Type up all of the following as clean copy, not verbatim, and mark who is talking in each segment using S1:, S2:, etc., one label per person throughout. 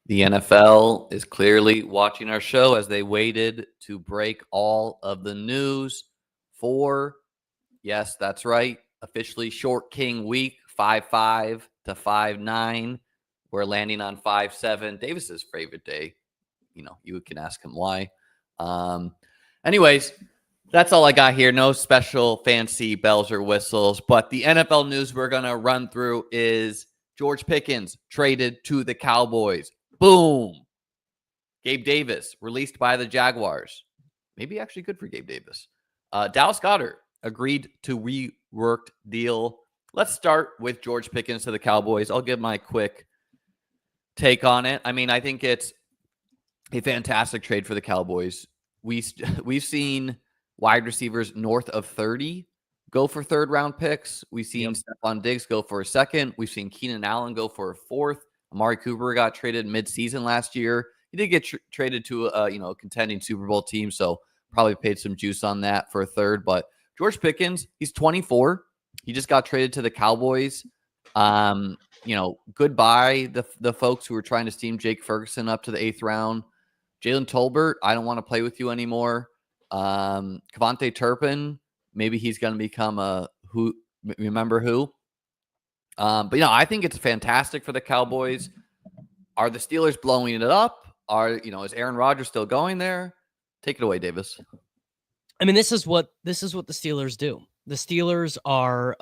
S1: The NFL is clearly watching our show as they waited to break all of the news for, yes, that's right, officially Short King Week, 5-5 to 5-9. We're landing on 5-7, Davis's favorite day. You can ask him why. Anyways, that's all I got here. No special fancy bells or whistles, but the NFL news we're going to run through is George Pickens traded to the Cowboys. Boom. Gabe Davis released by the Jaguars. Maybe actually good for Gabe Davis. Dallas Goedert agreed to reworked deal. Let's start with George Pickens to the Cowboys. I'll give my quick take on it. I mean, I think it's a fantastic trade for the Cowboys. We've seen wide receivers north of 30 go for third round picks. We've seen Stephon Diggs go for a second. We've seen Keenan Allen go for a fourth. Amari Cooper got traded mid-season last year. He did get traded to a contending Super Bowl team, so probably paid some juice on that for a third. But George Pickens, he's 24. He just got traded to the Cowboys. Goodbye the folks who were trying to steam Jake Ferguson up to the 8th round. Jalen Tolbert, I don't want to play with you anymore. Kevontae Turpin, maybe he's going to become a who. Remember who? But I think it's fantastic for the Cowboys. Are the Steelers blowing it up? Is Aaron Rodgers still going there? Take it away, Davis.
S2: I mean, this is what the Steelers do. The Steelers are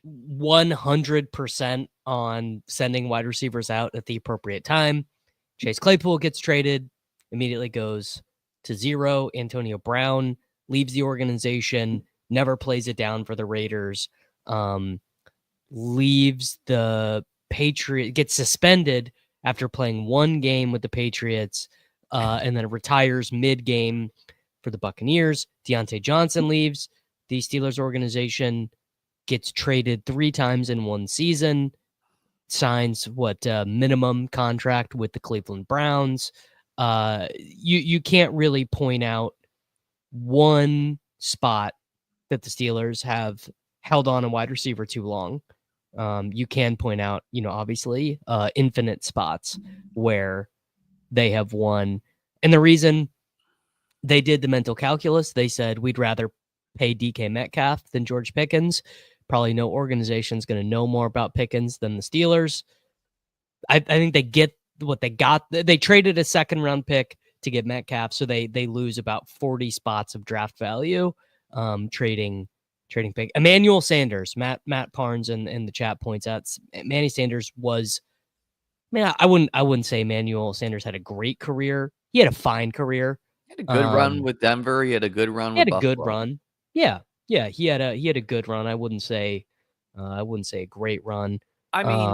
S2: 100% on sending wide receivers out at the appropriate time. Chase Claypool gets traded, immediately goes to 0. Antonio Brown leaves the organization, never plays it down for the Raiders, leaves the Patriots, gets suspended after playing one game with the Patriots, and then retires mid-game for the Buccaneers. Deontay Johnson leaves the Steelers organization, gets traded 3 times in one season, signs minimum contract with the Cleveland Browns. You can't really point out one spot that the Steelers have held on a wide receiver too long. You can point out, obviously, infinite spots where they have won. And the reason they did the mental calculus, they said, we'd rather pay DK Metcalf than George Pickens. Probably no organization is going to know more about Pickens than the Steelers. I think they get what they got. They traded a second-round pick to get Metcalf, so they lose about 40 spots of draft value trading pick. Emmanuel Sanders, Matt Parnes in the chat points out, Manny Sanders was, I wouldn't say Emmanuel Sanders had a great career. He had a fine career.
S1: He had a good run with Denver. He had a good run with Buffalo.
S2: He had a good run. Yeah. He had a good run. I wouldn't say a great run.
S1: I mean,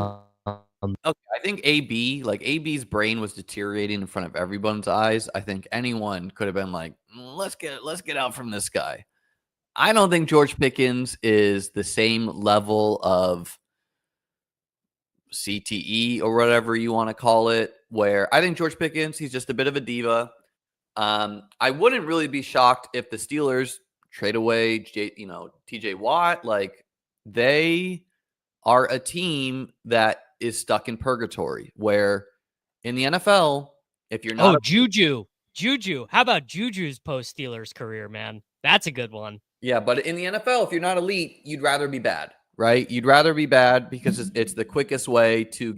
S1: okay, I think AB's brain was deteriorating in front of everyone's eyes. I think anyone could have been like, let's get out from this guy. I don't think George Pickens is the same level of CTE or whatever you want to call it, where I think George Pickens, he's just a bit of a diva. I wouldn't really be shocked if the Steelers trade away, TJ Watt. Like, they are a team that is stuck in purgatory, where in the NFL, if you're not
S2: Juju, how about Juju's post Steelers career, man? That's a good one.
S1: Yeah, but in the NFL, if you're not elite, you'd rather be bad, right? You'd rather be bad because it's the quickest way to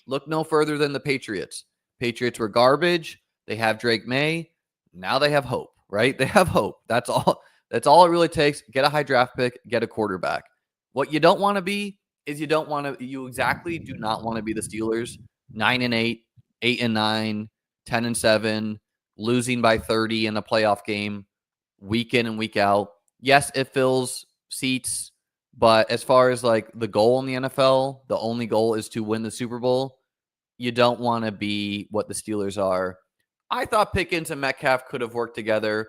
S1: look no further than the Patriots. Patriots were garbage. They have Drake May. Now they have hope, right? They have hope. That's all it really takes. Get a high draft pick, get a quarterback. What you don't want to be is you do not want to be the Steelers, 9-8, 8-9, 10-7, losing by 30 in a playoff game, week in and week out. Yes, it fills seats, but as far as like the goal in the NFL, the only goal is to win the Super Bowl. You don't want to be what the Steelers are. I thought Pickens and Metcalf could have worked together.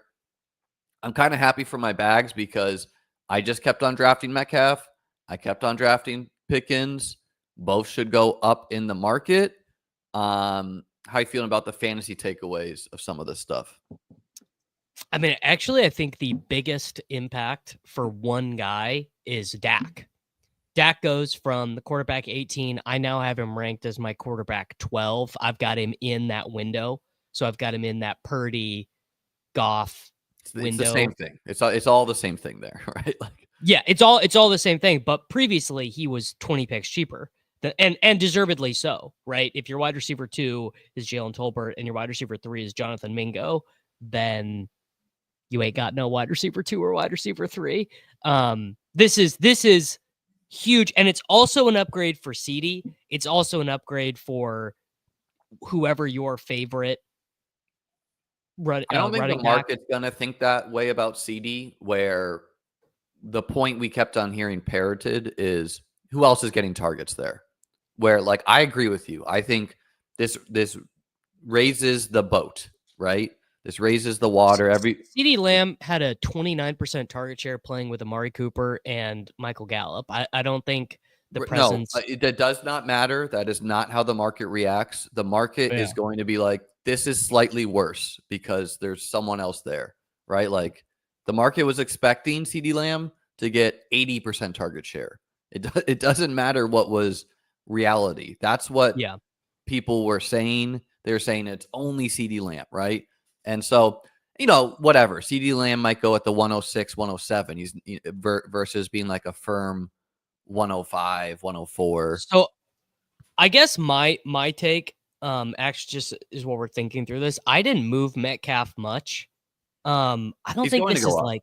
S1: I'm kind of happy for my bags because I just kept on drafting Metcalf. I kept on drafting Pickens. Both should go up in the market. How you feeling about the fantasy takeaways of some of this stuff?
S2: I mean, actually, I think the biggest impact for one guy is Dak. Dak goes from the quarterback 18. I now have him ranked as my quarterback 12. I've got him in that window. So I've got him in that Purdy, Goff window.
S1: It's the same thing. It's all the same thing there, right? Like,
S2: yeah, it's all the same thing. But previously he was 20 picks cheaper. And deservedly so, right? If your wide receiver 2 is Jalen Tolbert and your wide receiver 3 is Jonathan Mingo, then you ain't got no wide receiver 2 or wide receiver 3. This is huge, and it's also an upgrade for CeeDee. It's also an upgrade for whoever your favorite
S1: I don't think the
S2: running back.
S1: market's gonna think that way about CeeDee. Where the point we kept on hearing parroted is who else is getting targets there. Where, like, I agree with you. I think this raises the boat, right? This raises the water.
S2: CeeDee Lamb had a 29% target share playing with Amari Cooper and Michael Gallup. I don't think the presence.
S1: No, that does not matter. That is not how the market reacts. The market is going to be like, this is slightly worse because there's someone else there, right? Like, the market was expecting CeeDee Lamb to get 80% target share. It doesn't matter what was reality. That's what people were saying. They're saying it's only CeeDee Lamb, right? And so, whatever. CeeDee Lamb might go at the 106, 107. He's versus being like a firm 105, 104.
S2: So I guess my take actually just is what we're thinking through this. I didn't move Metcalf much. I don't think this is like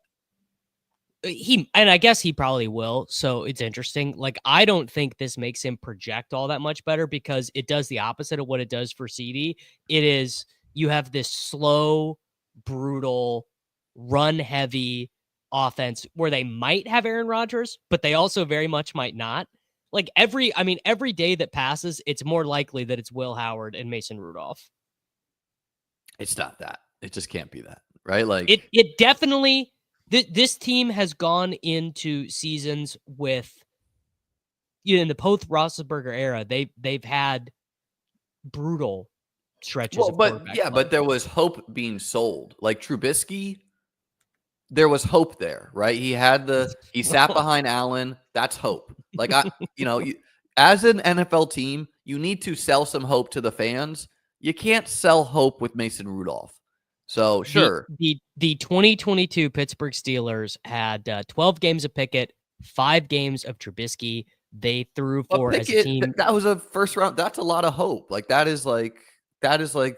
S2: and I guess he probably will. So it's interesting. Like, I don't think this makes him project all that much better because it does the opposite of what it does for CeeDee. It is, you have this slow, brutal, run heavy offense where they might have Aaron Rodgers, but they also very much might not. Like, every day that passes, it's more likely that it's Will Howard and Mason Rudolph.
S1: It's not that. It just can't be that, right? Like,
S2: it definitely. This team has gone into seasons with, in the post Roethlisberger era, they've had brutal stretches.
S1: But there was hope being sold. Like Trubisky, there was hope there, right? He sat behind Allen. That's hope. Like, as an NFL team, you need to sell some hope to the fans. You can't sell hope with Mason Rudolph. So sure.
S2: The 2022 Pittsburgh Steelers had 12 games of Pickett, 5 games of Trubisky. They threw for
S1: Pickett,
S2: as a team.
S1: That was a first round. That's a lot of hope. Like, that is like Jackson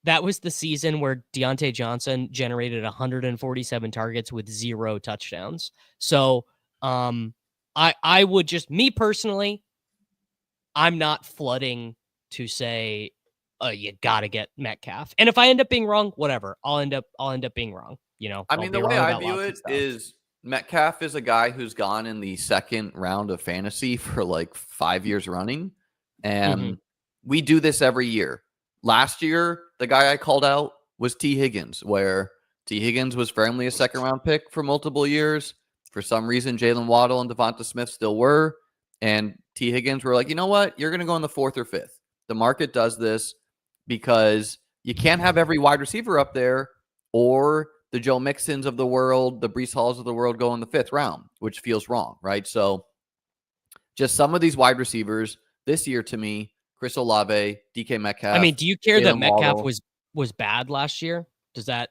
S2: that was the season where Deontay Johnson generated 147 targets with 0 touchdowns. So I would just, me personally, I'm not flooding to say, you got to get Metcalf. And if I end up being wrong, whatever. I'll end up being wrong.
S1: I mean, the way I view it is Metcalf is a guy who's gone in the second round of fantasy for like 5 years running. And we do this every year. Last year, the guy I called out was T. Higgins, where T. Higgins was firmly a second round pick for multiple years. For some reason, Jalen Waddle and Devonta Smith still were. And T. Higgins were like, you know what? You're going to go in the 4th or 5th. The market does this because you can't have every wide receiver up there, or the Joe Mixons of the world, the Breece Halls of the world go in the 5th round, which feels wrong, right? So just some of these wide receivers this year, to me, Chris Olave, DK Metcalf.
S2: I mean, do you care that Metcalf
S1: Waddle
S2: was bad last year? Does that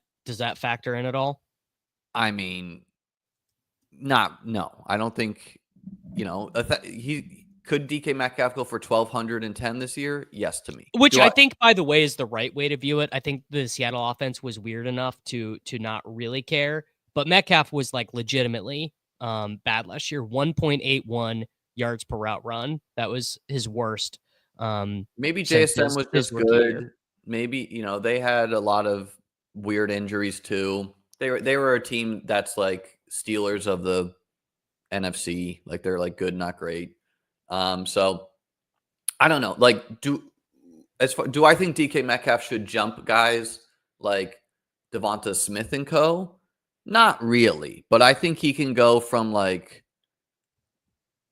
S2: factor in at all?
S1: I mean, no. I don't think, could DK Metcalf go for 1,210 this year? Yes, to me.
S2: Which I think, by the way, is the right way to view it. I think the Seattle offense was weird enough to not really care. But Metcalf was like legitimately bad last year. 1.81 yards per route run. That was his worst.
S1: Maybe JSN was just good. Year. Maybe, they had a lot of weird injuries too. They were a team that's like Steelers of the NFC. Like, they're like good, not great. So I don't know. Like, do I think DK Metcalf should jump guys like Devonta Smith and co? Not really, but I think he can go from like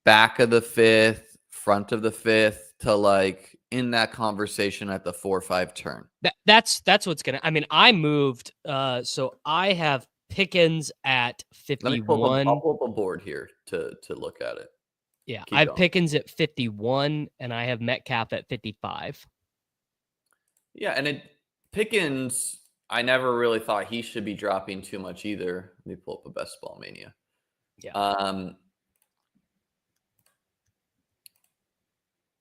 S1: back of the 5th, front of the 5th to like in that conversation at the 4 or 5 turn.
S2: That's what's gonna. I mean, I moved. So I have Pickens at
S1: Let me pull up. I'll
S2: 51.
S1: pull up a board here to look at it.
S2: Yeah,
S1: Keep
S2: I have
S1: going.
S2: Pickens at 51, and I have Metcalf at 55.
S1: Yeah, and Pickens, I never really thought he should be dropping too much either. Let me pull up a Best Ball Mania.
S2: Yeah.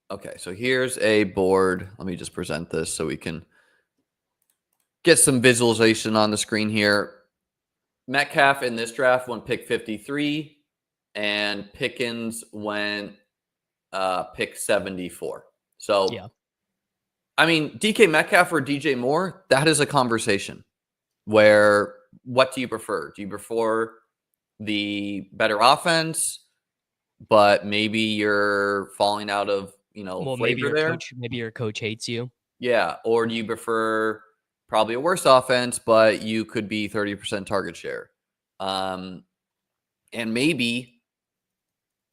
S1: Okay, so here's a board. Let me just present this so we can get some visualization on the screen here. Metcalf in this draft went pick 53, and Pickens went pick 74. So,
S2: Yeah.
S1: I mean, DK Metcalf or DJ Moore, that is a conversation where what do you prefer? Do you prefer the better offense, but maybe you're falling out of,
S2: Well,
S1: flavor there?
S2: maybe your coach hates you.
S1: Yeah. Or do you prefer probably a worse offense, but you could be 30% target share? And maybe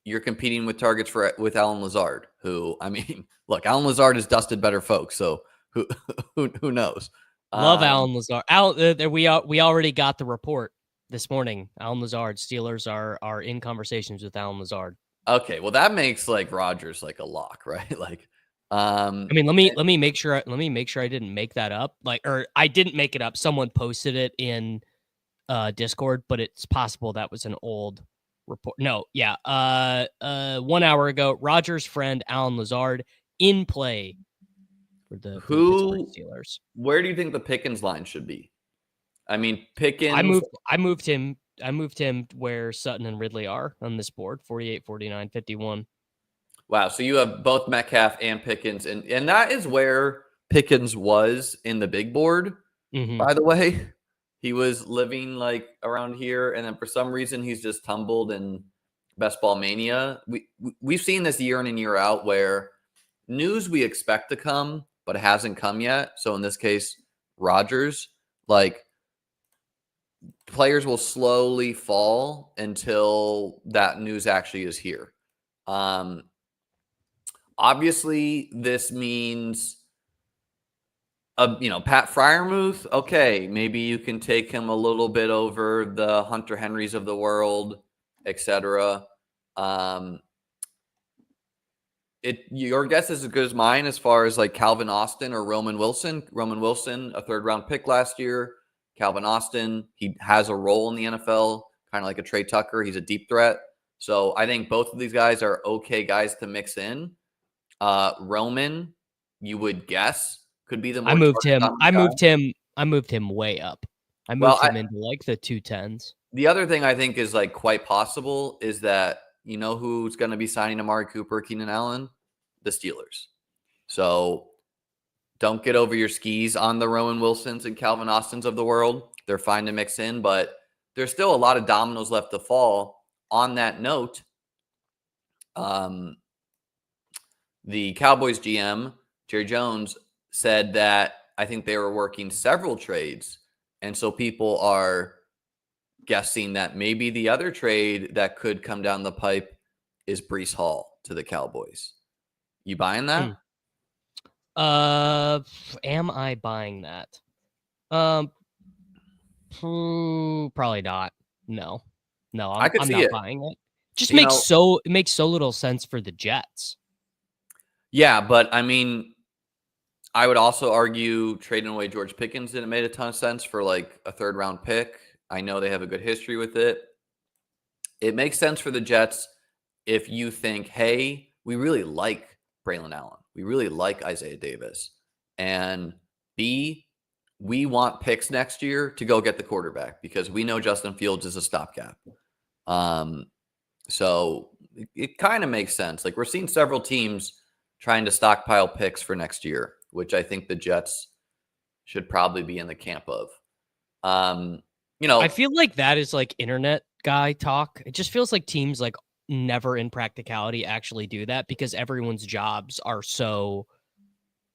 S1: you're competing with targets with Alan Lazard, who, I mean, look, Alan Lazard has dusted better folks, so who who knows?
S2: Love Alan Lazard. We already got the report this morning. Alan Lazard, Steelers are in conversations with Alan Lazard.
S1: Okay, well that makes like Rodgers like a lock, right? Like,
S2: I mean, let me make sure I didn't make that up. Or I didn't make it up. Someone posted it in Discord, but it's possible that was an old report. No, yeah. 1 hour ago, Rodgers' friend Alan Lazard in play for the Pittsburgh Steelers.
S1: Where do you think the Pickens line should be? I mean, Pickens.
S2: I moved him where Sutton and Ridley are on this board, 48, 49, 51.
S1: Wow, so you have both Metcalf and Pickens, and that is where Pickens was in the big board.
S2: Mm-hmm.
S1: By the way, he was living like around here, and then for some reason he's just tumbled in Best Ball Mania. We've seen this year in and year out where news we expect to come, but it hasn't come yet. So in this case, Rodgers, like players will slowly fall until that news actually is here. Obviously, this means, Pat Freiermuth. Okay, maybe you can take him a little bit over the Hunter Henrys of the world, etc. Your guess is as good as mine as far as like Calvin Austin or Roman Wilson. Roman Wilson, a third-round pick last year. Calvin Austin, he has a role in the NFL, kind of like a Trey Tucker. He's a deep threat. So I think both of these guys are okay guys to mix in. Roman, you would guess, could be the more.
S2: I moved him way up. I moved him into like the 210s.
S1: The other thing I think is like quite possible is that who's going to be signing Amari Cooper, Keenan Allen? The Steelers. So don't get over your skis on the Roman Wilsons and Calvin Austins of the world. They're fine to mix in, but there's still a lot of dominoes left to fall. On that note, the Cowboys GM, Jerry Jones, said that I think they were working several trades. And so people are guessing that maybe the other trade that could come down the pipe is Breece Hall to the Cowboys. You buying that?
S2: Am I buying that? Probably not. No, I'm not buying it. Just it makes so little sense for the Jets.
S1: Yeah, but I mean, I would also argue trading away George Pickens didn't make a ton of sense for like a third-round pick. I know they have a good history with it. It makes sense for the Jets if you think, hey, we really like Braylon Allen. We really like Isaiah Davis. And B, we want picks next year to go get the quarterback because we know Justin Fields is a stopgap. So it kind of makes sense. Like we're seeing several teams trying to stockpile picks for next year, which I think the Jets should probably be in the camp of. I
S2: feel like that is like internet guy talk. It just feels like teams like never in practicality actually do that because everyone's jobs are so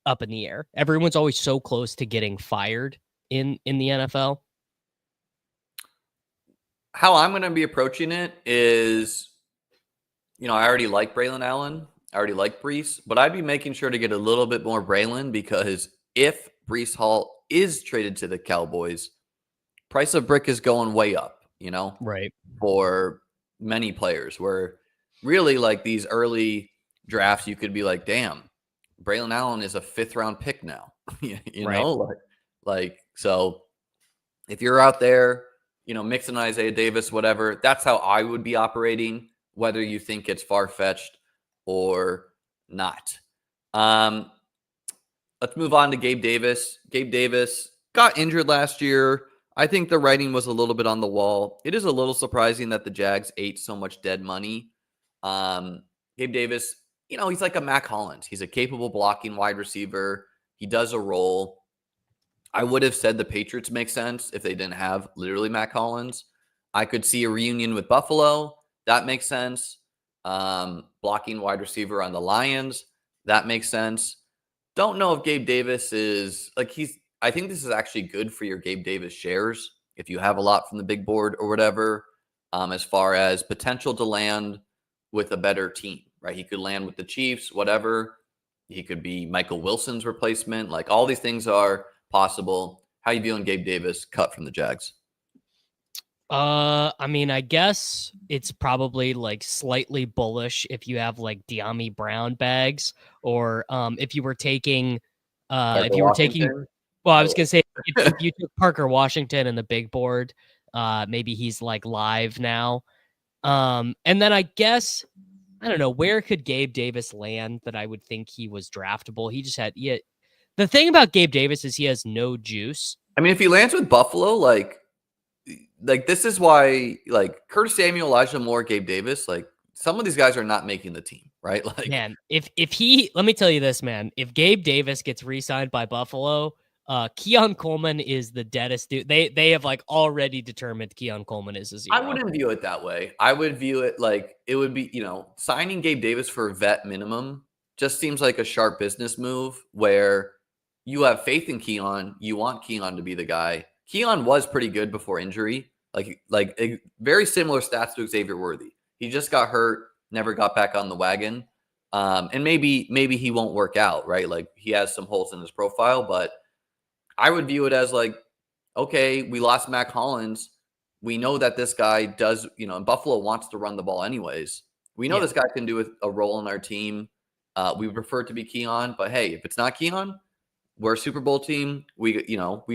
S2: up in the air. Everyone's always so close to getting fired in the NFL.
S1: How I'm going to be approaching it is, I already like Braylon Allen. I already like Breece, but I'd be making sure to get a little bit more Braylon because if Breece Hall is traded to the Cowboys, price of brick is going way up,
S2: Right.
S1: for many players, where really like these early drafts, you could be like, damn, Braylon Allen is a 5th round pick now,
S2: Right.
S1: so if you're out there, mixing Isaiah Davis, whatever, that's how I would be operating, whether you think it's far-fetched or not. Let's move on to Gabe Davis. Gabe Davis got injured last year. I think the writing was a little bit on the wall. It is a little surprising that the Jags ate so much dead money. Gabe Davis, he's like a Mac Hollins. He's a capable blocking wide receiver. He does a role. I would have said the Patriots make sense if they didn't have literally Mac Hollins. I could see a reunion with Buffalo. That makes sense. Blocking wide receiver on the Lions. That makes sense. Don't know if Gabe Davis is I think this is actually good for your Gabe Davis shares if you have a lot from the big board or whatever, as far as potential to land with a better team, right? He could land with the Chiefs, whatever. He could be Michael Wilson's replacement. Like, all these things are possible. How you viewing Gabe Davis cut from the Jags?
S2: I mean, I guess it's probably like slightly bullish if you have like De'Ami Brown bags, or if you were taking,
S1: Parker
S2: if you were taking,
S1: Washington?
S2: well, I was gonna say if you took Parker Washington and the big board, maybe he's like live now. And then I guess I don't know, where could Gabe Davis land that I would think he was draftable. He just had the thing about Gabe Davis is he has no juice.
S1: I mean, if he lands with Buffalo, like this is why, like, Curtis Samuel, Elijah Moore, Gabe Davis, like, some of these guys are not making the team, right? Like,
S2: Man, if he, let me tell you this, man, if Gabe Davis gets re-signed by Buffalo, Keon Coleman is the deadest dude. They have like already determined Keon Coleman is a 0.
S1: I wouldn't view it that way. I would view it like it would be, signing Gabe Davis for vet minimum just seems like a sharp business move where you have faith in Keon. You want Keon to be the guy. Keon was pretty good before injury, very similar stats to Xavier Worthy. He just got hurt, never got back on the wagon. And maybe he won't work out, right? Like, he has some holes in his profile, but I would view it as like, okay, we lost Mac Hollins. We know that this guy does, and Buffalo wants to run the ball anyways. We know this guy can do a role in our team. We prefer it to be Keon, but hey, if it's not Keon, we're a Super Bowl team. We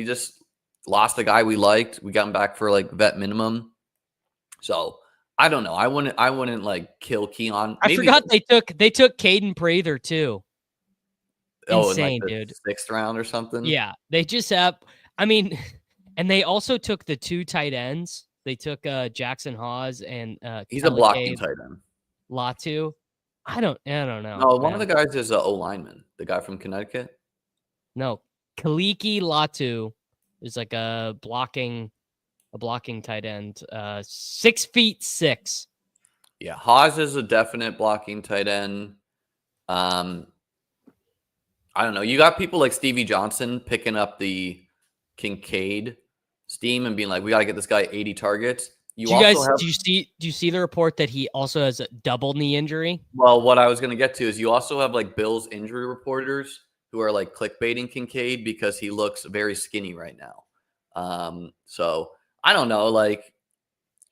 S1: just lost a guy we liked. We got him back for like vet minimum. So I don't know. I wouldn't like kill Keon.
S2: I forgot they took Caden Prather too. Insane,
S1: in like
S2: dude.
S1: 6th round or something.
S2: Yeah, they just have. I mean, and they also took the 2 tight ends. They took Jackson Hawes and
S1: he's a blocking tight end.
S2: Latu. I don't know.
S1: No, one of the guys is O lineman, the guy from Connecticut.
S2: No, Kaliki Latu is like a blocking tight end. 6'6".
S1: Yeah, Hawes is a definite blocking tight end. I don't know. You got people like Stevie Johnson picking up the Kincaid steam and being like, we got to get this guy 80 targets.
S2: Do you see the report that he also has a double knee injury?
S1: Well, what I was going to get to is you also have like Bills injury reporters who are like clickbaiting Kincaid because he looks very skinny right now. So I don't know. Like,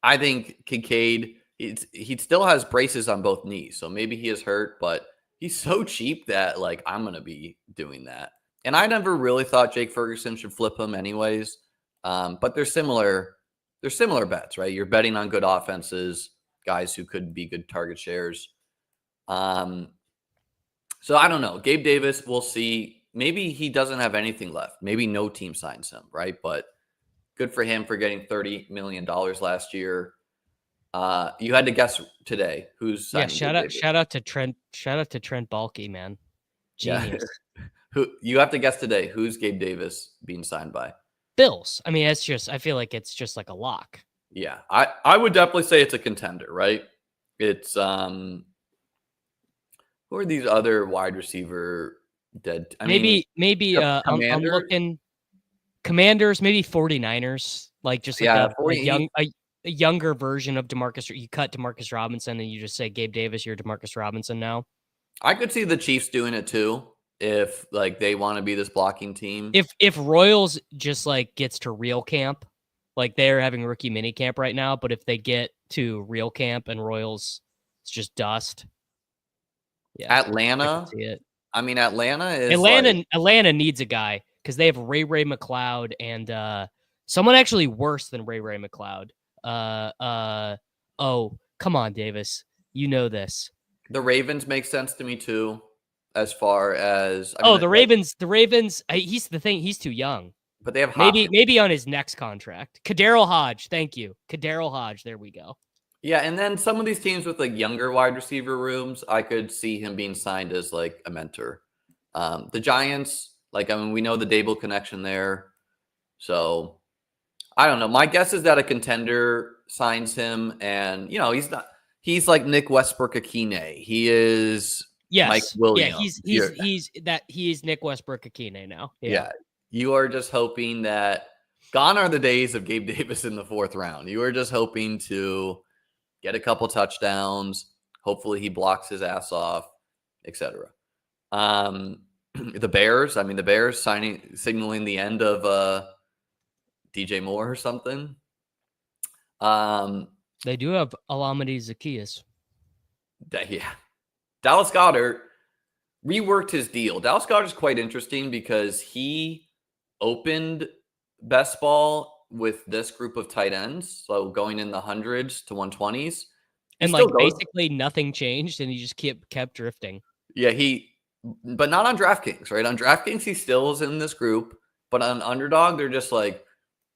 S1: I think Kincaid, he still has braces on both knees. So maybe he is hurt, but he's so cheap that like I'm going to be doing that. And I never really thought Jake Ferguson should flip him anyways. But they're similar bets, right? You're betting on good offenses, guys who could be good target shares. So I don't know. Gabe Davis, we'll see. Maybe he doesn't have anything left. Maybe no team signs him, right? But good for him for getting $30 million last year. You had to guess today who's signing.
S2: Yeah, shout out to Trent Baalke, man. Genius.
S1: Yeah. Who you have to guess today? Who's Gabe Davis being signed by?
S2: Bills. I mean, I feel like it's just like a lock.
S1: Yeah, I would definitely say it's a contender, right? It's who are these other wide receiver dead?
S2: Maybe I'm looking Commanders, maybe 49ers, like just like a younger version of DeMarcus. You cut DeMarcus Robinson and you just say, Gabe Davis, you're DeMarcus Robinson now.
S1: I could see the Chiefs doing it too if like they want to be this blocking team.
S2: If Royals just like gets to real camp Like they're having rookie mini camp right now, but if they get to real camp and Royals, it's just dust. Yeah, I can
S1: Atlanta.
S2: see it.
S1: I mean, Atlanta is like
S2: Atlanta needs a guy because they have Ray McLeod and someone actually worse than Ray McLeod. Oh, come on, Davis. You know this.
S1: the Ravens make sense to me too, as far as I
S2: Oh,
S1: mean,
S2: the Ravens. The Ravens. He's the thing. He's too young.
S1: but they have Hopkins.
S2: Maybe on his next contract. Kadarrell Hodge. Thank you, Kadarrell Hodge. There we go.
S1: Yeah, and then some of these teams with like younger wide receiver rooms, I could see him being signed as like a mentor. The Giants, like I mean, we know the Dable connection there, so I don't know. My guess is that a contender signs him, and you know he's not. He's like Nick Westbrook-Akine. He is Mike
S2: Yes.
S1: Williams.
S2: Yeah, he's Nick Westbrook-Akine now.
S1: Yeah, you are just hoping that gone are the days of Gabe Davis in the 4th round. You are just hoping to get a couple touchdowns. Hopefully he blocks his ass off, etc. The Bears, I mean, the Bears signaling the end of DJ Moore or something.
S2: They do have Alameda Zacchaeus.
S1: Yeah. Dallas Goedert reworked his deal. Dallas Goedert is quite interesting because he opened best ball with this group of tight ends, so going in the hundreds to 120s.
S2: And like basically nothing changed, and he just kept drifting.
S1: Yeah, but not on DraftKings, right? On DraftKings, he still is in this group, but on Underdog, they're just like,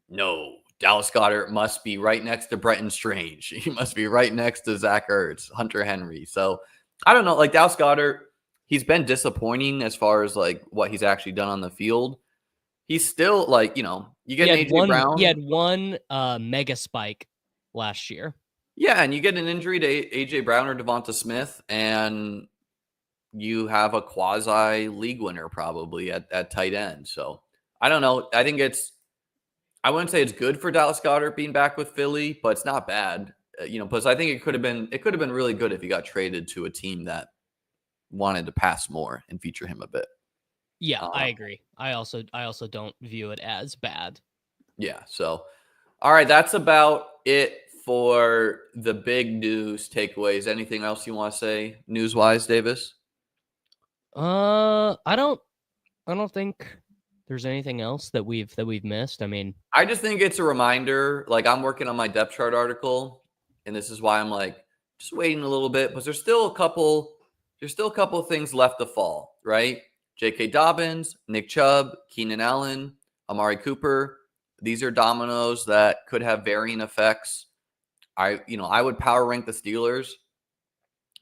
S1: no, Dallas Goedert must be right next to Brenton Strange. He must be right next to Zach Ertz, Hunter Henry. So I don't know, like Dallas Goedert, he's been disappointing as far as like what he's actually done on the field. He's still like, you know, you get an AJ Brown.
S2: He had one mega spike last year.
S1: Yeah, and you get an injury to AJ Brown or Devonta Smith, and you have a quasi league winner probably at tight end. So I don't know. I think I wouldn't say it's good for Dallas Goedert being back with Philly, but it's not bad. You know, plus I think it could have been really good if he got traded to a team that wanted to pass more and feature him a bit.
S2: Yeah, I agree. I also don't view it as bad.
S1: Yeah. So, all right, that's about it for the big news takeaways. Anything else you want to say news-wise, Davis?
S2: I don't think there's anything else that we've missed. I mean,
S1: I just think it's a reminder. Like I'm working on my depth chart article, and this is why I'm like just waiting a little bit, but there's still a couple of things left to fall, right? J.K. Dobbins, Nick Chubb, Keenan Allen, Amari Cooper. These are dominoes that could have varying effects. I would power rank the Steelers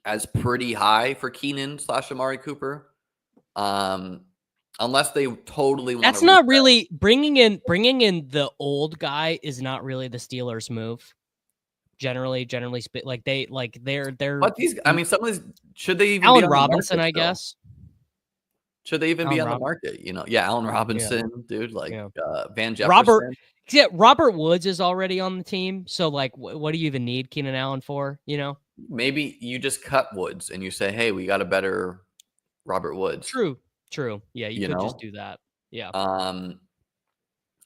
S1: as pretty high for Keenan/Amari Cooper. Unless they totally want to.
S2: That's not really bringing in the old guy is not really the Steelers' move. Generally, they're.
S1: But these, I mean, some of these should they even
S2: Allen
S1: be on
S2: Robinson,
S1: the market,
S2: I guess.
S1: Should they even be on the market? You know, yeah, Allen Robinson, dude, like Van Jefferson.
S2: Robert Woods is already on the team, so like, what do you even need Keenan Allen for? You know,
S1: maybe you just cut Woods and you say, hey, we got a better Robert Woods.
S2: True. Yeah, you could just do that. Yeah.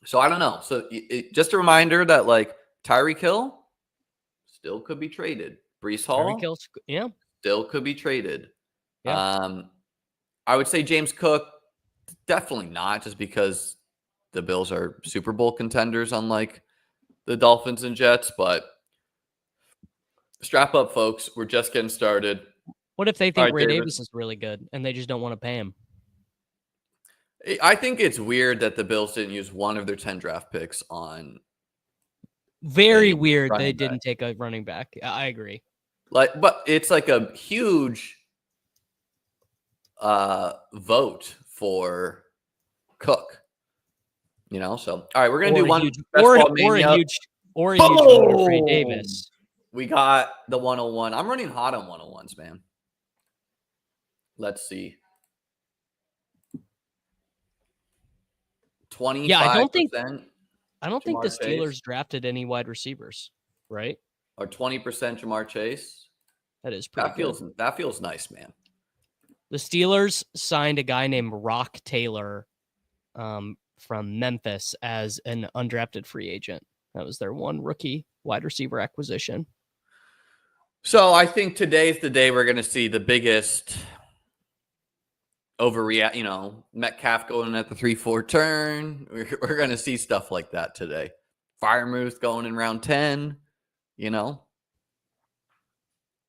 S1: So I don't know. So just a reminder that like Tyreek Hill still could be traded. Breece Hall, still could be traded.
S2: Yeah.
S1: I would say James Cook, definitely not, just because the Bills are Super Bowl contenders, unlike the Dolphins and Jets. But strap up, folks. We're just getting started.
S2: What if they think Ray Davis is really good and they just don't want to pay him?
S1: I think it's weird that the Bills didn't use one of their 10 draft picks on.
S2: Very weird they didn't take a running back. I agree.
S1: But it's like a huge vote for Cook. You know, so all right, we're gonna do one
S2: huge or a huge vote for Ray Davis.
S1: We got the 101. I'm running hot on 101s, man. Let's see. 25%.
S2: Yeah, I don't think the Steelers drafted any wide receivers, right?
S1: Or 20% Jamar Chase.
S2: That is pretty good.
S1: That feels nice, man.
S2: The Steelers signed a guy named Rock Taylor from Memphis as an undrafted free agent. That was their one rookie wide receiver acquisition.
S1: So I think today's the day we're going to see the biggest overreact. Metcalf going at the 3-4 turn. We're going to see stuff like that today. Freiermuth going in round 10.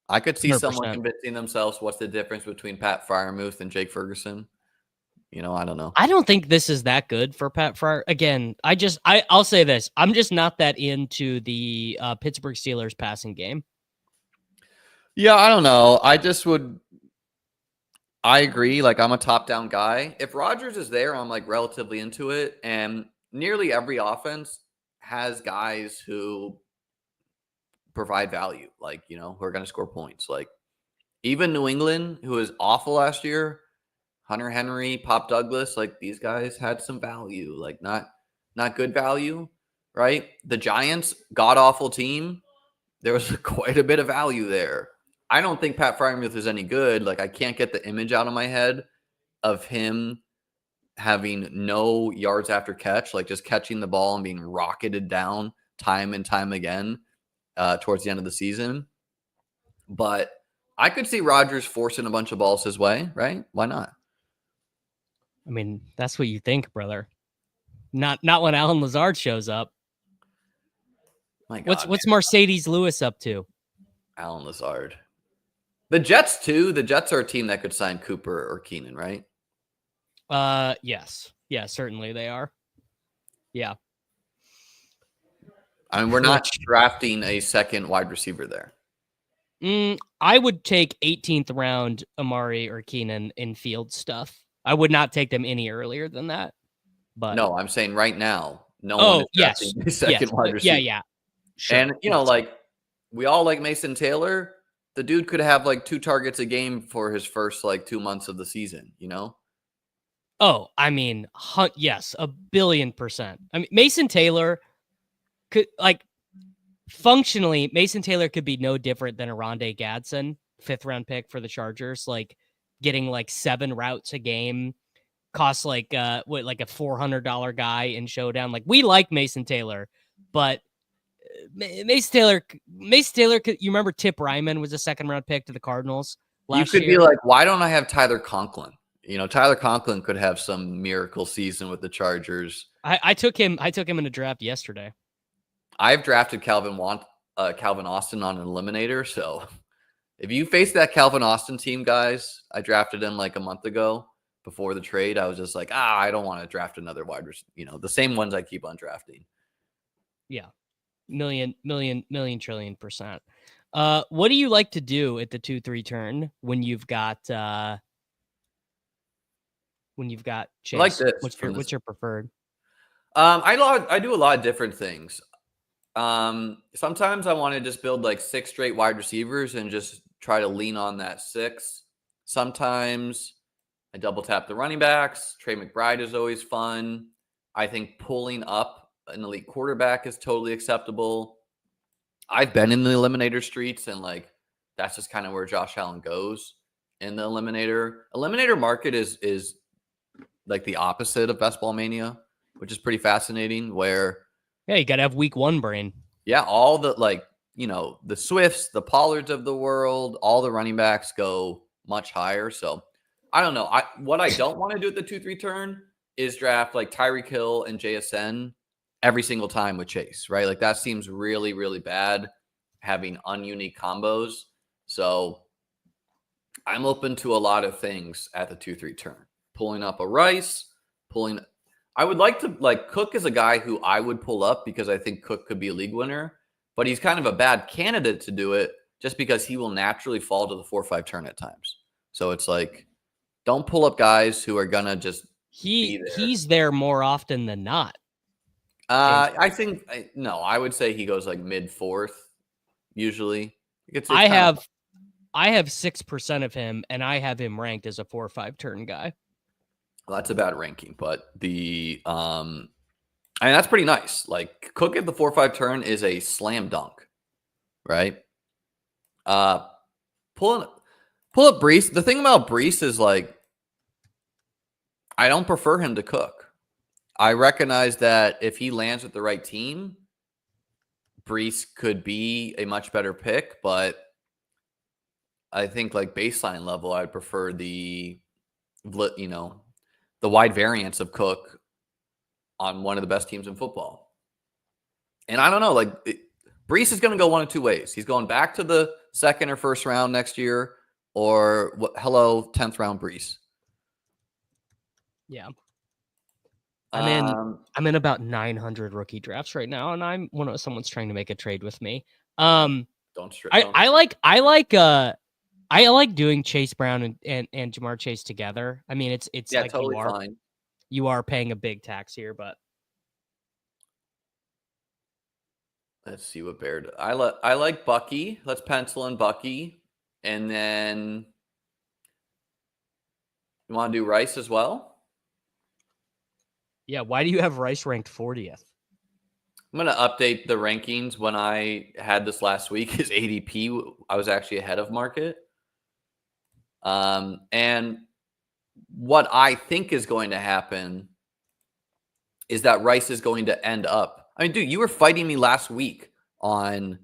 S1: I could see
S2: 100%.
S1: someone convincing themselves what's the difference between Pat Freiermuth and Jake Ferguson. I don't know.
S2: I don't think this is that good for Pat Fryer. Again, I'll say this. I'm just not that into the Pittsburgh Steelers passing game.
S1: Yeah, I don't know. I agree. Like, I'm a top-down guy. If Rodgers is there, I'm like relatively into it. And nearly every offense has guys who provide value, like, who are going to score points. Like, even New England, who was awful last year, Hunter Henry, Pop Douglas, like, these guys had some value, like not good value, right? The Giants, god-awful team, there was quite a bit of value there. I don't think Pat Freiermuth is any good. Like, I can't get the image out of my head of him having no yards after catch, like just catching the ball and being rocketed down time and time again towards the end of the season. But I could see Rodgers forcing a bunch of balls his way, right? Why not?
S2: I mean, that's what you think, brother. Not when Alan Lazard shows up.
S1: My God,
S2: what's Mercedes Lewis up to?
S1: Alan Lazard. The Jets, too. The Jets are a team that could sign Cooper or Keenan, right?
S2: Yes. Yeah, certainly they are. Yeah.
S1: I mean, we're not drafting a second wide receiver there.
S2: I would take 18th round Amari or Keenan in field stuff. I would not take them any earlier than that. But
S1: no, I'm saying right now, no one is drafting a second wide receiver.
S2: Yeah. Sure.
S1: And, like, we all like Mason Taylor. The dude could have like 2 targets a game for his first like 2 months of the season,
S2: Oh, I mean, yes, 1,000,000,000%. I mean, Mason Taylor could, like, functionally, Mason Taylor could be no different than a Rondé Gadsden, 5th round pick for the Chargers, like getting like 7 routes a game, costs like a $400 guy in showdown. Like, we like Mason Taylor, but Mason Taylor, you remember Tip Ryman was a 2nd round pick to the Cardinals last year?
S1: You could be like, why don't I have Tyler Conklin? Tyler Conklin could have some miracle season with the Chargers.
S2: I took him in a draft yesterday.
S1: I've drafted Calvin Austin on an Eliminator. So if you face that Calvin Austin team, guys, I drafted him like a month ago before the trade. I was just like, I don't want to draft another wide receiver. The same ones I keep on drafting.
S2: Yeah. Million, trillion percent. What do you like to do at the 2-3 turn when you've got Chase?
S1: I like this.
S2: What's your preferred?
S1: I do a lot of different things. Sometimes I want to just build like 6 straight wide receivers and just try to lean on that 6. Sometimes I double tap the running backs. Trey McBride is always fun. I think pulling up an elite quarterback is totally acceptable. I've been in the Eliminator streets, and like that's just kind of where Josh Allen goes in the Eliminator. Eliminator market is like the opposite of Best Ball Mania, which is pretty fascinating. Where
S2: you gotta have week 1 brain.
S1: Yeah, all the the Swifts, the Pollards of the world, all the running backs go much higher. So I don't know. What I don't want to do at the 2-3 turn is draft like Tyreek Hill and JSN every single time with Chase, right? Like that seems really, really bad having ununique combos. So I'm open to a lot of things at the 2-3 turn. Pulling up a Rice, I would like to, like, Cook is a guy who I would pull up because I think Cook could be a league winner, but he's kind of a bad candidate to do it just because he will naturally fall to the 4-5 turn at times. So it's like, don't pull up guys who are going to just
S2: he's there more often than not.
S1: I think I would say he goes like mid 4th usually.
S2: I have 6% of him, and I have him ranked as a 4-5 turn guy.
S1: Well, that's a bad ranking, but I mean that's pretty nice. Like Cook at the 4-5 turn is a slam dunk, right? Pull up Breece. The thing about Breece is like I don't prefer him to Cook. I recognize that if he lands with the right team, Breece could be a much better pick, but I think like baseline level, I'd prefer the wide variance of Cook on one of the best teams in football. And I don't know, like Breece is going to go one of two ways. He's going back to the second or first round next year, or hello, 10th round Breece.
S2: Yeah. I'm in about 900 rookie drafts right now, and someone's trying to make a trade with me.
S1: Don't
S2: I like doing Chase Brown and Jamar Chase together. I mean, it's like
S1: totally fine.
S2: You are paying a big tax here, but
S1: let's see what Baird. I like Bucky. Let's pencil in Bucky, and then you want to do Rice as well.
S2: Yeah, why do you have Rice ranked 40th?
S1: I'm going to update the rankings. When I had this last week, his ADP, I was actually ahead of market. And what I think is going to happen is that Rice is going to end up. I mean, dude, you were fighting me last week on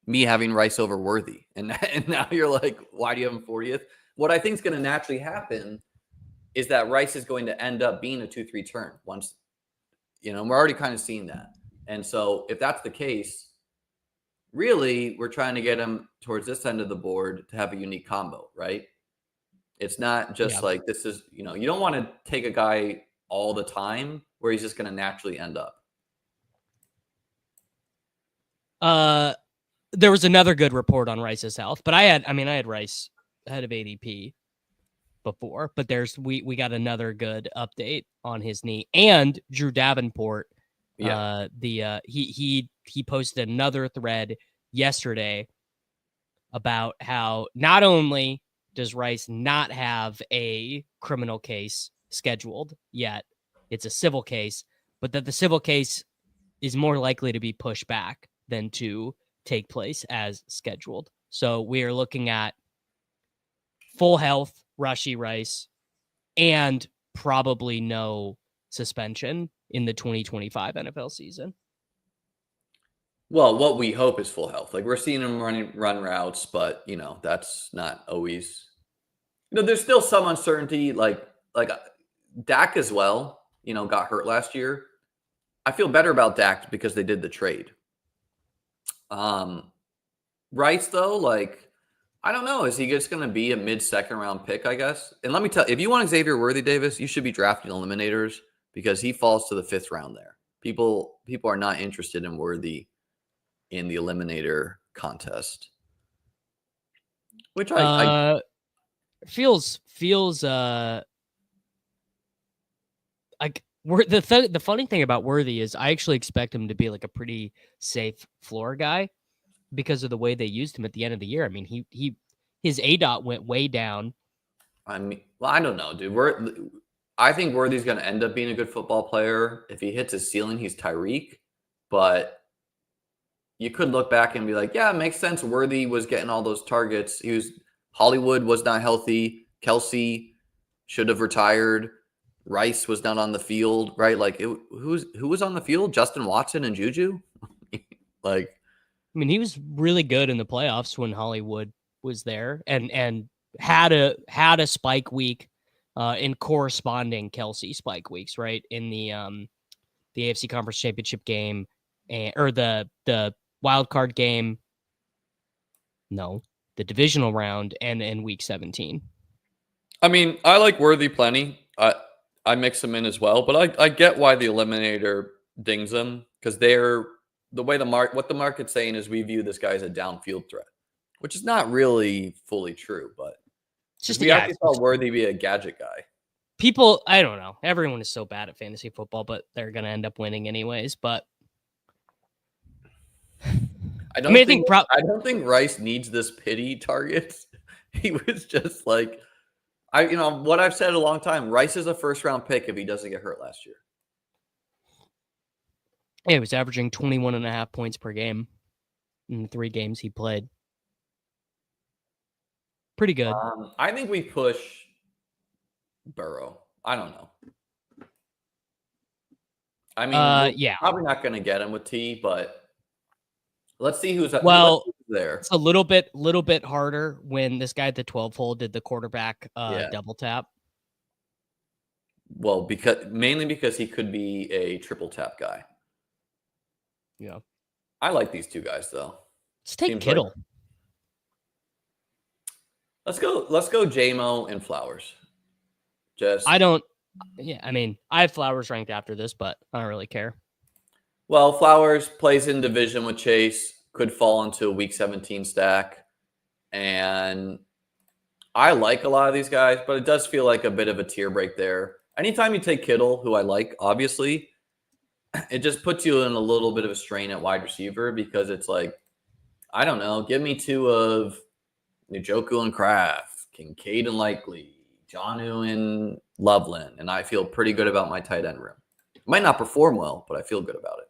S1: me having Rice over Worthy. And now you're like, why do you have him 40th? What I think is going to naturally happen is that Rice is going to end up being a 2-3 turn once, we're already kind of seeing that. And so if that's the case, really, we're trying to get him towards this end of the board to have a unique combo, right? It's not just like this is, you don't want to take a guy all the time where he's just going to naturally end up.
S2: There was another good report on Rice's health, but I had Rice ahead of ADP before, but we got another good update on his knee. And Drew Davenport, he posted another thread yesterday about how not only does Rice not have a criminal case scheduled yet, it's a civil case, but that the civil case is more likely to be pushed back than to take place as scheduled. So we are looking at full health Rashee Rice and probably no suspension in the 2025 NFL season.
S1: Well, what we hope is full health. Like we're seeing him run routes, but that's not always. There's still some uncertainty. Like Dak as well. Got hurt last year. I feel better about Dak because they did the trade. Rice though, like I don't know. Is he just going to be a mid-second round pick? I guess. And let me tell you, if you want Xavier Worthy Davis, you should be drafting Eliminators because he falls to the 5th round there. People are not interested in Worthy in the Eliminator contest, which I
S2: feels like the funny thing about Worthy is I actually expect him to be like a pretty safe floor guy because of the way they used him at the end of the year. I mean, his ADOT went way down.
S1: I mean, well, I don't know, dude. I think Worthy's going to end up being a good football player. If he hits his ceiling, he's Tyreek. But you could look back and be like, yeah, it makes sense. Worthy was getting all those targets. Hollywood was not healthy. Kelsey should have retired. Rice was not on the field, right? Like, who was on the field? Justin Watson and Juju? Like,
S2: I mean, he was really good in the playoffs when Hollywood was there and had a spike week in corresponding Kelsey spike weeks, right? In the AFC Conference Championship game or the wild card game. No, the divisional round and in week 17.
S1: I mean, I like Worthy plenty. I mix them in as well, but I get why the Eliminator dings them because they're the way what the market's saying is we view this guy as a downfield threat, which is not really fully true, but we actually saw Worthy be a gadget guy.
S2: People, I don't know. Everyone is so bad at fantasy football, but they're going to end up winning anyways. But
S1: I don't think Rice needs this pity targets. He was just like, what I've said a long time, Rice is a 1st round pick if he doesn't get hurt last year.
S2: Yeah, he was averaging 21.5 points per game in the 3 games he played. Pretty good.
S1: I think we push Burrow. I don't know. I mean,
S2: yeah,
S1: probably not going to get him with T, but Let's see who's
S2: Well,
S1: there.
S2: it's a little bit harder when this guy at the 12 hole did the quarterback
S1: Yeah.
S2: double tap.
S1: Well, mainly because he could be a triple tap guy.
S2: Yeah.
S1: I like these two guys though.
S2: Let's take Kittle.
S1: Let's go J-Mo and Flowers.
S2: I mean, I have Flowers ranked after this, but I don't really care.
S1: Well, Flowers plays in division with Chase, could fall into a week 17 stack. And I like a lot of these guys, but it does feel like a bit of a tier break there. Anytime you take Kittle, who I like, obviously, it just puts you in a little bit of a strain at wide receiver because it's like, I don't know, give me two of Njoku and Kraft, Kincaid and Likely, Jonnu and Loveland, and I feel pretty good about my tight end room. Might not perform well, but I feel good about it.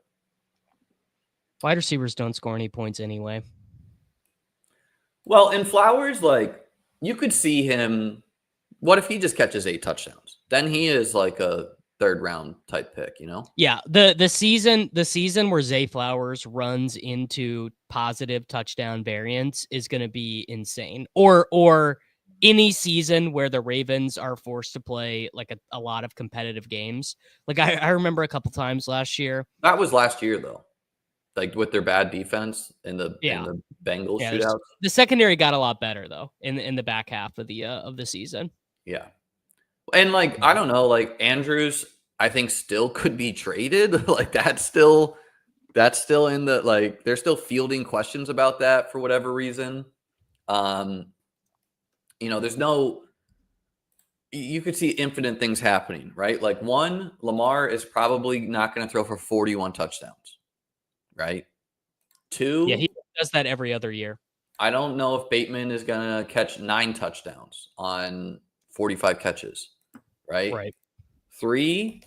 S2: Wide receivers don't score any points anyway.
S1: Well, in Flowers, like, you could see him. What if he just catches 8 touchdowns? Then he is like a third round type pick, you know?
S2: Yeah, the season where Zay Flowers runs into positive touchdown variance is going to be insane. Or any season where the Ravens are forced to play like a lot of competitive games. Like I remember a couple times last year.
S1: That was last year though. Like with their bad defense in the Bengals shootouts.
S2: The secondary got a lot better though in the back half of the season.
S1: Yeah. And like, I don't know, like Andrews, I think still could be traded. Like that's still in the, like, they're still fielding questions about that for whatever reason. You could see infinite things happening, right? Like one, Lamar is probably not going to throw for 41 touchdowns, right? 2,
S2: yeah, he does that every other year.
S1: I don't know if Bateman is going to catch 9 touchdowns on 45 catches, right?
S2: Right.
S1: 3,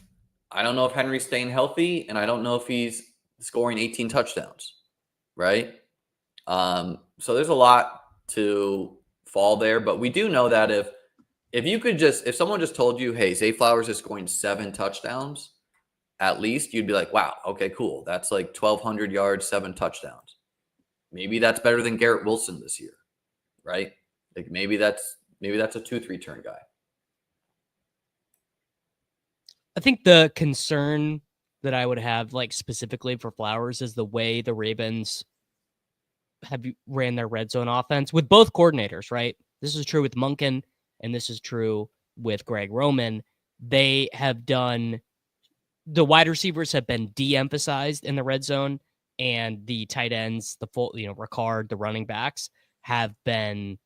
S1: I don't know if Henry's staying healthy, and I don't know if he's scoring 18 touchdowns, right? So there's a lot to fall there, but we do know that if someone just told you, hey, Zay Flowers is scoring 7 touchdowns, at least you'd be like, wow, okay, cool. That's like 1,200 yards, 7 touchdowns. Maybe that's better than Garrett Wilson this year, right? Like maybe that's a 2-3 turn guy.
S2: I think the concern that I would have, like specifically for Flowers, is the way the Ravens have ran their red zone offense with both coordinators, right? This is true with Monken, and this is true with Greg Roman. The wide receivers have been de-emphasized in the red zone, and the tight ends, Ricard, the running backs, have been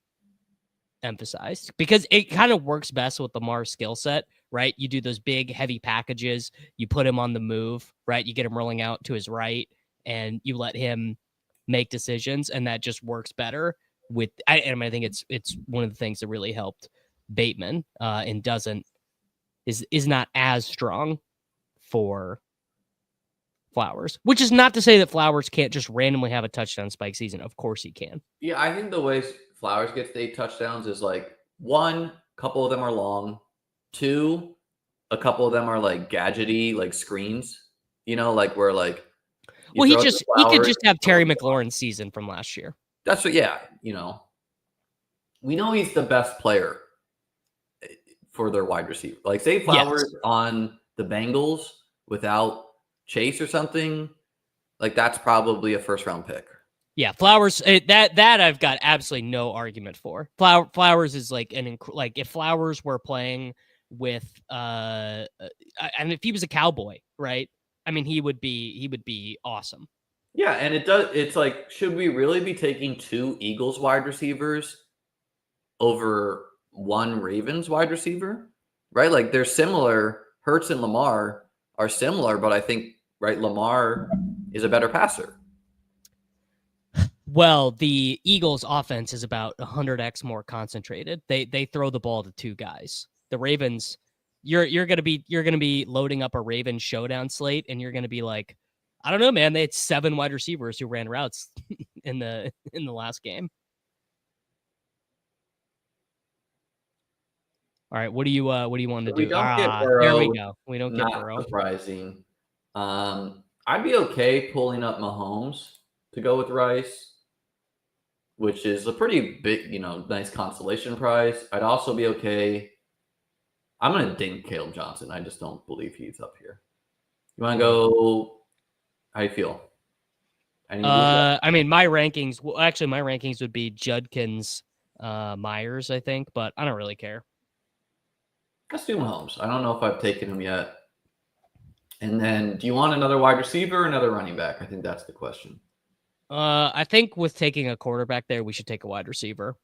S2: emphasized because it kind of works best with Lamar's skill set, right? You do those big, heavy packages, you put him on the move, right? You get him rolling out to his right, and you let him make decisions, and that just works better with. I think it's one of the things that really helped Bateman, and is not as strong for Flowers, which is not to say that Flowers can't just randomly have a touchdown spike season. Of course he can.
S1: Yeah, I think the way Flowers gets 8 touchdowns is like, 1, a couple of them are long. 2, a couple of them are like gadgety, like screens. Like where like.
S2: Well, he could just have Terry McLaurin's season from last year.
S1: That's what. Yeah, we know he's the best player for their wide receiver. Like say Flowers on the Bengals without Chase or something, like that's probably a first round pick.
S2: Yeah, Flowers, that I've got absolutely no argument for. Flowers is like if Flowers were playing with and if he was a Cowboy, right? I mean, he would be awesome.
S1: Yeah, and it's like, should we really be taking 2 Eagles wide receivers over 1 Ravens wide receiver? Right? Like they're similar. Hurts and Lamar are similar, but I think Lamar is a better passer.
S2: Well, the Eagles offense is about 100x more concentrated. They throw the ball to 2 guys. The Ravens, you're gonna be loading up a Ravens showdown slate, and you're gonna be like, I don't know, man. They had 7 wide receivers who ran routes in the last game. All right, what do you want to do?
S1: We don't get Burrow.
S2: There we go. We don't get
S1: Not
S2: Burrow.
S1: surprising. I'd be okay pulling up Mahomes to go with Rice, which is a pretty big, nice consolation prize. I'd also be okay. I'm going to ding Caleb Johnson. I just don't believe he's up here. You want to go? How you feel?
S2: I mean, my rankings. Well, actually, my rankings would be Judkins, Myers, I think, but I don't really care.
S1: Let's do Mahomes. I don't know if I've taken him yet. And then, do you want another wide receiver or another running back? I think that's the question.
S2: I think with taking a quarterback there, we should take a wide receiver.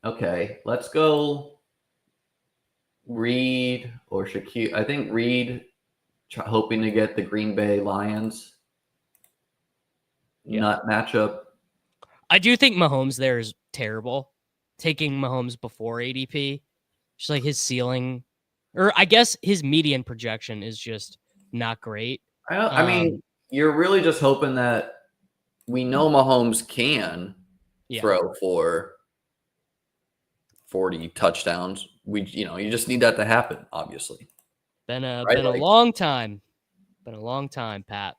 S1: Okay, let's go Reed or Shaquille. I think Reed, hoping to get the Green Bay Lions nut matchup.
S2: I do think Mahomes there is terrible. Taking Mahomes before ADP, just like his ceiling, or I guess his median projection is just not great.
S1: I mean, you're really just hoping that we know Mahomes can throw for 40 touchdowns. You just need that to happen, obviously.
S2: Been a long time. Been a long time, Pat.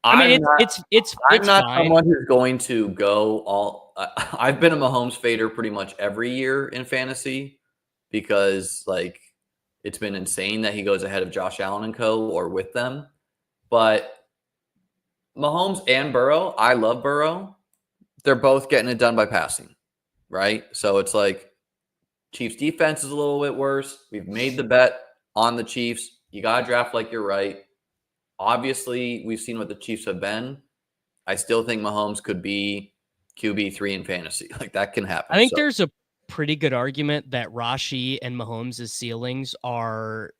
S1: I'm not
S2: fine.
S1: Someone who's going to go all. I've been a Mahomes fader pretty much every year in fantasy because it's been insane that he goes ahead of Josh Allen and co. or with them. But Mahomes and Burrow, I love Burrow. They're both getting it done by passing, right? So it's like Chiefs defense is a little bit worse. We've made the bet on the Chiefs. You got to draft like you're right. Obviously, we've seen what the Chiefs have been. I still think Mahomes could be QB3 in fantasy. That can happen.
S2: I think there's a pretty good argument that Rashi and Mahomes' ceilings are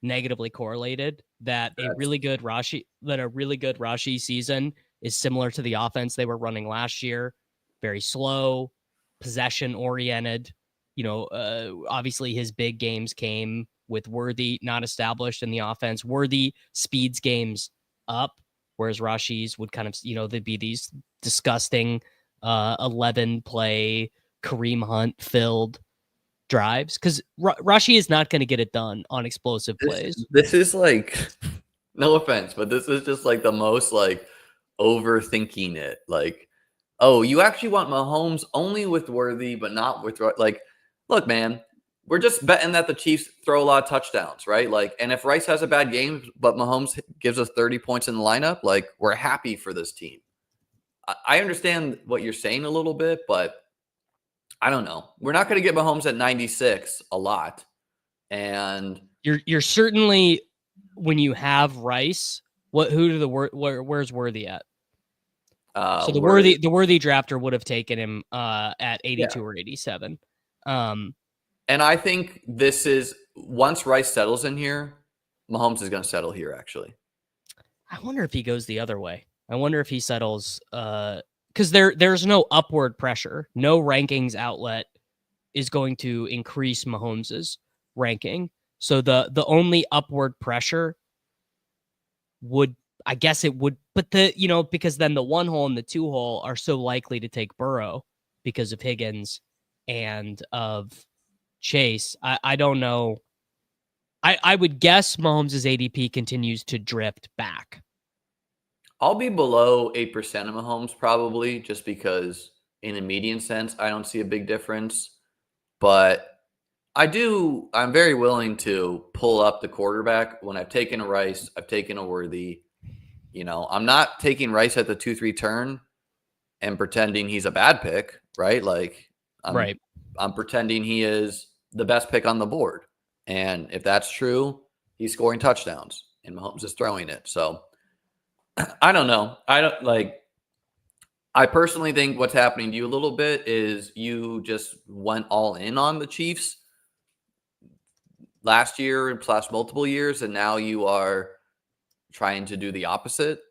S2: negatively correlated. That a really good Rashi season is similar to the offense they were running last year. Very slow, possession oriented. Obviously his big games came with Worthy not established in the offense. Worthy speeds games up, whereas Rashi's would kind of, they'd be these disgusting 11 play Kareem Hunt filled drives because Rashi is not going to get it done on explosive plays.
S1: This is no offense, but this is just the most overthinking it. Oh, you actually want Mahomes only with Worthy, but not with look, man, we're just betting that the Chiefs throw a lot of touchdowns, right? And if Rice has a bad game, but Mahomes gives us 30 points in the lineup, we're happy for this team. I understand what you're saying a little bit, but I don't know. We're not going to get Mahomes at 96 a lot. And
S2: you're certainly, when you have Rice, where's Worthy at? So the Worthy drafter would have taken him at 82 or 87.
S1: And I think this is, once Rice settles in here, Mahomes is going to settle here, actually.
S2: I wonder if he goes the other way. I wonder if he settles, because there's no upward pressure. No rankings outlet is going to increase Mahomes's ranking. So the only upward pressure would, I guess it would, but because then the 1 hole and the 2 hole are so likely to take Burrow because of Higgins and of Chase. I don't know. I would guess Mahomes' ADP continues to drift back.
S1: I'll be below 8% of Mahomes probably, just because in a median sense, I don't see a big difference. But I'm very willing to pull up the quarterback when I've taken a Rice, I've taken a Worthy. I'm not taking Rice at the 2-3 turn and pretending he's a bad pick, right? I'm pretending he is the best pick on the board. And if that's true, he's scoring touchdowns and Mahomes is throwing it. So I don't know. I personally think what's happening to you a little bit is you just went all in on the Chiefs last year and plus multiple years, and now you are trying to do the opposite,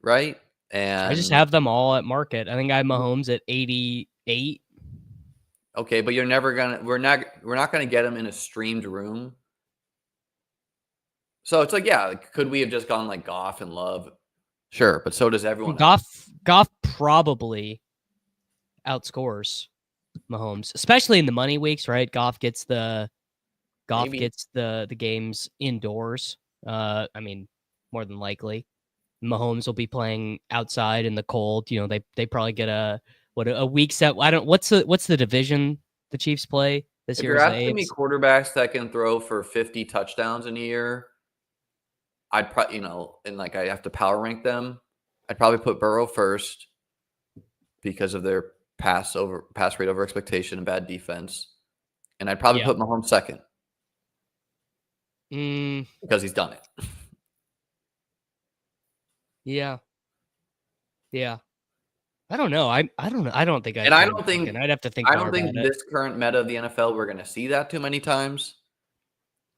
S1: right? And
S2: I just have them all at market. I think I have Mahomes at 88.
S1: Okay, but we're not gonna get him in a streamed room. So it's could we have just gone Goff and Love? Sure, but so does everyone
S2: else. Goff probably outscores Mahomes, especially in the money weeks, right? Goff gets the games indoors. I mean, more than likely. Mahomes will be playing outside in the cold. You know, they probably get a week set. What's the division the Chiefs play this
S1: If
S2: year?
S1: you're
S2: Is the
S1: asking me
S2: AFC?
S1: quarterbacks that can throw for 50 touchdowns in a year, I'd probably, and like I have to power rank them. I'd probably put Burrow first because of their pass rate over expectation and bad defense. And I'd probably
S2: Yeah.
S1: put Mahomes second
S2: Mm,
S1: because he's done it.
S2: yeah. Yeah. I don't know. I don't know. I don't think I'd
S1: And
S2: put him second. I'd have to think
S1: I
S2: more
S1: don't think
S2: about it.
S1: this current meta of the NFL we're going to see that too many times.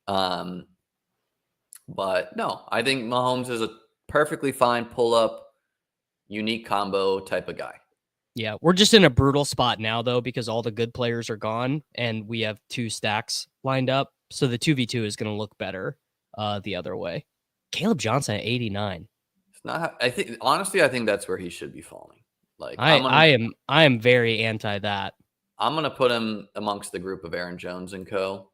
S1: But no, I think Mahomes is a perfectly fine pull up, unique combo type of guy.
S2: Yeah, we're just in a brutal spot now though because all the good players are gone and we have 2 stacks lined up. So the 2v2 is going to look better the other way. Caleb Johnson at 89.
S1: It's not. I think honestly, I think that's where he should be falling. Like
S2: I am very anti that.
S1: I'm gonna put him amongst the group of Aaron Jones and co.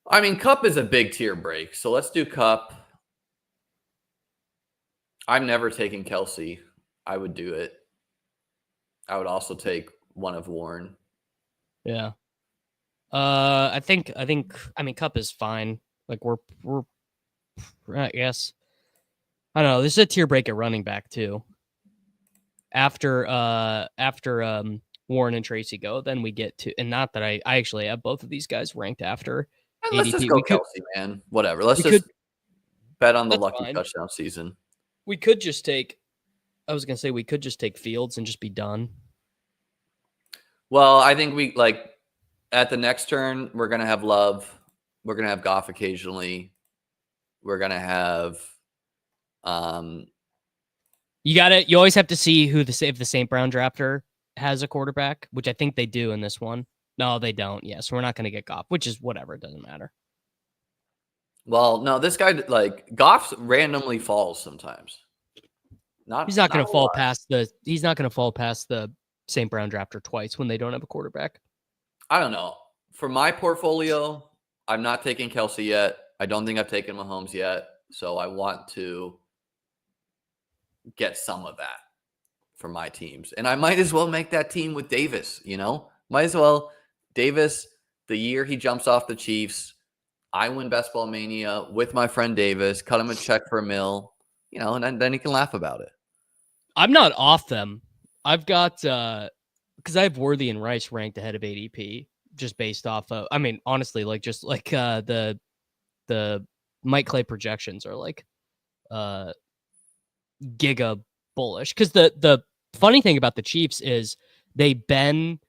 S1: I mean, Cup is a big tier break, so let's do Cup. I'm never taking Kelsey. I would do it. I would also take one of Warren.
S2: Yeah. I mean Cup is fine. Like we're I guess. I don't know. This is a tier break at running back too. After Warren and Tracy go, then we get to, and not that I actually have both of these guys ranked after
S1: And let's
S2: ADP.
S1: just go Kelsey, man. Whatever. Let's
S2: we
S1: just
S2: could
S1: bet on the
S2: that's
S1: lucky
S2: fine.
S1: touchdown season.
S2: We could just take. I was gonna say we could just take Fields and just be done.
S1: Well, I think we like at the next turn we're gonna have Love. We're gonna have Goff occasionally. We're gonna have.
S2: You always have to see if the St. Brown drafter has a quarterback, which I think they do in this one. No, they don't. Yeah, so we're not gonna get Goff, which is whatever. It doesn't matter.
S1: Well, no, this guy like Goff randomly falls sometimes.
S2: He's not
S1: Not
S2: gonna fall past the. He's not gonna fall past the St. Brown drafter twice when they don't have a quarterback.
S1: I don't know. For my portfolio, I'm not taking Kelsey yet. I don't think I've taken Mahomes yet. So I want to get some of that for my teams. And I might as well make that team with Davis, Might as well. Davis, the year he jumps off the Chiefs, I win Best Ball Mania with my friend Davis, cut him a check for $1 million, and then he can laugh about it.
S2: I'm not off them. I've got because I have Worthy and Rice ranked ahead of ADP just based off of. I mean, honestly, like just like the Mike Clay projections are like giga bullish because the funny thing about the Chiefs is they've been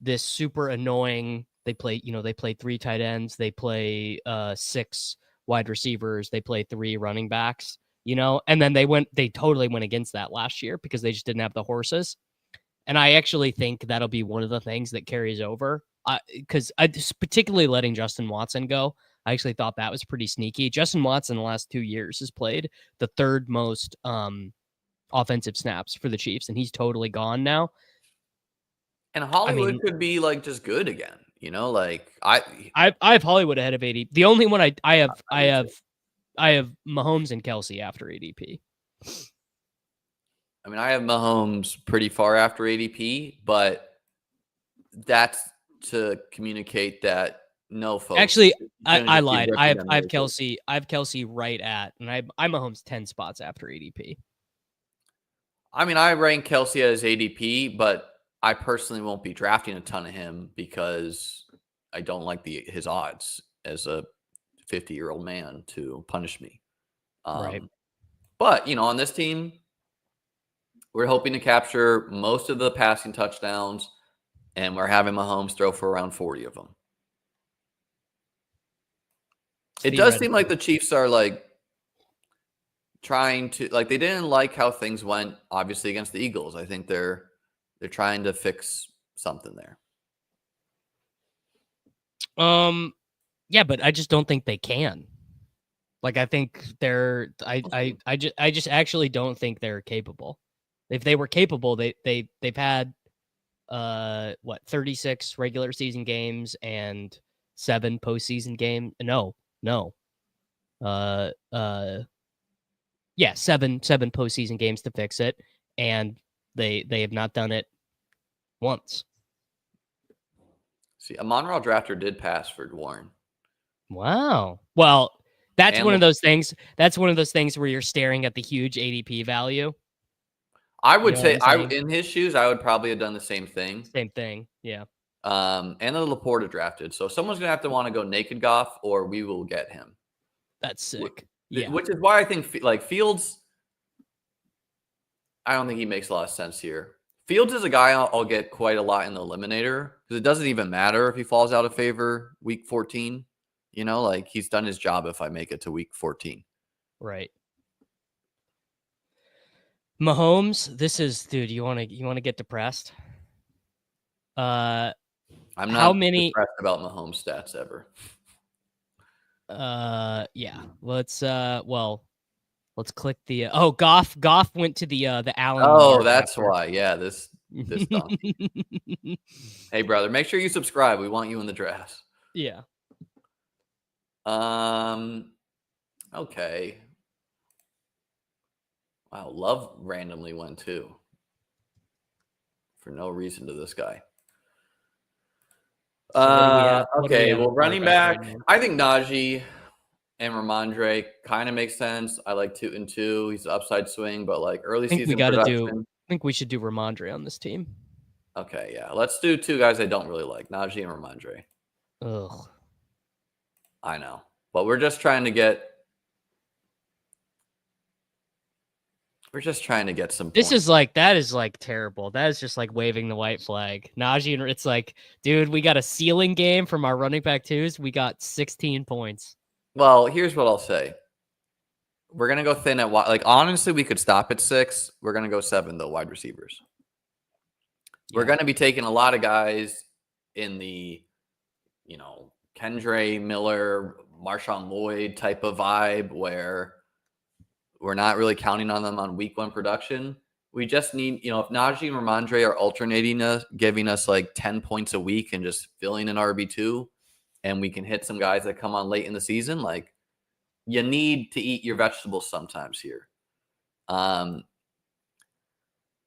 S2: this super annoying. They play 3 tight ends, they play 6 wide receivers, they play 3 running backs. And then they totally went against that last year because they just didn't have the horses. And I actually think that'll be one of the things that carries over because I particularly letting Justin Watson go. I actually thought that was pretty sneaky. Justin Watson in the last 2 years has played the 3rd most offensive snaps for the Chiefs, and he's totally gone now.
S1: And Hollywood could be like just good again, like
S2: I have Hollywood ahead of ADP. The only one I have Mahomes and Kelsey after ADP.
S1: I mean, I have Mahomes pretty far after ADP, but that's to communicate that no, folks.
S2: Actually, I lied. I have Kelsey. I have Kelsey right at, and I'm Mahomes 10 spots after ADP.
S1: I mean, I rank Kelsey as ADP, but I personally won't be drafting a ton of him because I don't like his odds as a 50-year-old man to punish me.
S2: Right.
S1: But, on this team, we're hoping to capture most of the passing touchdowns, and we're having Mahomes throw for around 40 of them. It does seem like the Chiefs are like trying to they didn't like how things went obviously against the Eagles. I think they're trying to fix something there.
S2: Yeah, but I just don't think they can. Like I think I just actually don't think they're capable. If they were capable, they've had 36 regular season games and 7 postseason games. No. Yeah, seven postseason games to fix it, and they have not done it once.
S1: See, a Monreal drafter did pass for Warren.
S2: Wow. Well, that's
S1: And
S2: one of those things. That's one of those things where you're staring at the huge ADP value.
S1: I would
S2: You know
S1: say,
S2: what I'm saying?
S1: in his shoes, I would probably have done the same thing.
S2: Same thing. Yeah.
S1: And then Laporta drafted. So someone's gonna have to want to go naked Goff, or we will get him.
S2: That's sick. Yeah.
S1: Which is why I think like Fields. I don't think he makes a lot of sense here. Fields is a guy I'll get quite a lot in the Eliminator because it doesn't even matter if he falls out of favor week 14. You know, like he's done his job if I make it to week 14.
S2: Right. Mahomes, this is, dude, you want to get depressed?
S1: I'm not
S2: how many
S1: depressed about Mahomes stats ever.
S2: Yeah. Let's click the Goff went to the Allen.
S1: Oh, that's why. Yeah, this donkey. Hey brother, make sure you subscribe. We want you in the draft.
S2: Yeah.
S1: Okay. Wow, Love randomly went too. For no reason to this guy.
S2: So
S1: okay, well, running back, I think Najee and Ramondre kind of makes sense. I like 2 and 2. He's an upside swing, but like early season production.
S2: I think we should do Ramondre on this team.
S1: Okay, yeah. Let's do 2 guys I don't really like, Najee and Ramondre.
S2: Ugh.
S1: I know. But we're just trying to get some points.
S2: That is terrible. That is just like waving the white flag. Najee, and it's like, dude, we got a ceiling game from our running back twos. We got 16 points.
S1: Well, here's what I'll say. We're going to go thin at wide. Like, honestly, we could stop at 6. We're going to go 7, though, wide receivers. Yeah. We're going to be taking a lot of guys in the, Kendre Miller, Marshawn Lloyd type of vibe where we're not really counting on them on week 1 production. We just need, if Najee and Ramondre are alternating us, giving us like 10 points a week and just filling an RB2, and we can hit some guys that come on late in the season, like you need to eat your vegetables sometimes here. And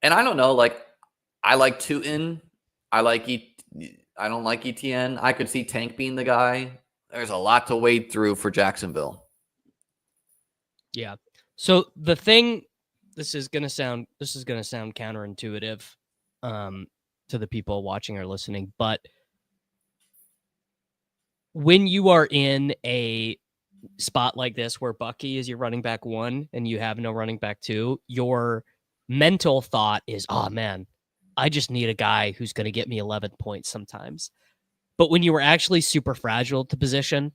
S1: I don't know, like I like Tootin. I don't like ETN. I could see Tank being the guy. There's a lot to wade through for Jacksonville.
S2: Yeah. So the thing, this is gonna sound counterintuitive to the people watching or listening, but when you are in a spot like this where Bucky is your running back 1 and you have no running back 2, your mental thought is, oh man, I just need a guy who's going to get me 11 points sometimes. But when you were actually super fragile at the position,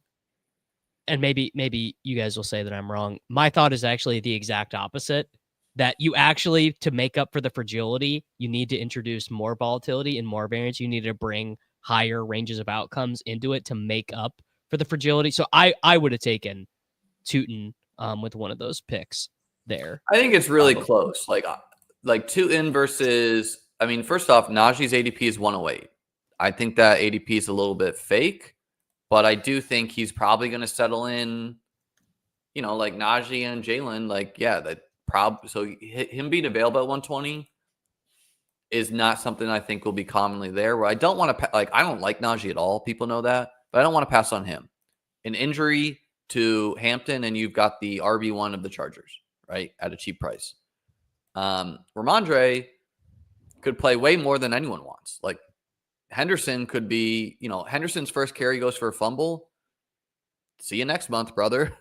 S2: and maybe you guys will say that I'm wrong, my thought is actually the exact opposite, that you actually, to make up for the fragility, you need to introduce more volatility and more variance. You need to bring higher ranges of outcomes into it to make up for the fragility. So I would have taken Tootin with one of those picks there.
S1: I think it's really close. Like Tootin versus, first off, Najee's ADP is 108. I think that ADP is a little bit fake, but I do think he's probably going to settle in, like Najee and Jalen. Like, yeah, so him being available at 120 is not something I think will be commonly there. Where I don't want to, I don't like Najee at all. People know that, but I don't want to pass on him. An injury to Hampton, and you've got the RB1 of the Chargers, right, at a cheap price. Ramondre could play way more than anyone wants. Like Henderson could be, Henderson's first carry goes for a fumble. See you next month, brother.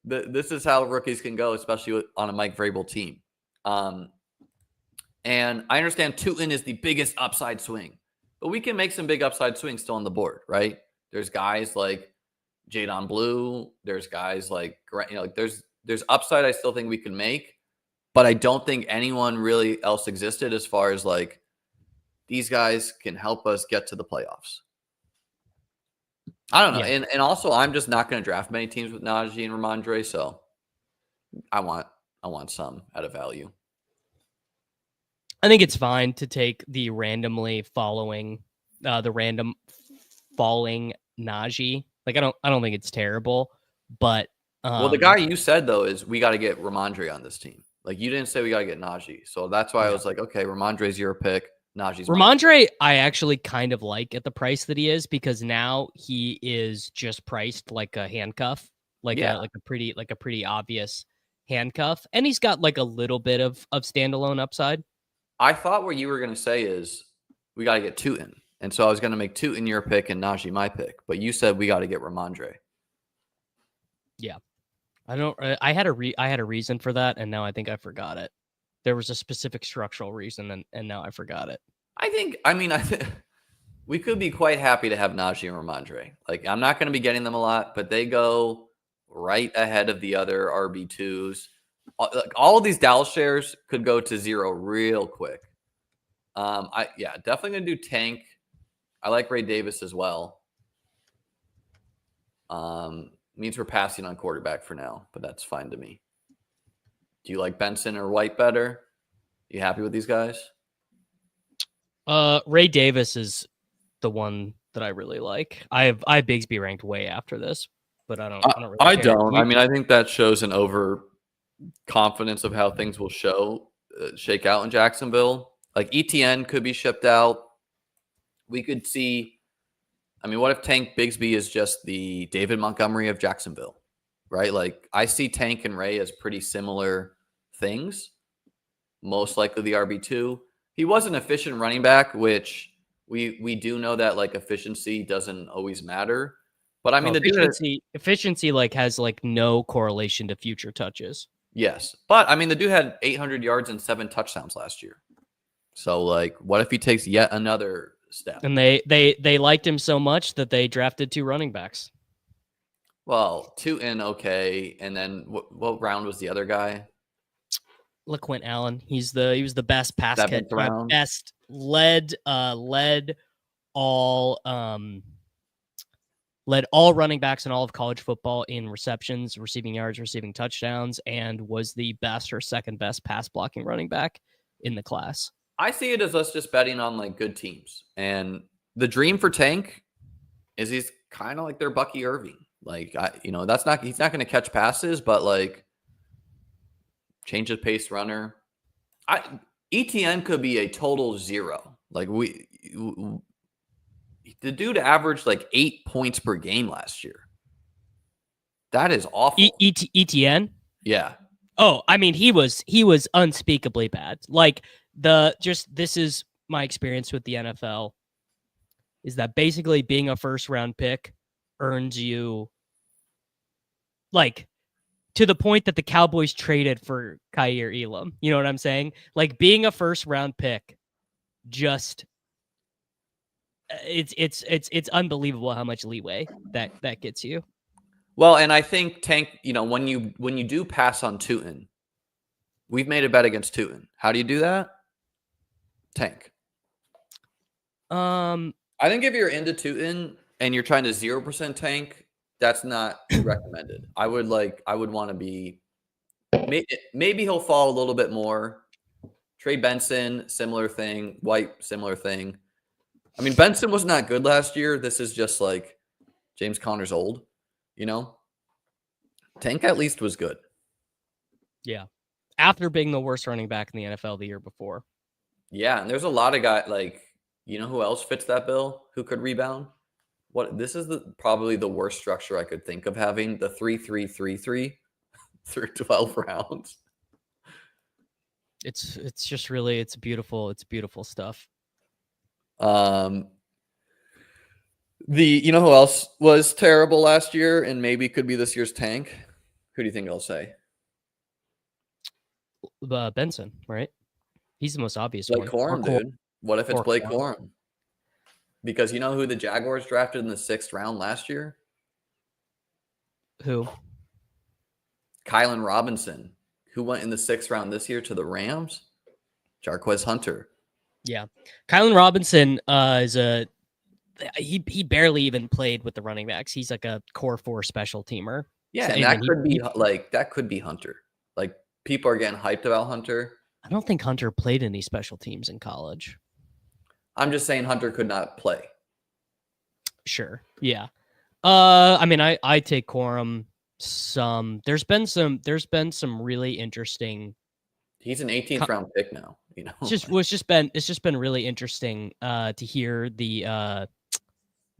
S1: This is how rookies can go, especially on a Mike Vrabel team. And I understand Tootin is the biggest upside swing, but we can make some big upside swings still on the board, right? There's guys like Jadon Blue. There's guys like, there's upside I still think we can make, but I don't think anyone really else existed as far as like these guys can help us get to the playoffs. I don't know. Yeah. And also I'm just not going to draft many teams with Najee and Ramondre. So I want some at a value.
S2: I think it's fine to take the randomly falling Najee. Like I don't think it's terrible, but
S1: Well, the guy you said, though, is we got to get Ramondre on this team. Like, you didn't say we got to get Najee. So that's why I was like, okay, Ramondre's your pick. Najee's mine.
S2: Ramondre, I actually kind of like at the price that he is, because now he is just priced like a handcuff, like a pretty obvious handcuff, and he's got like a little bit of standalone upside.
S1: I thought what you were going to say is we got to get Tootin. And so I was going to make Tootin your pick and Najee my pick. But you said we got to get Ramondre.
S2: Yeah. I had a reason for that, and now I think I forgot it. There was a specific structural reason, and now I forgot it.
S1: I think we could be quite happy to have Najee and Ramondre. Like, I'm not going to be getting them a lot, but they go right ahead of the other RB2s. All of these Dallas shares could go to zero real quick. Definitely going to do Tank. I like Ray Davis as well. Means we're passing on quarterback for now, but that's fine to me. Do you like Benson or White better? You happy with these guys?
S2: Ray Davis is the one that I really like. I have Bigsby ranked way after this, but I don't really care.
S1: I don't. I mean, I think that shows an overconfidence of how things will shake out in Jacksonville. Like, ETN could be shipped out. We could see. I mean, what if Tank Bigsby is just the David Montgomery of Jacksonville, right? Like, I see Tank and Ray as pretty similar things. Most likely the RB2. He was an efficient running back, which we do know that like efficiency doesn't always matter. But I mean, the
S2: efficiency like has like no correlation to future touches.
S1: Yes, but I mean, the dude had 800 yards and 7 touchdowns last year. So like, what if he takes yet another step?
S2: And they liked him so much that they drafted 2 running backs.
S1: Well, 2 in okay, and then what round was the other guy?
S2: LaQuint Allen. He was the best pass catch, best led all running backs in all of college football in receptions, receiving yards, receiving touchdowns, and was the best or second best pass blocking running back in the class.
S1: I see it as us just betting on like good teams, and the dream for Tank is he's kind of like their Bucky Irving. Like, he's not going to catch passes, but like change of pace runner. ETN could be a total zero. Like the dude averaged like 8 points per game last year. That is awful.
S2: ETN?
S1: Yeah.
S2: Oh, I mean, he was unspeakably bad. Like this is my experience with the NFL is that basically being a first round pick earns you like to the point that the Cowboys traded for Kaiir Elam. You know what I'm saying? Like being a first round pick, just it's unbelievable how much leeway that gets you.
S1: Well, and I think Tank, when you do pass on Tootin, we've made a bet against Tootin. How do you do that? Tank. I think if you're into Tootin and you're trying to 0% tank, that's not recommended. I would want to be maybe he'll fall a little bit more. Trey Benson, similar thing. White, similar thing. I mean, Benson was not good last year. This is just like James Conner's old, Tank at least was good.
S2: Yeah. After being the worst running back in the NFL the year before.
S1: Yeah, and there's a lot of guys like, who else fits that bill who could rebound? This is probably the worst structure I could think of having, the 3-3-3-3 through 12 rounds.
S2: It's just really it's beautiful stuff.
S1: Who else was terrible last year and maybe could be this year's Tank? Who do you think I'll say?
S2: Benson, right? He's the most obvious
S1: Blake Corum, dude. What if it's Blake Corum? Because you know who the Jaguars drafted in the 6th round last year?
S2: Who?
S1: Kylan Robinson, who went in the 6th round this year to the Rams. Jarquez Hunter.
S2: Yeah. Kylan Robinson he barely even played with the running backs. He's like a core 4 special teamer.
S1: Yeah, and that could be Hunter. Like, people are getting hyped about Hunter.
S2: I don't think Hunter played any special teams in college.
S1: I'm just saying Hunter could not play.
S2: Sure. Yeah. I mean, I take Corum there's been some really interesting.
S1: He's an 18th round pick now.
S2: It's just been really interesting to hear the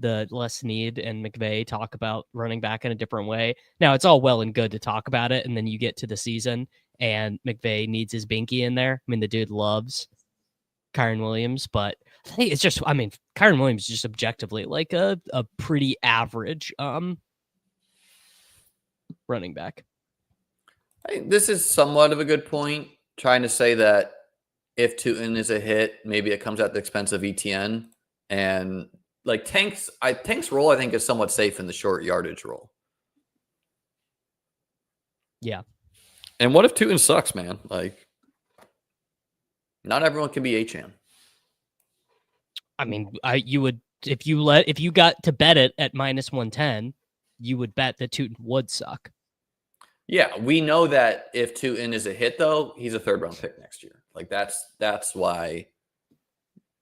S2: Les Snead and McVay talk about running back in a different way. Now it's all well and good to talk about it, and then you get to the season and McVay needs his binky in there. I mean, the dude loves Kyren Williams, but I think it's just, Kyren Williams is just objectively like a pretty average running back.
S1: This is somewhat of a good point, trying to say that if Tootin is a hit, maybe it comes at the expense of ETN. And like Tank's role, I think, is somewhat safe in the short yardage role.
S2: Yeah.
S1: And what if Tootin sucks, man? Like, not everyone can be Achane.
S2: I mean, you would, if you got to bet it at -110, you would bet that Tootin would suck.
S1: Yeah, we know that if Tootin is a hit, though, he's a 3rd round pick next year. Like that's why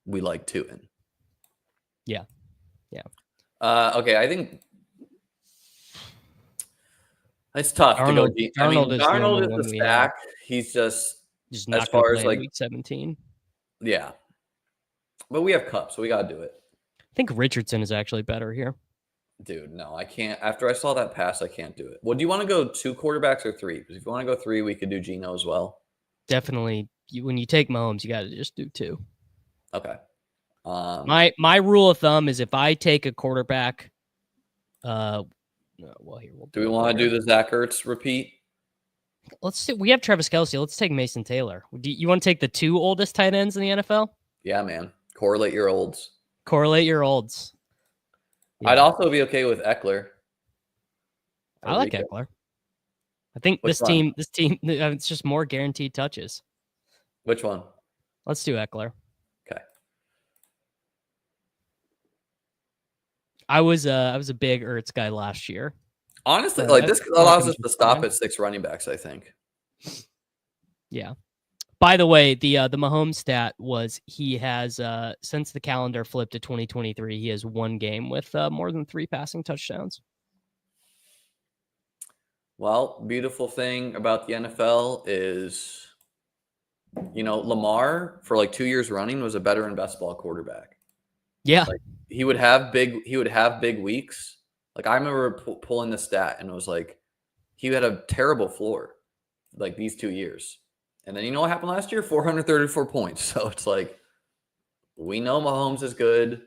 S1: we like Tootin.
S2: Yeah.
S1: Okay, I think it's tough to go deep. Darnold is the stack. He's just
S2: not
S1: as far as like
S2: week 17.
S1: Yeah, but we have Cup, so we got to do it.
S2: I think Richardson is actually better here.
S1: Dude, no, I can't. After I saw that pass, I can't do it. Well, do you want to go 2 quarterbacks or 3? Because if you want to go 3, we could do Geno as well.
S2: Definitely. When you take Mahomes, you got to just do 2.
S1: Okay.
S2: My rule of thumb is if I take a quarterback, do
S1: we want to do the Zach Ertz repeat?
S2: Let's see. We have Travis Kelce. Let's take Mason Taylor. Do you want to take the 2 oldest tight ends in the NFL?
S1: Yeah, man. Correlate your olds. Yeah. I'd also be okay with Eckler.
S2: I like Eckler. I think this team, it's just more guaranteed touches.
S1: Which one?
S2: Let's do Eckler.
S1: Okay.
S2: I was a big Ertz guy last year.
S1: Honestly, this allows us to stop at 6 running backs, I think.
S2: Yeah. By the way, the Mahomes stat was he has since the calendar flipped to 2023, he has 1 game with more than 3 passing touchdowns.
S1: Well, beautiful thing about the NFL is, Lamar for like 2 years running was a veteran best ball quarterback.
S2: Yeah,
S1: like, he would have big weeks. Like I remember pulling the stat and it was like he had a terrible floor, like these 2 years. And then you know what happened last year? 434 points. So it's like we know Mahomes is good.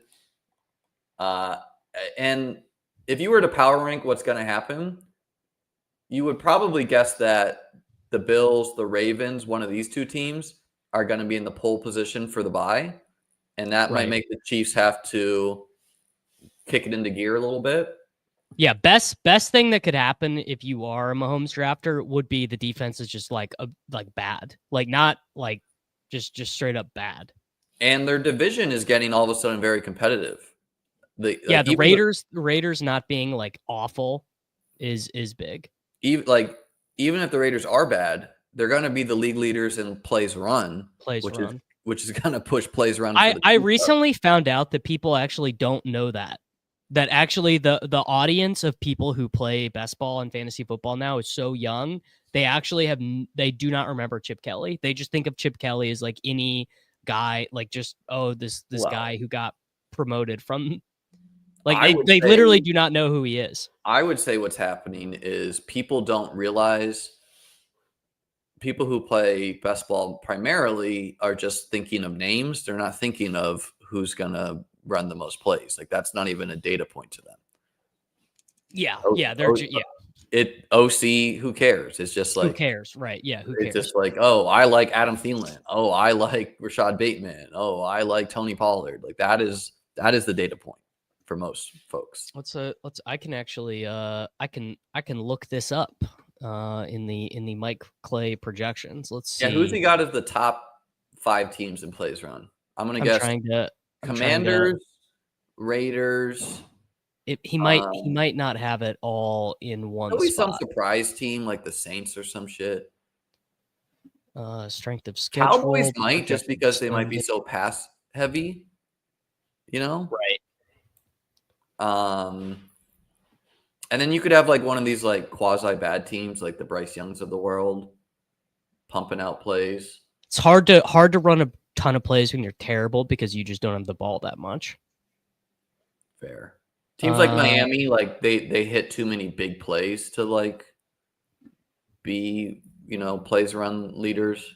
S1: And if you were to power rank what's going to happen, you would probably guess that the Bills, the Ravens, one of these 2 teams are going to be in the pole position for the bye. And that might make the Chiefs have to kick it into gear a little bit.
S2: Yeah, best thing that could happen if you are a Mahomes drafter would be the defense is just like bad. Like not like just straight up bad.
S1: And their division is getting all of a sudden very competitive.
S2: The Raiders not being like awful is big.
S1: Even if the Raiders are bad, they're going to be the league leaders in plays run, which is going to push plays run.
S2: I recently found out that people actually don't know that actually the audience of people who play best ball and fantasy football now is so young. They do not remember Chip Kelly. They just think of Chip Kelly as like any guy, like just, this guy who got promoted from, like they literally do not know who he is.
S1: I would say what's happening is people don't realize people who play best ball primarily are just thinking of names. They're not thinking of who's going to run the most plays. Like that's not even a data point to them.
S2: Yeah.
S1: OC, who cares? It's just like,
S2: who cares? Right. Yeah. Who cares?
S1: It's just like, oh, I like Adam Thielen. Oh, I like Rashad Bateman. Oh, I like Tony Pollard. Like that is the data point for most folks.
S2: I can actually I can look this up in the Mike Clay projections. Let's see.
S1: Yeah, who's he got as the top 5 teams in plays run? I'm gonna guess Commanders, Raiders.
S2: He might not have it all in one spot.
S1: Some surprise team like the Saints or some shit.
S2: Strength of schedule.
S1: Cowboys might, just because they might be so pass heavy.
S2: Right.
S1: And then you could have like one of these like quasi bad teams, like the Bryce Youngs of the world, pumping out plays.
S2: It's hard to run a ton of plays when you're terrible because you just don't have the ball that much.
S1: Fair. Teams like Miami, like they hit too many big plays to like be, plays around leaders.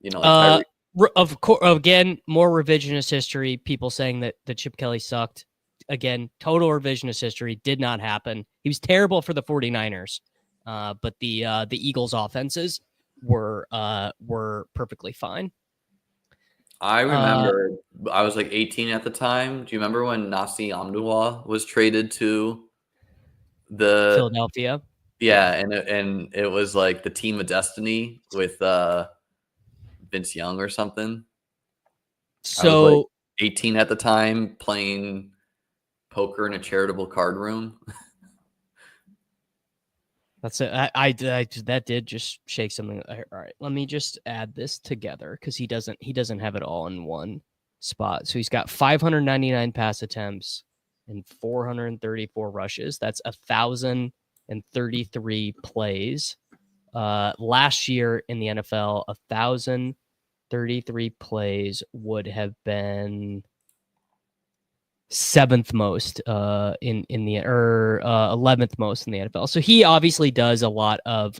S1: Like
S2: Of course, again, more revisionist history. People saying that Chip Kelly sucked. Again, total revisionist history. Did not happen. He was terrible for the 49ers, but the Eagles' offenses were perfectly fine.
S1: I remember I was like 18 at the time. Do you remember when Nasi Amdullah was traded to the
S2: Philadelphia?
S1: Yeah, and it was like the team of destiny with Vince Young or something. I was like 18 at the time playing poker in a charitable card room.
S2: That's it. I that did just shake something. All right, let me just add this together because he doesn't have it all in one spot. So he's got 599 pass attempts and 434 rushes. That's 1,033 plays. Last year in the NFL, 1,033 plays would have been seventh most in the 11th most in the NFL. So he obviously does a lot of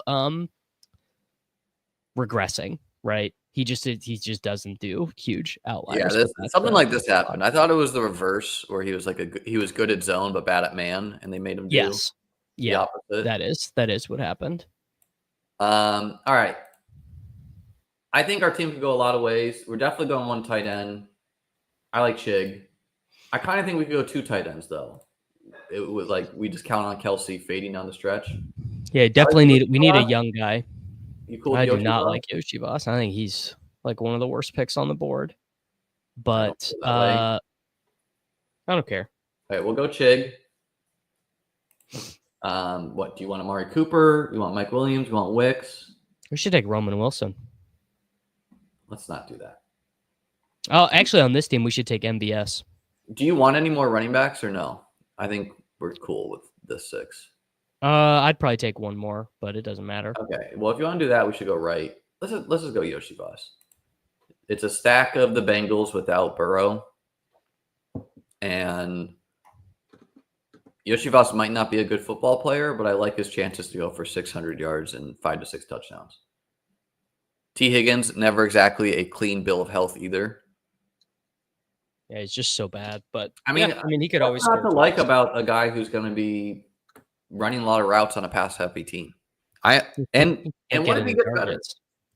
S2: regressing, right? He just doesn't do huge outliers.
S1: Yeah, something like this happened. I thought it was the reverse, where he was he was good at zone but bad at man, and they made him do the opposite.
S2: That is what happened.
S1: All right. I think our team could go a lot of ways. We're definitely going one tight end. I like Chig. I kind of think we could go two tight ends, though. It was like we just count on Kelsey fading down the stretch.
S2: Yeah, definitely we need a young guy.
S1: You cool with
S2: I
S1: Yoshi
S2: do not
S1: Boss?
S2: like Yoshi Boss. I think he's like one of the worst picks on the board. But I don't care.
S1: All right, we'll go Chig. What do you want? Amari Cooper? You want Mike Williams? You want Wicks?
S2: We should take Roman Wilson.
S1: Let's not do that.
S2: Oh, actually, on this team, we should take MVS.
S1: Do you want any more running backs or no? I think we're cool with this 6.
S2: I'd probably take one more, but it doesn't matter.
S1: Okay. Well, if you want to do that, we should go right. Let's just go Yoshi Boss. It's a stack of the Bengals without Burrow. And Yoshi Voss might not be a good football player, but I like his chances to go for 600 yards and 5 to 6 touchdowns. T. Higgins, never exactly a clean bill of health either.
S2: Yeah, he's just so bad. But
S1: I mean,
S2: he could always score.
S1: What's not to like about a guy who's going to be running a lot of routes on a pass-heavy team? And what if he gets better?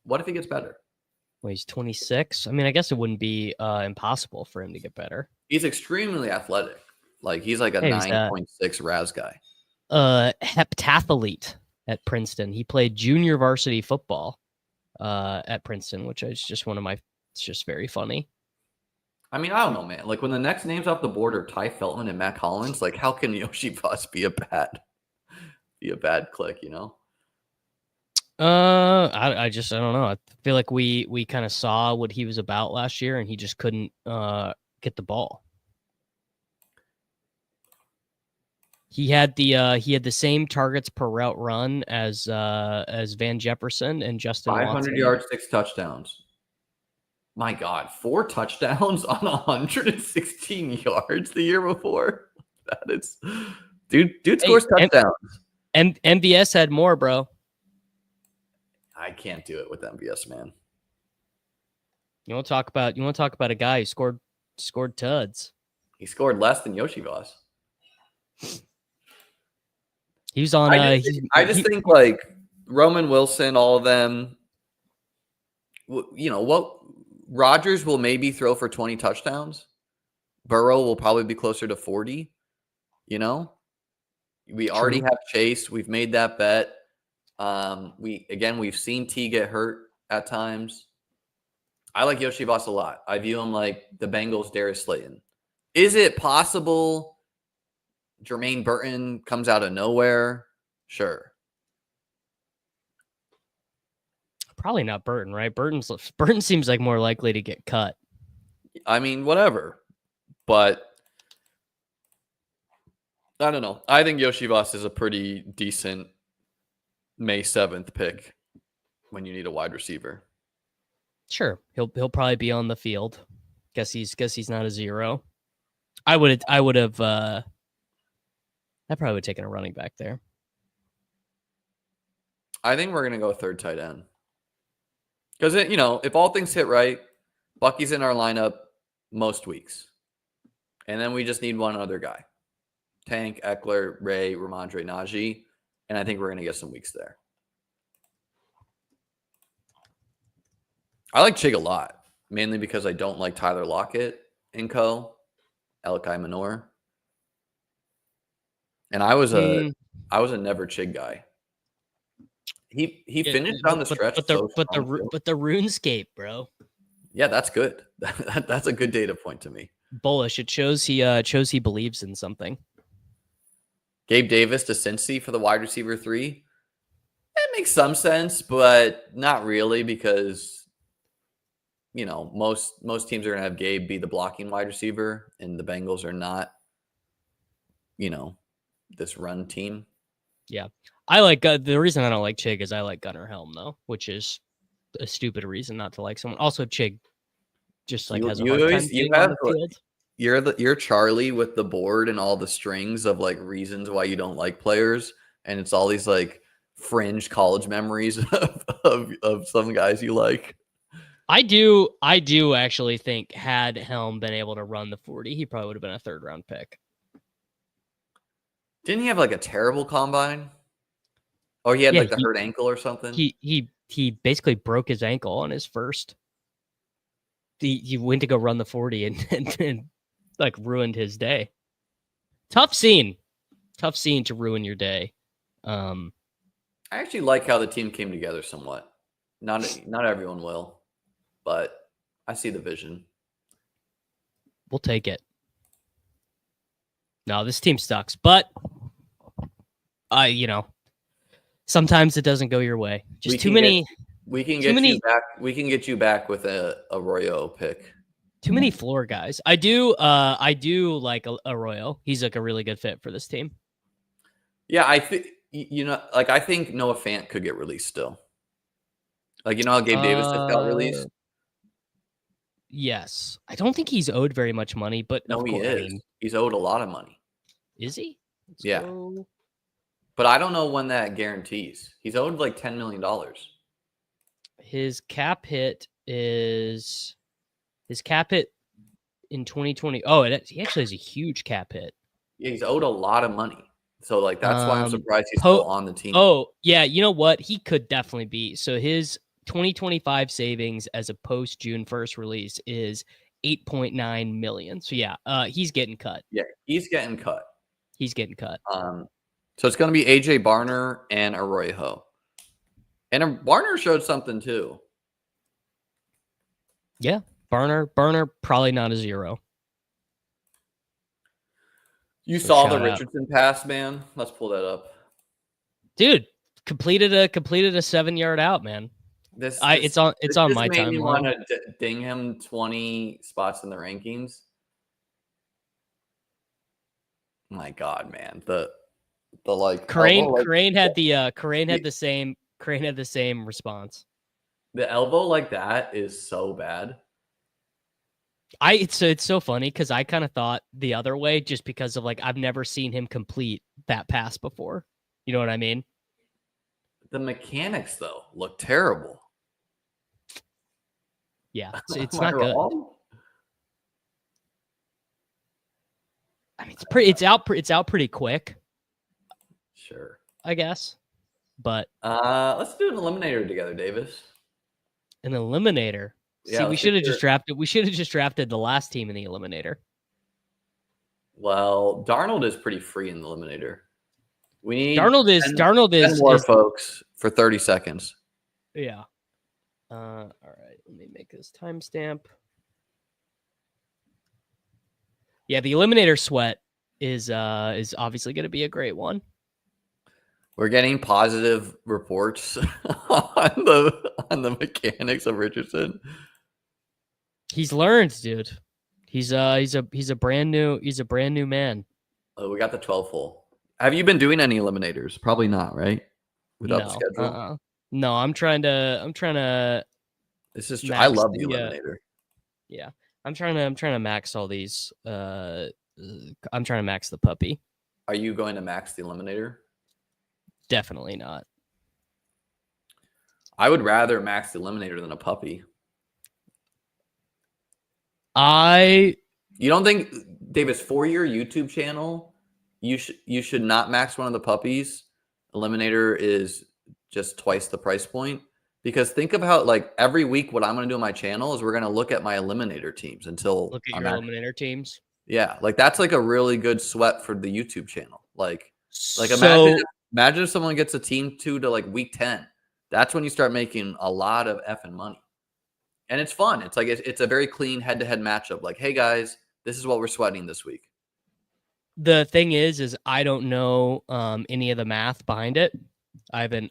S1: What if he gets better?
S2: Well, he's 26. I mean, I guess it wouldn't be impossible for him to get better.
S1: He's extremely athletic. Like he's like a 9.6 RAS guy.
S2: Heptathlete at Princeton. He played junior varsity football at Princeton, which is just it's just very funny.
S1: I mean, I don't know, man. Like when the next names off the board are Ty Feltman and Matt Collins, like how can Yoshi Voss be a bad click, you know?
S2: I don't know. I feel like we kind of saw what he was about last year, and he just couldn't get the ball. He had the same targets per route run as Van Jefferson and Justin
S1: 500
S2: Watson.
S1: yards, 6 touchdowns. My God, 4 touchdowns on 116 yards the year before. That is, dude scores touchdowns.
S2: MVS had more, bro.
S1: I can't do it with MVS, man.
S2: You want to talk about a guy who scored tuds.
S1: He scored less than Yoshi Voss.
S2: He was on.
S1: I just think like Roman Wilson, all of them. You know what? Rodgers will maybe throw for 20 touchdowns. Burrow will probably be closer to 40. You know, we already have Chase. We've made that bet. We've seen T get hurt at times. I like Yoshi Voss a lot. I view him like the Bengals' Darius Slayton. Is it possible Jermaine Burton comes out of nowhere? Sure.
S2: Probably not Burton, right? Burton seems like more likely to get cut.
S1: I mean, whatever. But I don't know. I think Yoshi Voss is a pretty decent May 7th pick when you need a wide receiver.
S2: Sure, he'll probably be on the field. Guess he's not a zero. I would have. I probably would have taken a running back there.
S1: I think we're gonna go third tight end because if all things hit right, Bucky's in our lineup most weeks, and then we just need one other guy: Tank, Eckler, Ray, Ramondre, Najee, and I think we're gonna get some weeks there. I like Chig a lot, mainly because I don't like Tyler Lockett and co. Elikai Minor. And I was a never Chig guy. He finished down the stretch.
S2: But the RuneScape, bro.
S1: Yeah, that's good. That's a good data point to me.
S2: Bullish. It shows he believes in something.
S1: Gabe Davis to Cincy for the wide receiver 3. It makes some sense, but not really because most teams are gonna have Gabe be the blocking wide receiver, and the Bengals are not, this run team.
S2: Yeah, I like the reason I don't like Chig is I like Gunnar Helm though, which is a stupid reason not to like someone. Also, Chig just has a hard time being on the field.
S1: You're Charlie with the board and all the strings of like reasons why you don't like players, and it's all these like fringe college memories of some guys you like.
S2: I do actually think had Helm been able to run the 40, he probably would have been a third-round pick.
S1: Didn't he have like a terrible combine? Or he had the hurt ankle or something?
S2: He basically broke his ankle on his first. He went to go run the 40 and like ruined his day. Tough scene to ruin your day.
S1: I actually like how the team came together somewhat. Not everyone will. But I see the vision.
S2: We'll take it. No, this team sucks, but sometimes it doesn't go your way. Just too many.
S1: We can get you back. We can get you back with a Arroyo pick.
S2: Too many floor guys. I do like Arroyo. He's like a really good fit for this team.
S1: Yeah, I think I think Noah Fant could get released still. Like how Gabe Davis just got released.
S2: Yes. I don't think he's owed very much money, but
S1: no, he is. He's owed a lot of money.
S2: Is he?
S1: Yeah. But I don't know when that guarantees. He's owed like $10 million.
S2: His cap hit in 2020. Oh, he actually has a huge cap hit.
S1: Yeah, he's owed a lot of money. So that's why I'm surprised he's still on the team.
S2: Oh, yeah. You know what? He could definitely be. So his 2025 savings as a post June 1st release is $8.9 million. So yeah, he's getting cut.
S1: Yeah, he's getting cut.
S2: So
S1: it's going to be AJ Barner and Arroyo. And Barner showed something too.
S2: Yeah, Barner probably not a zero.
S1: You saw the Richardson pass, man. Let's pull that up.
S2: Dude, completed a 7-yard out, man. It's on my timeline.
S1: Made me want to ding him 20 spots in the rankings. My God, man, the
S2: Crane had the same response.
S1: The elbow like that is so bad.
S2: It's so funny because I kind of thought the other way just because of I've never seen him complete that pass before. You know what I mean?
S1: The mechanics though look terrible.
S2: Yeah, it's not good. I mean, it's out pretty quick.
S1: Sure,
S2: I guess. But
S1: let's do an eliminator together, Davis.
S2: An eliminator.
S1: Yeah,
S2: we should have just drafted. We should have just drafted the last team in the eliminator.
S1: Well, Darnold is pretty free in the eliminator. We need
S2: Darnold is
S1: more folks for 30 seconds.
S2: Yeah. All right. Let me make this timestamp. Yeah, the eliminator sweat is obviously going to be a great one.
S1: We're getting positive reports on the mechanics of Richardson.
S2: He's learned, dude. He's a brand new man.
S1: We got the 12 full. Have you been doing any eliminators? Probably not, right? Without the
S2: No,
S1: schedule.
S2: no. I'm trying to
S1: This is. I
S2: max
S1: love the
S2: the
S1: eliminator.
S2: yeah. I'm trying to max all these. I'm trying to max the puppy.
S1: Are you going to max the eliminator?
S2: Definitely not.
S1: I would rather max the eliminator than a puppy.
S2: You
S1: don't think, Davis, for your YouTube channel, you should not max one of the puppies? Eliminator is just twice the price point. Because think of how, like, every week what I'm going to do on my channel is we're going to look at my eliminator teams until
S2: look at
S1: I'm
S2: your eliminator teams.
S1: Yeah, like that's like a really good sweat for the YouTube channel. Like
S2: So
S1: imagine if someone gets a team 2 to like week 10. That's when you start making a lot of effing money. And it's fun. It's like it's a very clean head-to-head matchup. Like, hey guys, this is what we're sweating this week.
S2: the thing is I don't know any of the math behind it. I haven't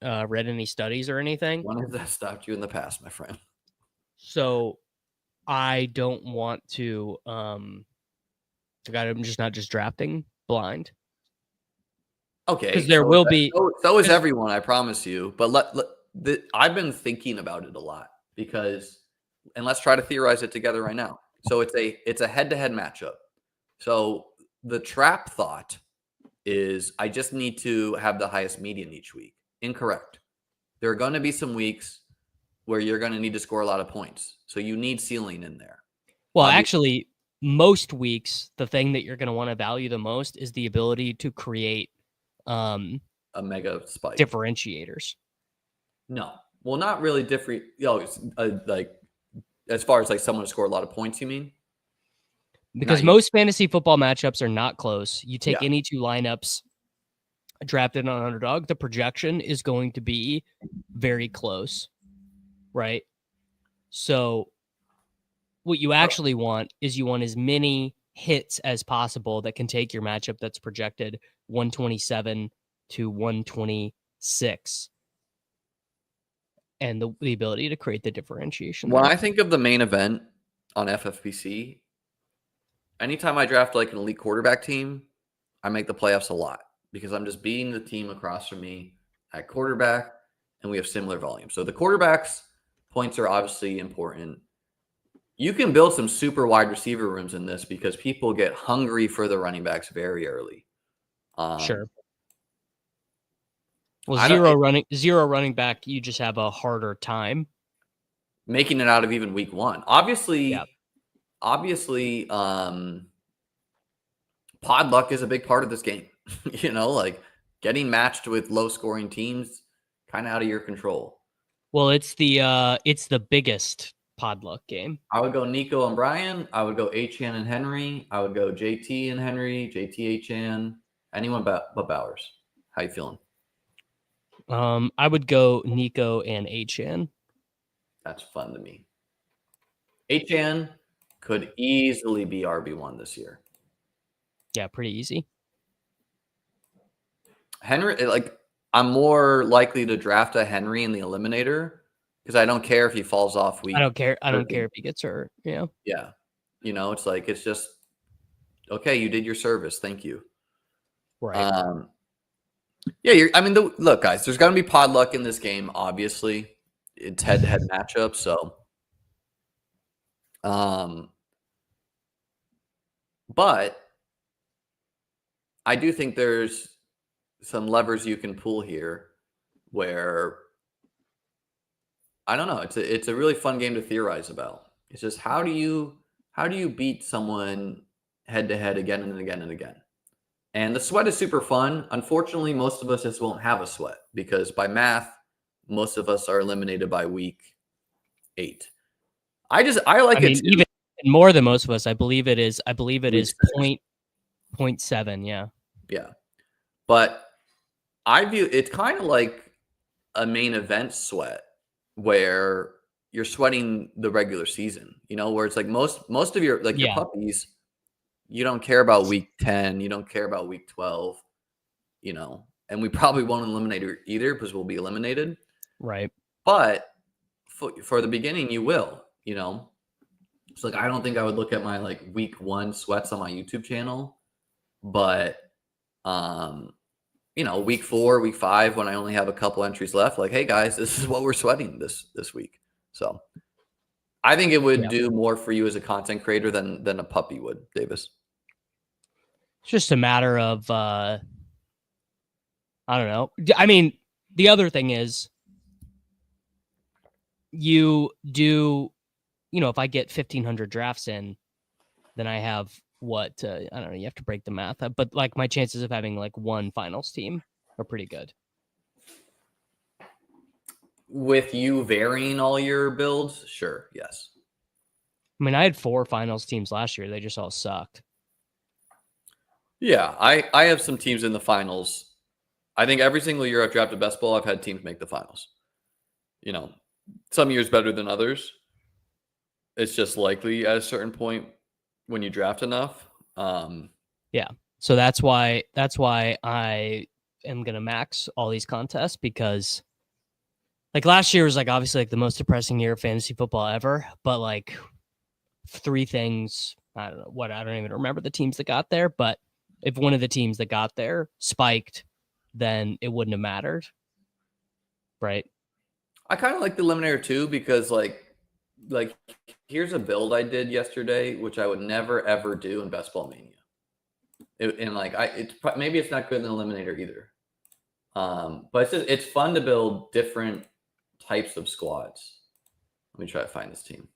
S2: read any studies or anything.
S1: When has that stopped you in the past, my friend?
S2: So I don't want to I'm just not just drafting blind.
S1: Okay,
S2: because there will be.
S1: So is everyone, I promise you. But I've been thinking about it a lot because, and let's try to theorize it together right now. So it's a head-to-head matchup. So the trap thought is I just need to have the highest median each week. Incorrect. There are going to be some weeks where you're going to need to score a lot of points. So you need ceiling in there.
S2: Well, actually, most weeks, the thing that you're going to want to value the most is the ability to create
S1: a mega spike.
S2: Differentiators.
S1: No. Well, not really different. Like as far as like someone to score a lot of points, you mean?
S2: Because most fantasy football matchups are not close. You take any two lineups drafted on underdog, the projection is going to be very close, right? So what you actually want is you want as many hits as possible that can take your matchup that's projected 127 to 126 and the ability to create the differentiation.
S1: When I think of the main event on FFPC, anytime I draft like an elite quarterback team, I make the playoffs a lot because I'm just beating the team across from me at quarterback and we have similar volume. So the quarterback's points are obviously important. You can build some super wide receiver rooms in this because people get hungry for the running backs very early.
S2: Sure. Well, zero running back, you just have a harder time
S1: making it out of even week one. Obviously, pod luck is a big part of this game. Like getting matched with low scoring teams, kind of out of your control.
S2: Well, it's the biggest pod luck game.
S1: I would go Nico and Brian. I would go Achan and Henry. I would go JT and Henry, JT Achan, anyone but Bowers. How you feeling?
S2: I would go Nico and Achan.
S1: That's fun to me. Achan could easily be RB1 this year.
S2: Yeah, pretty easy.
S1: Henry, like I'm more likely to draft a Henry in the eliminator because I don't care if he falls off week.
S2: I don't care if he gets hurt. Yeah.
S1: Yeah. It's like it's just okay. You did your service. Thank you.
S2: Right.
S1: Look, guys. There's going to be pod luck in this game. Obviously, it's head-to-head matchup. So, but I do think there's some levers you can pull here where I don't know. It's a really fun game to theorize about. It's just how do you beat someone head to head again and again and again? And the sweat is super fun. Unfortunately, most of us just won't have a sweat because by math, most of us are eliminated by week 8. I like it too.
S2: Even more than most of us. I believe it is 0.7. Yeah.
S1: Yeah. But I view it's kind of like a main event sweat where you're sweating the regular season, where it's like most of your your puppies, you don't care about week 10, you don't care about week 12, and we probably won't eliminate either because we'll be eliminated.
S2: Right.
S1: But for the beginning, you will, It's like I don't think I would look at my like week 1 sweats on my YouTube channel But, week 4, week 5, when I only have a couple entries left, like, hey guys, this is what we're sweating this week. So I think it would do more for you as a content creator than a puppy would, Davis.
S2: It's just a matter of, I don't know. I mean, the other thing is you do, if I get 1,500 drafts in, then I have I don't know, you have to break the math up, but like my chances of having like one finals team are pretty good.
S1: With you varying all your builds, sure, yes.
S2: I mean, I had 4 finals teams last year. They just all sucked.
S1: Yeah, I have some teams in the finals. I think every single year I've drafted best ball, I've had teams make the finals. Some years better than others. It's just likely at a certain point when you draft enough.
S2: Yeah. So that's why I am gonna max all these contests, because like last year was like obviously like the most depressing year of fantasy football ever, but like 3 things, I don't know what, I don't even remember the teams that got there, but if one of the teams that got there spiked, then it wouldn't have mattered. Right.
S1: I kind of like the Eliminator too, because like here's a build I did yesterday, which I would never ever do in Best Ball Mania. Maybe it's not good in the Eliminator either. But it's fun to build different types of squads. Let me try to find this team.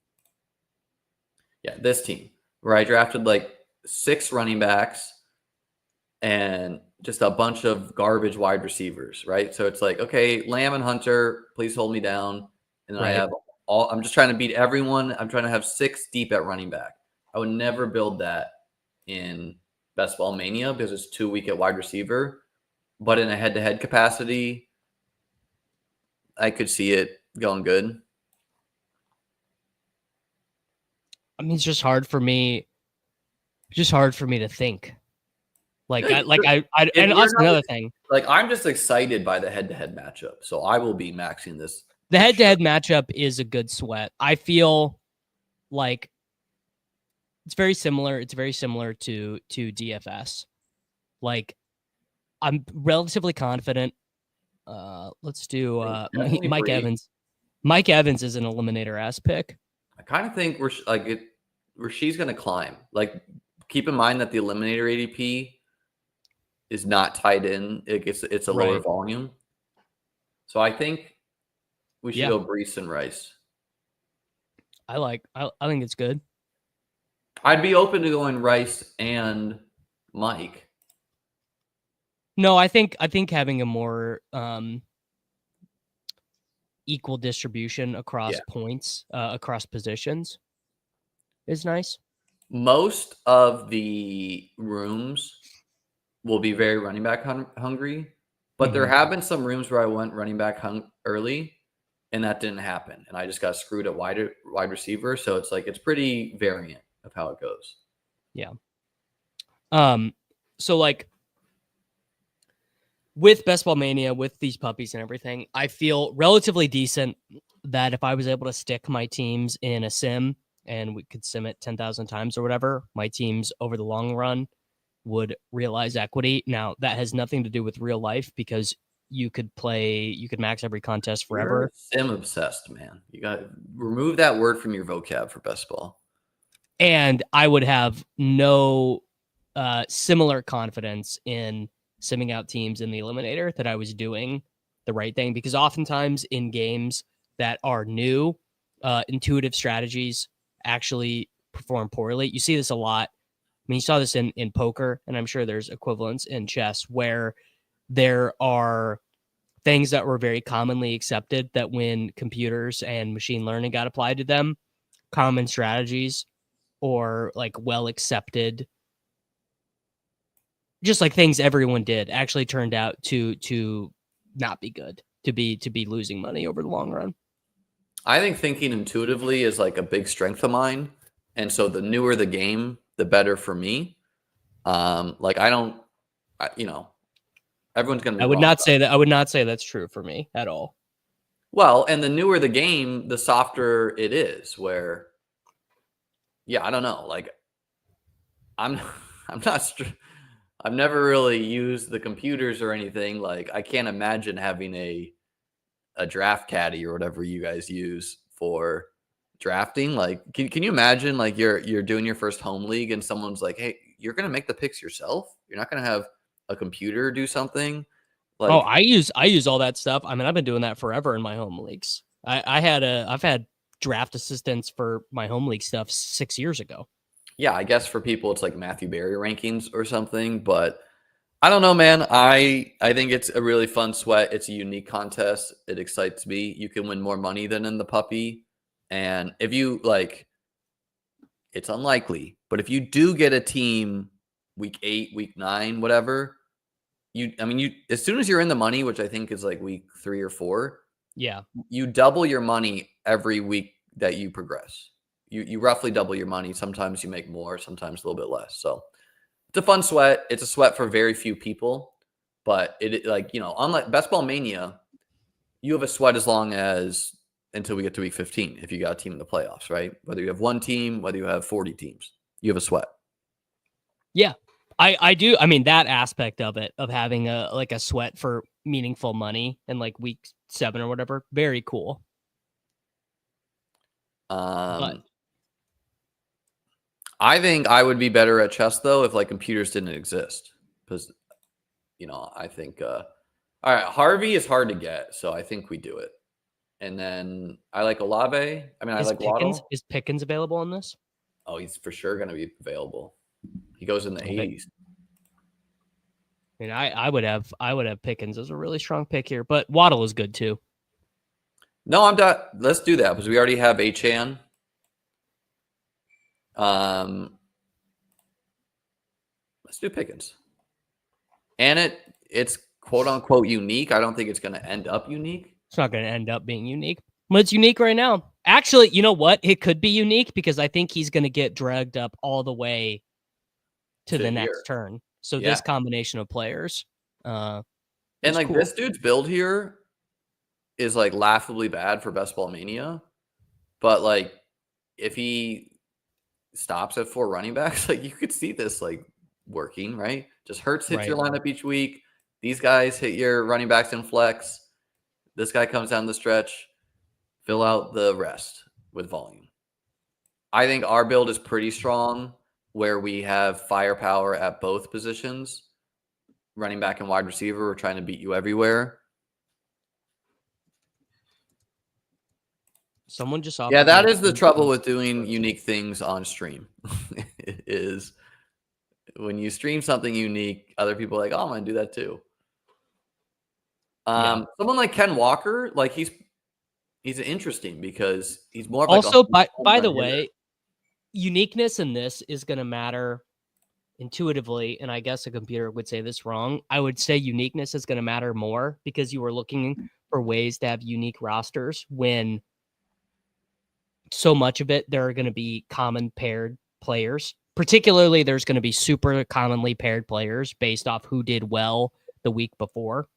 S1: Yeah, this team where I drafted like 6 running backs and just a bunch of garbage wide receivers, right? So it's like, okay, Lamb and Hunter, please hold me down. And then I have I'm just trying to beat everyone. I'm trying to have 6 deep at running back. I would never build that in Best Ball Mania because it's too weak at wide receiver. But in a head-to-head capacity, I could see it going good.
S2: I mean, it's just hard for me to think. And also another thing.
S1: Like, I'm just excited by the head-to-head matchup, so I will be maxing this.
S2: The head-to-head matchup is a good sweat. I feel like it's very similar. It's very similar to DFS. Like, I'm relatively confident. Let's do Mike Evans. Mike Evans is an eliminator ass pick.
S1: I kind of think she's going to climb. Like, keep in mind that the eliminator ADP is not tied in. It's a lower volume. So I think we should go Breece and Rice.
S2: I think it's good.
S1: I'd be open to going Rice and Mike.
S2: No, I think having a more equal distribution across points, across positions is nice.
S1: Most of the rooms will be very running back hungry, but there have been some rooms where I went running back early and that didn't happen. And I just got screwed at wide receiver. So it's like, it's pretty variant of how it goes.
S2: Yeah. So like with Best Ball Mania, with these puppies and everything, I feel relatively decent that if I was able to stick my teams in a sim and we could sim it 10,000 times or whatever, my teams over the long run would realize equity. Now that has nothing to do with real life because you could max every contest forever.
S1: You're sim obsessed, man. You got to remove that word from your vocab for Best Ball.
S2: And I would have no similar confidence in simming out teams in the Eliminator that I was doing the right thing, because oftentimes in games that are new, intuitive strategies actually perform poorly. You see this a lot. I mean, you saw this in poker, and I'm sure there's equivalents in chess where there are things that were very commonly accepted that when computers and machine learning got applied to them, common strategies or like well accepted, just like things everyone did, actually turned out to not be good, to be losing money over the long run.
S1: I think thinking intuitively is like a big strength of mine. And so the newer the game, the better for me. Everyone's going to be
S2: I would not say that. I would not say that's true for me at all.
S1: Well, and the newer the game, the softer it is, where, I don't know. Like, I'm not I've never really used the computers or anything. Like, I can't imagine having a draft caddy or whatever you guys use for drafting. Like, can you imagine like you're doing your first home league and someone's like, "Hey, you're gonna make the picks yourself. You're not gonna have a computer do something."
S2: Oh,
S1: Like,
S2: I use all that stuff. I mean, I've been doing that forever in my home leagues. I've had draft assistants for my home league stuff 6 years ago.
S1: yeah, I guess for people it's like Matthew Berry rankings or something, but I don't know, man. I think it's a really fun sweat. It's a unique contest. It excites me. You can win more money than in the puppy. And if you like, it's unlikely, but if you do get a team week 8, week 9, whatever, you as soon as you're in the money, which I think is like week 3 or 4,
S2: Yeah.
S1: you double your money every week that you progress. You roughly double your money. Sometimes you make more, sometimes a little bit less. So it's a fun sweat. It's a sweat for very few people, but it like, unlike Best Ball Mania, you have a sweat as long as until we get to week 15 if you got a team in the playoffs, right? Whether you have one team, whether you have 40 teams, you have a sweat.
S2: Yeah. I do. I mean, that aspect of it, of having a sweat for meaningful money in like week 7 or whatever, very cool. But
S1: I think I would be better at chess though if like computers didn't exist, because I think all right, Harvey is hard to get, so I think we do it. And then I like Olave. I mean, I like Waddle.
S2: Is Pickens available on this?
S1: Oh, he's for sure going to be available. He goes in the 80s.
S2: I mean, I would have Pickens as a really strong pick here, but Waddle is good too.
S1: No, I'm not. Let's do that because we already have Achane. Let's do Pickens. And it's quote unquote unique. I don't think it's going to end up unique.
S2: It's not going to end up being unique. Well, it's unique right now. Actually, you know what? It could be unique because I think he's going to get dragged up all the way to the next turn. So this combination of players,
S1: and like cool. This dude's build here is like laughably bad for Best Ball Mania, but like if he stops at 4 running backs, like you could see this like working, right? Just Hurts hits your lineup each week. These guys hit your running backs in flex. This guy comes down the stretch, fill out the rest with volume. I think our build is pretty strong where we have firepower at both positions. Running back and wide receiver, we're trying to beat you everywhere.
S2: Someone just offered.
S1: Yeah, that is the trouble with doing unique things on stream. Is when you stream something unique, other people are like, oh, I'm going to do that too. Someone like Ken Walker, like he's interesting because he's more of
S2: also like by the way, uniqueness in this is going to matter intuitively, and I guess a computer would say this wrong. I would say uniqueness is going to matter more because you are looking for ways to have unique rosters when so much of it there are going to be common paired players. Particularly, there's going to be super commonly paired players based off who did well the week before,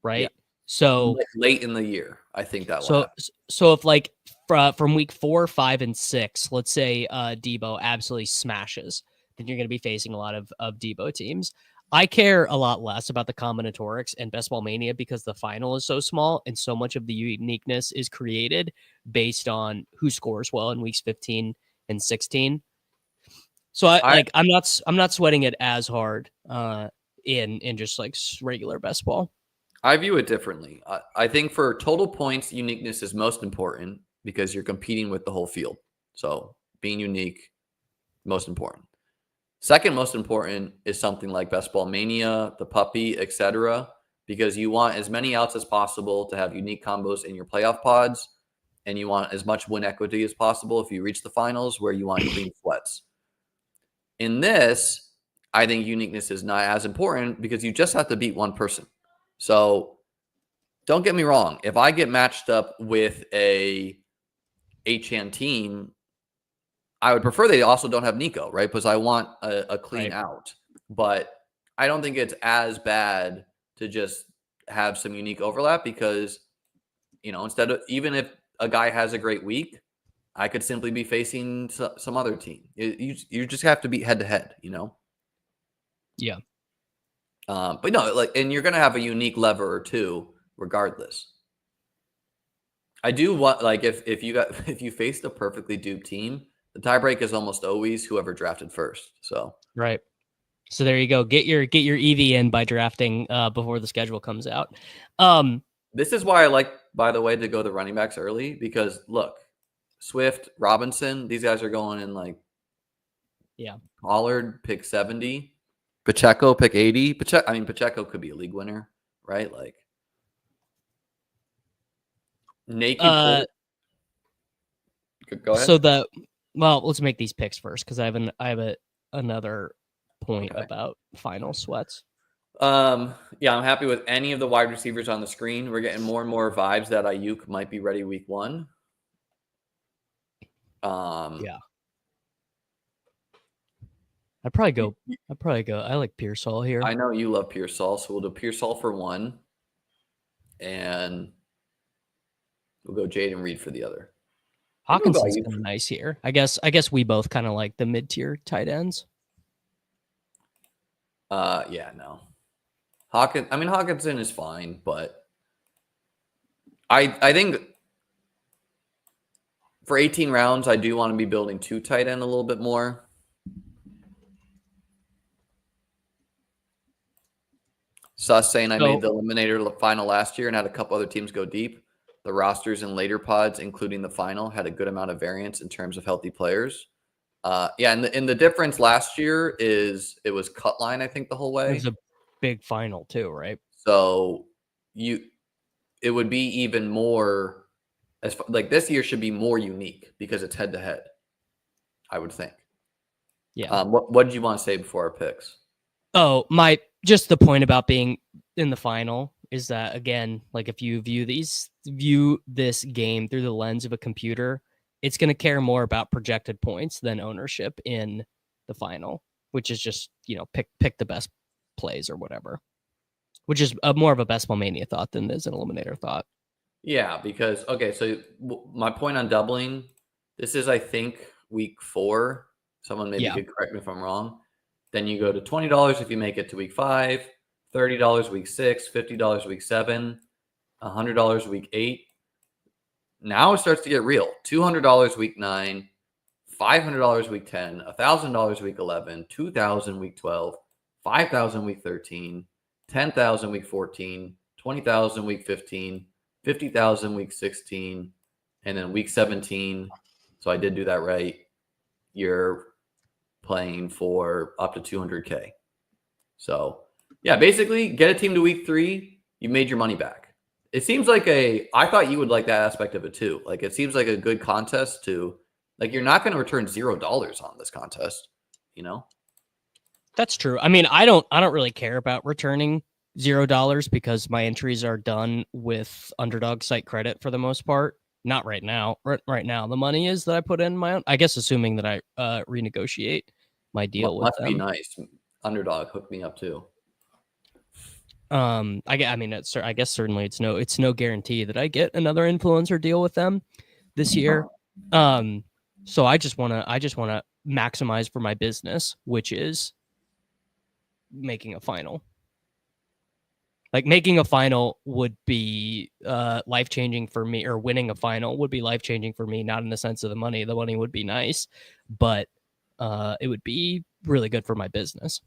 S2: right? Yeah. So
S1: like late in the year, I think that
S2: will happen. So if like from week 4, 5, and 6, let's say Debo absolutely smashes, then you're going to be facing a lot of Debo teams. I care a lot less about the combinatorics and Best Ball Mania because the final is so small and so much of the uniqueness is created based on who scores well in weeks 15 and 16. So I'm not sweating it as hard in just like regular best ball.
S1: I view it differently. I think for total points, uniqueness is most important because you're competing with the whole field. So being unique, most important. Second most important is something like Best Ball Mania, the puppy, etc., because you want as many outs as possible to have unique combos in your playoff pods, and you want as much win equity as possible if you reach the finals where you want clean sweats. In this, I think uniqueness is not as important because you just have to beat one person. So don't get me wrong. If I get matched up with a Achane team, I would prefer they also don't have Nico, right? Because I want a clean out. But I don't think it's as bad to just have some unique overlap because, instead of even if a guy has a great week, I could simply be facing some other team. You just have to be head to head,
S2: Yeah.
S1: But no, like, and you're going to have a unique lever or two regardless. I do want, like, if you faced a perfectly duped team, the tiebreak is almost always whoever drafted first. So
S2: Right. So there you go. Get your EV in by drafting before the schedule comes out.
S1: this is why I like, by the way, to go the running backs early, because look, Swift, Robinson, these guys are going in like Pollard pick 70, Pacheco pick 80. Pacheco could be a league winner, right? Like naked. Go ahead.
S2: So let's make these picks first because I have another point about final sweats.
S1: Yeah, I'm happy with any of the wide receivers on the screen. We're getting more and more vibes that Ayuk might be ready week 1.
S2: Yeah. I'd probably go. I like Pierce Hall here.
S1: I know you love Pierce Hall, so we'll do Pierce Hall for 1, and we'll go Jaden Reed for the other.
S2: Hawkinson's kind of nice here. I guess we both kind of like the mid-tier tight ends.
S1: Yeah, no. Hawkinson is fine, but I think for 18 rounds, I do want to be building 2 tight end a little bit more. Sus saying I made the Eliminator final last year and had a couple other teams go deep. The rosters in later pods, including the final, had a good amount of variance in terms of healthy players. And the difference last year is it was cut line, I think, the whole way.
S2: It was a big final too, right?
S1: So it would be even more, like this year should be more unique because it's head to head, I would think.
S2: Yeah.
S1: What did you want to say before our picks?
S2: Oh, just the point about being in the final is that, again, like if you view this game through the lens of a computer, it's going to care more about projected points than ownership in the final, which is just, pick the best plays or whatever, which is more of a Best Ball Mania thought than is an Eliminator thought.
S1: Yeah, because, okay, so my point on doubling, this is, I think, week 4. Someone maybe could correct me if I'm wrong. Then you go to $20 if you make it to week 5, $30 week 6, $50 week 7, $100 week 8. Now it starts to get real. $200 week 9, $500 week 10, $1,000 week 11, $2,000 week 12, $5,000 week 13, $10,000 week 14, $20,000 week 15, $50,000 week 16, and then week 17. So I did do that right. You're playing for up to $200K. So yeah, basically get a team to week 3. You made your money back. It seems like I thought you would like that aspect of it too. Like it seems like a good contest to, like, you're not going to return $0 on this contest,
S2: That's true. I mean, I don't really care about returning $0 because my entries are done with underdog site credit for the most part. Not right now. Right now, the money is that I put in my own. I guess assuming that I renegotiate my deal with them.
S1: Must be nice. Underdog hooked me up too.
S2: I guess certainly it's no guarantee that I get another influencer deal with them this year. So I just want to maximize for my business, which is making a final. Like making a final would be life-changing for me, or winning a final would be life-changing for me, not in the sense of the money. The money would be nice, but it would be really good for my business.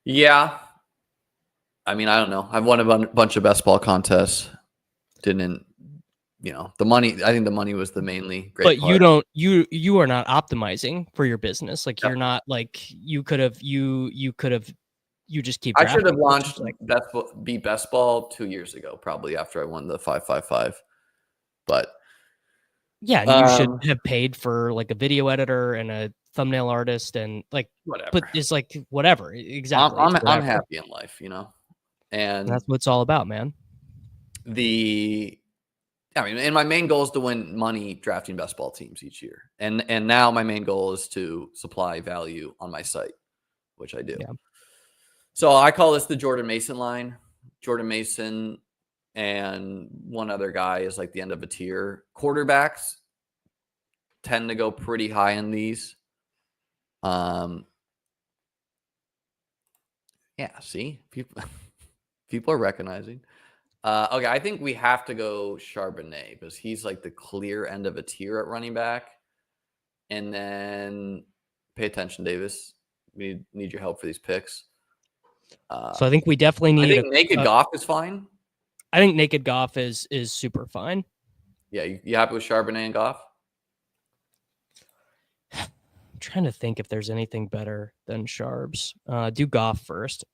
S1: Yeah. I mean, I don't know. I've won a bunch of best ball contests. Didn't, the money, I think the money was the mainly great
S2: But
S1: part.
S2: you are not optimizing for your business. Like you're not like you just keep
S1: I should have
S2: drafting,
S1: launched
S2: like
S1: best ball 2 years ago, probably after I won the 555. But
S2: yeah, and you should have paid for like a video editor and a thumbnail artist and like
S1: whatever.
S2: But it's like whatever. Exactly.
S1: I'm happy in life, and
S2: that's what it's all about, man.
S1: And my main goal is to win money drafting best ball teams each year. And now my main goal is to supply value on my site, which I do.
S2: Yeah.
S1: So I call this the Jordan Mason line. Jordan Mason and one other guy is like the end of a tier. Quarterbacks tend to go pretty high in these. Yeah, see? People are recognizing. Okay, I think we have to go Charbonnet because he's like the clear end of a tier at running back. And then pay attention, Davis. We need your help for these picks.
S2: So I think we definitely
S1: I
S2: need
S1: think naked Goff is fine.
S2: I think naked Goff is super fine.
S1: Yeah, you happy with Charbonnet and Goff?
S2: I'm trying to think if there's anything better than Sharps. Do Goff first.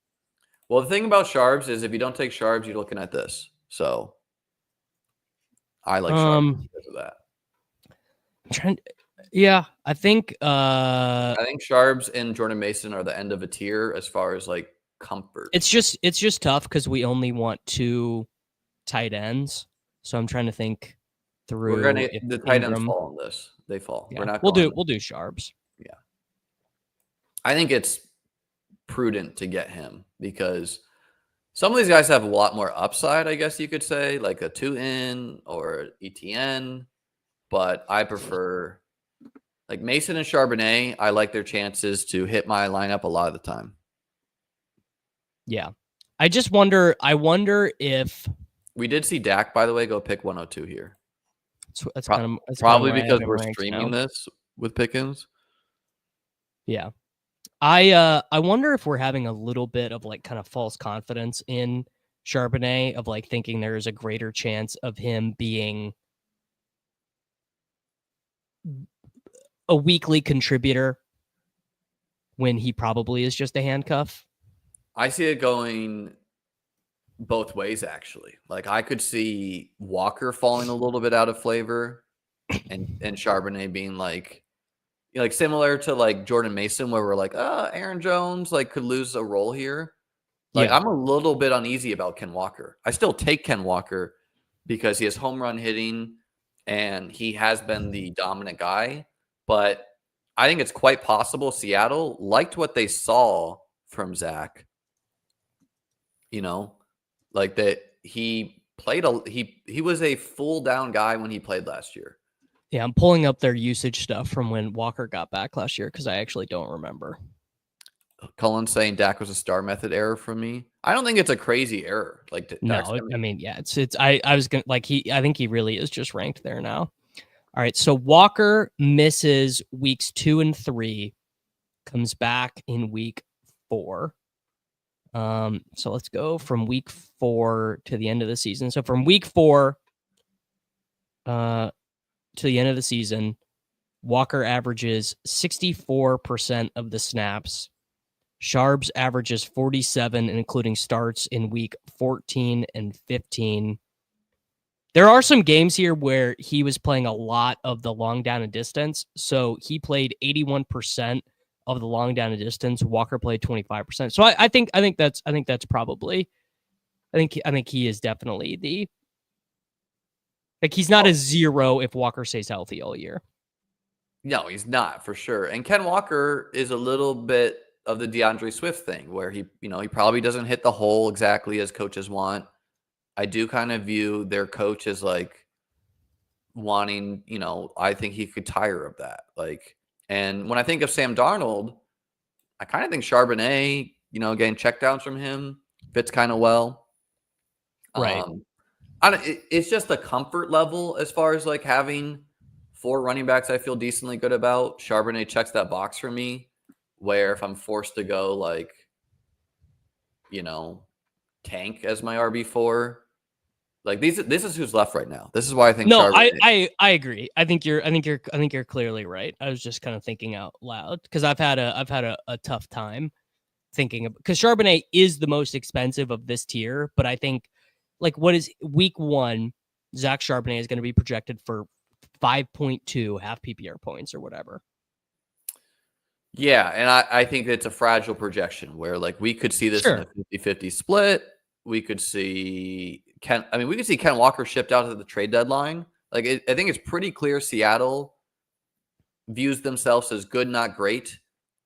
S1: Well, the thing about Sharps is if you don't take Sharps, you're looking at this. So I like Sharps because of that.
S2: I'm trying. Yeah, I think.
S1: I think Sharps and Jordan Mason are the end of a tier as far as like comfort.
S2: It's just tough because we only want 2 tight ends. So I'm trying to think through.
S1: The tight ends fall on this. They fall.
S2: Yeah.
S1: We'll
S2: do Sharps.
S1: Yeah. I think it's prudent to get him because some of these guys have a lot more upside, I guess you could say, like a 2-in or ETN. But I prefer like Mason and Charbonnet. I like their chances to hit my lineup a lot of the time.
S2: Yeah. I just wonder. I wonder if
S1: we did see Dak, by the way, go pick 102 here.
S2: That's
S1: probably because we're streaming this with Pickens.
S2: Yeah. I wonder if we're having a little bit of like kind of false confidence in Charbonnet of like thinking there's a greater chance of him being a weekly contributor when he probably is just a handcuff.
S1: I see it going both ways, actually. Like I could see Walker falling a little bit out of flavor and Charbonnet being like similar to like Jordan Mason, where we're like, Aaron Jones like could lose a role here. Like I'm a little bit uneasy about Ken Walker. I still take Ken Walker because he has home run hitting and he has been the dominant guy. But I think it's quite possible Seattle liked what they saw from Zach. You know, like that he played he was a full down guy when he played last year.
S2: Yeah, I'm pulling up their usage stuff from when Walker got back last year because I actually don't remember.
S1: Cullen's saying Dak was a star method error for me. I don't think it's a crazy error. Like
S2: no, I mean, yeah, it's I was gonna like I think he really is just ranked there now. All right, so Walker misses weeks 2 and 3, comes back in week 4. So let's go from week 4 to the end of the season. So from week 4 to the end of the season, Walker averages 64% of the snaps. Sharps averages 47, including starts in week 14 and 15. There are some games here where he was playing a lot of the long down and distance. So he played 81% of the long down and distance. Walker played 25%. So I think that's probably I think he is definitely the like he's not a 0 if Walker stays healthy all year.
S1: No, he's not for sure. And Ken Walker is a little bit of the DeAndre Swift thing where he probably doesn't hit the hole exactly as coaches want. I do kind of view their coach as like wanting, I think he could tire of that. Like, and when I think of Sam Darnold, I kind of think Charbonnet, getting checkdowns from him fits kind of well.
S2: Right.
S1: It's just a comfort level as far as like having 4 running backs I feel decently good about. Charbonnet checks that box for me where if I'm forced to go like, tank as my RB4, like this is who's left right now. This is why I think
S2: I agree. I think you're clearly right. I was just kind of thinking out loud because I've had a tough time thinking of because Charbonnet is the most expensive of this tier, but I think like what is week 1, Zach Charbonnet is going to be projected for 5.2 half PPR points or whatever.
S1: Yeah, and I think it's a fragile projection where like we could see this in a 50-50 split. We could see Ken Walker shipped out at the trade deadline. Like I think it's pretty clear Seattle views themselves as good, not great.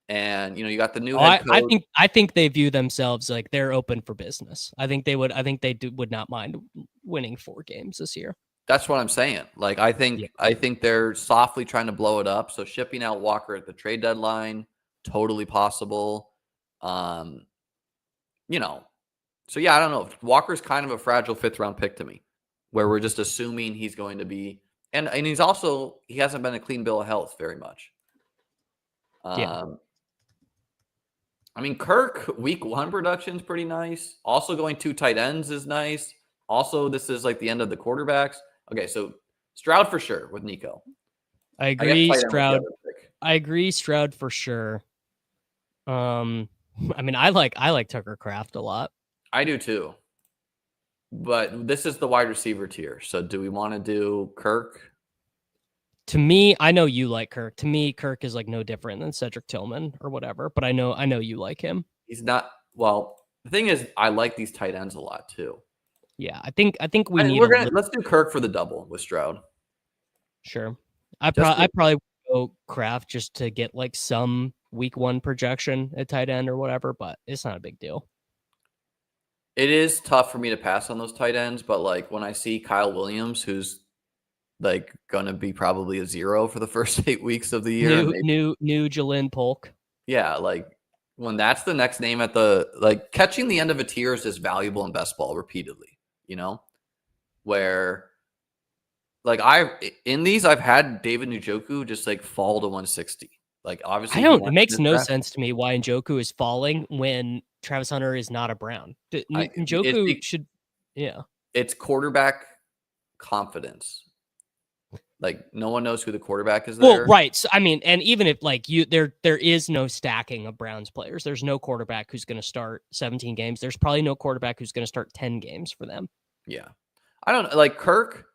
S1: And you got the new head coach.
S2: I think they view themselves like they're open for business. I think they would not mind winning 4 games this year.
S1: That's what I'm saying. Like I think they're softly trying to blow it up. So shipping out Walker at the trade deadline, totally possible. So yeah, I don't know. Walker's kind of a fragile 5th-round pick to me, where we're just assuming he's going to be, and he hasn't been a clean bill of health very much.
S2: Yeah.
S1: I mean, Kirk week 1 production is pretty nice. Also going 2 tight ends is nice. Also, this is like the end of the quarterbacks. Okay, so Stroud for sure with Nico.
S2: I
S1: I guess
S2: agree,
S1: tight end was the
S2: Stroud.
S1: other pick.
S2: I agree, Stroud for sure. I mean, I like Tucker Kraft a lot.
S1: I do too. But this is the wide receiver tier. So do we want to do Kirk?
S2: To me, I know you like Kirk. To me, Kirk is like no different than Cedric Tillman or whatever, but I know you like him.
S1: He's not, well, the thing is, I like these tight ends a lot too.
S2: Yeah, I think we need
S1: let's do Kirk for the double with Stroud.
S2: Sure. I probably would go Kraft just to get like some week 1 projection at tight end or whatever, but it's not a big deal.
S1: It is tough for me to pass on those tight ends, but like when I see Kyle Williams, who's like going to be probably a 0 for the first 8 weeks of the year.
S2: New Jalen Polk.
S1: Yeah, like when that's the next name at like catching the end of a tier is just valuable in best ball repeatedly, where like I've had David Njoku just like fall to 160. Like obviously
S2: it makes no sense to me why Njoku is falling when Travis Hunter is not a Brown. Njoku should, yeah.
S1: It's quarterback confidence. Like no one knows who the quarterback is there.
S2: Well, right. So, I mean, and even if like there is no stacking of Browns players. There's no quarterback who's going to start 17 games. There's probably no quarterback who's going to start 10 games for them.
S1: Yeah. I don't like Kirk,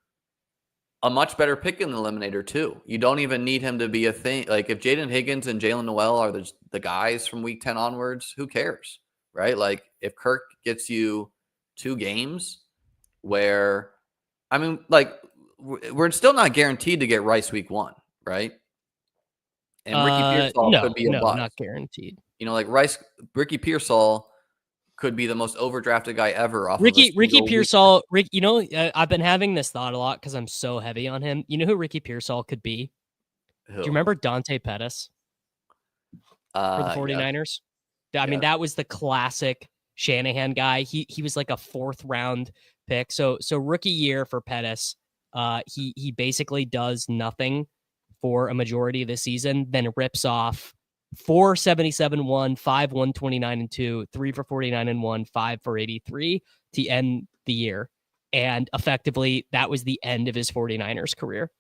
S1: a much better pick in the Eliminator too. You don't even need him to be a thing. Like if Jaden Higgins and Jalen Noel are the guys from week 10 onwards, who cares? Right? Like if Kirk gets you 2 games where, I mean, like we're still not guaranteed to get Rice week 1, right? And Ricky Pearsall could be a bust.
S2: Not guaranteed.
S1: Like Ricky Pearsall could be the most overdrafted guy ever. Off
S2: Ricky Pearsall.
S1: Week.
S2: I've been having this thought a lot because I'm so heavy on him. You know who Ricky Pearsall could be?
S1: Who?
S2: Do you remember Dante Pettis for the 49ers? Yeah. I mean, that was the classic Shanahan guy. He was like a 4th round pick. So rookie year for Pettis, he basically does nothing for a majority of the season, then rips off 477-1, 5-129-2, 3 for 49-1, 5 for 83 to end the year. And effectively, that was the end of his 49ers career.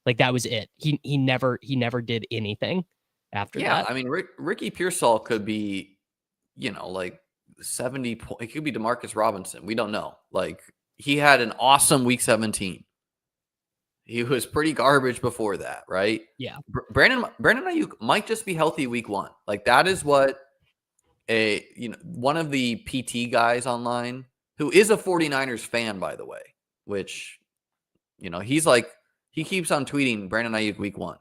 S2: Like that was it. He never did anything after that.
S1: Yeah, I mean, Ricky Pearsall could be, like 70 points. It could be Demarcus Robinson. We don't know. Like he had an awesome week 17. He was pretty garbage before that, right?
S2: Yeah.
S1: Brandon Ayuk might just be healthy week 1. Like that is what one of the PT guys online who is a 49ers fan, by the way, which, he's like, he keeps on tweeting Brandon Ayuk week 1.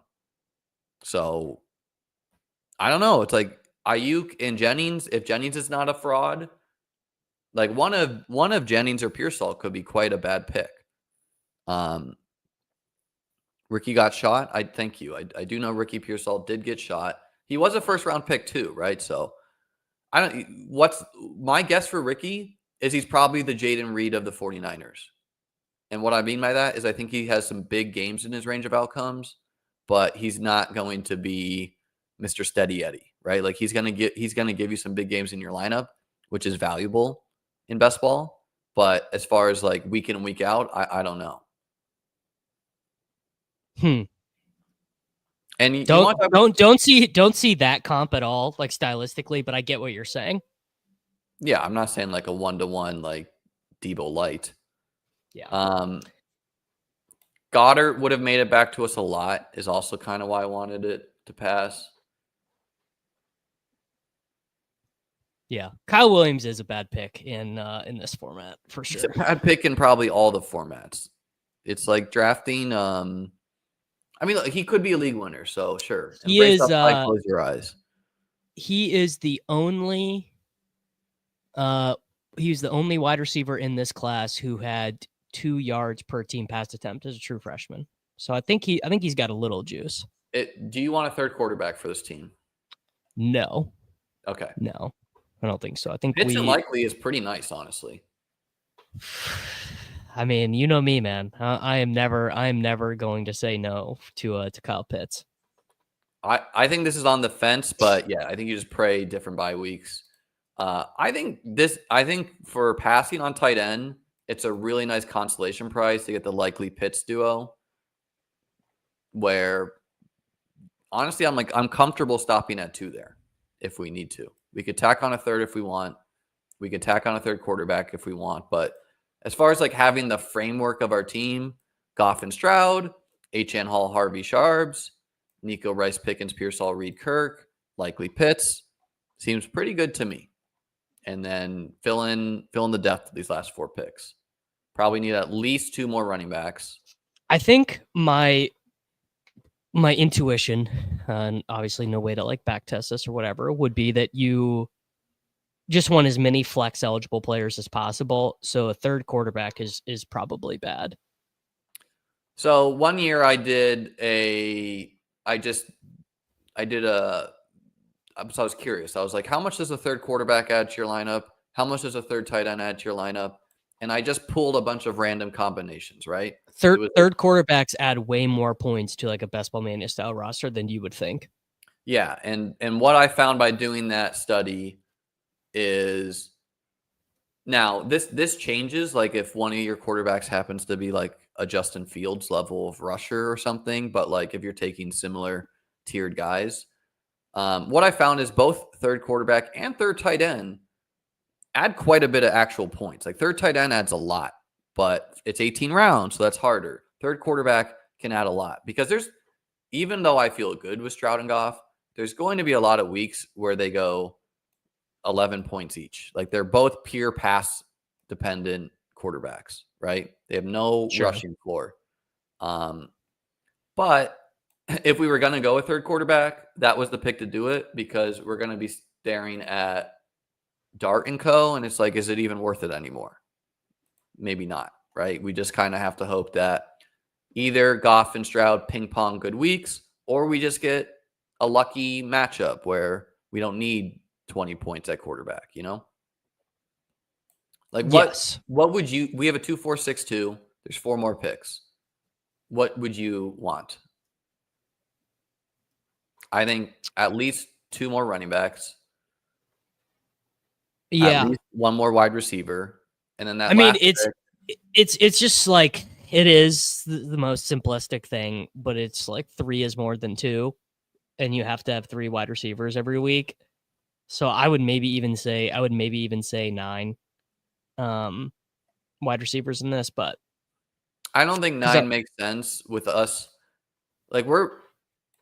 S1: So I don't know. It's like Ayuk and Jennings. If Jennings is not a fraud, like one of Jennings or Pearsall could be quite a bad pick. Ricky got shot. Thank you. I do know Ricky Pearsall did get shot. He was a 1st round pick too, right? So what's my guess for Ricky is he's probably the Jaden Reed of the 49ers. And what I mean by that is I think he has some big games in his range of outcomes, but he's not going to be Mr. Steady Eddie, right? Like he's going to give you some big games in your lineup, which is valuable in best ball. But as far as like week in and week out, I don't know. And
S2: don't see that comp at all, like stylistically, but I get what you're saying.
S1: Yeah, I'm not saying like a 1-to-1 like Debo Light.
S2: Yeah.
S1: Goedert would have made it back to us a lot, is also kind of why I wanted it to pass.
S2: Yeah, Kyle Williams is a bad pick in this format for sure.
S1: It's a bad pick in probably all the formats. It's like drafting. I mean, look, he could be a league winner, so sure.
S2: He is.
S1: Close your eyes.
S2: He is the only. He's the only wide receiver in this class who had 2 yards per team pass attempt as a true freshman. So I think he's got a little juice.
S1: Do you want a 3rd quarterback for this team?
S2: No.
S1: Okay.
S2: No. I don't think so. I think
S1: Pitts and likely is pretty nice, honestly.
S2: I mean, you know me, man. I am never going to say no to Kyle Pitts.
S1: I think this is on the fence, but yeah, I think you just pray different bye weeks. I think for passing on tight end, it's a really nice consolation prize to get the likely Pitts duo. Where honestly, I'm comfortable stopping at 2 there if we need to. We could tack on a third if we want. We could tack on a third quarterback if we want. But as far as like having the framework of our team, Goff and Stroud, H.N. Hall, Harvey Sharbs, Nico, Rice, Pickens, Pearsall, Reed, Kirk, likely Pitts, seems pretty good to me. And then fill in the depth of these last 4 picks. Probably need at least 2 more running backs.
S2: I think my intuition, and obviously no way to like back test this or whatever, would be that you just want as many flex eligible players as possible. So a third quarterback is probably bad.
S1: So one year I was curious. I was like, how much does a third quarterback add to your lineup? How much does a third tight end add to your lineup? And I just pulled a bunch of random combinations, right?
S2: Third quarterbacks add way more points to like a Best Ball Mania style roster than you would think.
S1: Yeah, and what I found by doing that study is now this changes. Like if one of your quarterbacks happens to be like a Justin Fields level of rusher or something, but like if you're taking similar tiered guys, what I found is both third quarterback and third tight end add quite a bit of actual points. Like third tight end adds a lot, but it's 18 rounds, so that's harder. Third quarterback can add a lot because even though I feel good with Stroud and Goff, there's going to be a lot of weeks where they go 11 points each. Like they're both pure pass dependent quarterbacks, right? They have no rushing floor. But if we were going to go with third quarterback, that was the pick to do it because we're going to be staring at Dart and Co. And it's like, is it even worth it anymore? Maybe not, right? We just kind of have to hope that either Goff and Stroud ping pong good weeks, or we just get a lucky matchup where we don't need 20 points at quarterback, you know? Like what would you, we have a 2-4-6-2. There's 4 more picks. What would you want? I think at least 2 more running backs.
S2: Yeah.
S1: At least 1 more wide receiver. And then that
S2: it's just like it is the most simplistic thing, but it's like 3 is more than 2, and you have to have 3 wide receivers every week. So I would maybe even say 9 wide receivers in this, but
S1: I don't think 9 makes sense with us. Like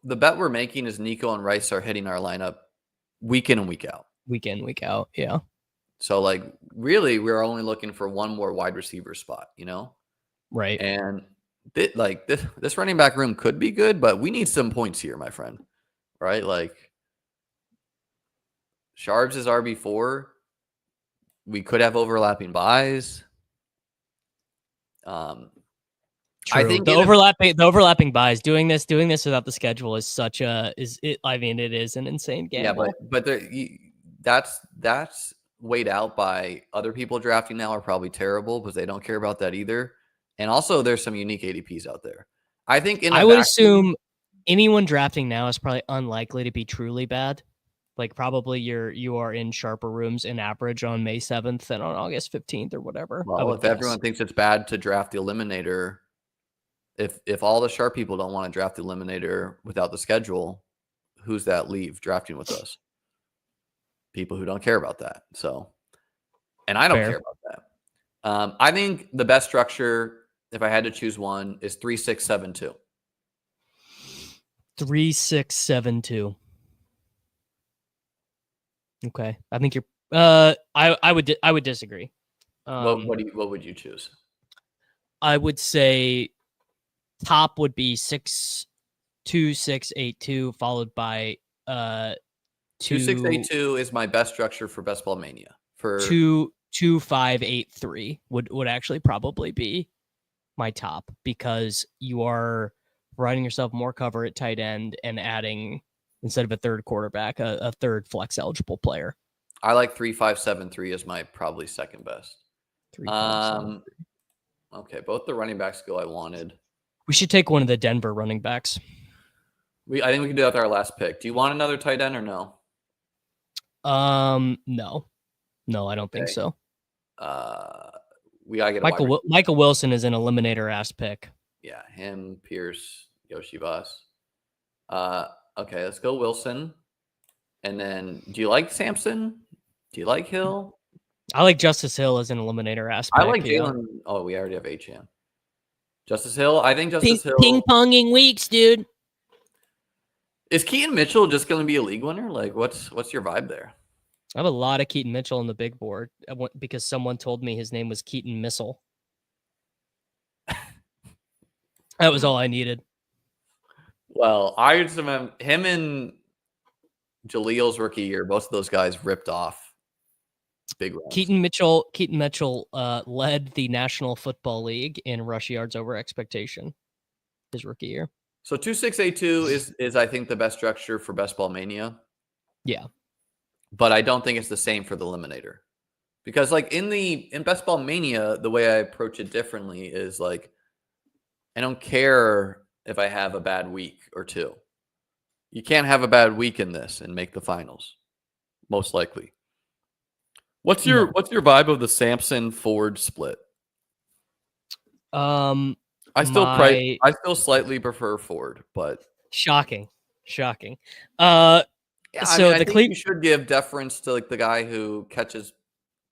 S1: the bet we're making is Nico and Rice are hitting our lineup week in and week out.
S2: Week in, week out, yeah.
S1: So like really we're only looking for 1 more wide receiver spot, you know?
S2: Right.
S1: And this running back room could be good, but we need some points here, my friend. Right? Like Sharbs is RB4. We could have overlapping buys. I think
S2: the overlapping buys, doing this without the schedule is it is an insane gamble.
S1: Yeah, but that's weighed out by other people drafting now are probably terrible because they don't care about that either. And also there's some unique ADPs out there. I think I would
S2: assume anyone drafting now is probably unlikely to be truly bad. Like probably you are in sharper rooms in average on May 7th and on August 15th or whatever.
S1: Well, if everyone thinks it's bad to draft the Eliminator, if all the sharp people don't want to draft the Eliminator without the schedule, who's that leave drafting with us? People who don't care about that. So, and I don't care about that. I think the best structure, if I had to choose one, is 3-6-7-2.
S2: 3-6-7-2. Okay, I think you're. I would disagree.
S1: What would you choose?
S2: I would say top would be 6-2-6-8-2, followed by
S1: 2-6-8-2 is my best structure for Best Ball Mania. For
S2: 2-5-8-3 would actually probably be my top because you are providing yourself more cover at tight end and adding, instead of a third quarterback, a third flex eligible player.
S1: I like 3.573 as my probably second best.
S2: 3.57.
S1: Okay, both the running backs go I wanted.
S2: We should take one of the Denver running backs.
S1: I think we can do that with our last pick. Do you want another tight end or no?
S2: No, I don't think so.
S1: We gotta get a
S2: Michael Wilson is an eliminator ass pick.
S1: Yeah, him, Pierce, Yoshi Voss. Okay, let's go Wilson. And then, do you like Sampson? Do you like Hill?
S2: I like Justice Hill as an eliminator ass pick.
S1: I like Jalen. Yeah. Oh, we already have Achane. Justice Hill. I think Justice Hill.
S2: Ping ponging weeks, dude.
S1: Is Keaton Mitchell just going to be a league winner? Like, what's your vibe there?
S2: I have a lot of Keaton Mitchell on the big board because someone told me his name was Keaton Missile. That was all I needed.
S1: Well, I just remember him and Jaleel's rookie year. Both of those guys ripped off big runs. Keaton
S2: Mitchell led the National Football League in rush yards over expectation his rookie year.
S1: So 2.682 is I think the best structure for Best Ball Mania.
S2: Yeah.
S1: But I don't think it's the same for the Eliminator. Because like in Best Ball Mania, the way I approach it differently is like I don't care if I have a bad week or two. You can't have a bad week in this and make the finals. Most likely. What's your vibe of the Sampson Ford split?
S2: I
S1: still slightly prefer Ford, but
S2: shocking.
S1: Yeah, I think you should give deference to like the guy who catches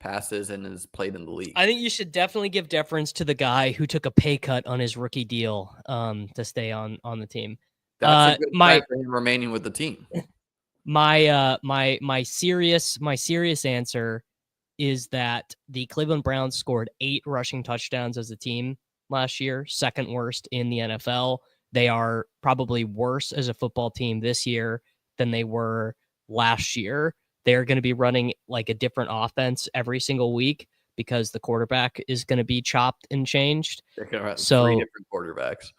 S1: passes and has played in the league.
S2: I think you should definitely give deference to the guy who took a pay cut on his rookie deal to stay on the team.
S1: That's a good sign for him remaining with the team.
S2: My serious answer is that the Cleveland Browns scored 8 rushing touchdowns as a team last year, second worst in the NFL. They are probably worse as a football team this year than they were last year. They're going to be running like a different offense every single week because the quarterback is going to be chopped and changed.
S1: They're going to run 3 different quarterbacks.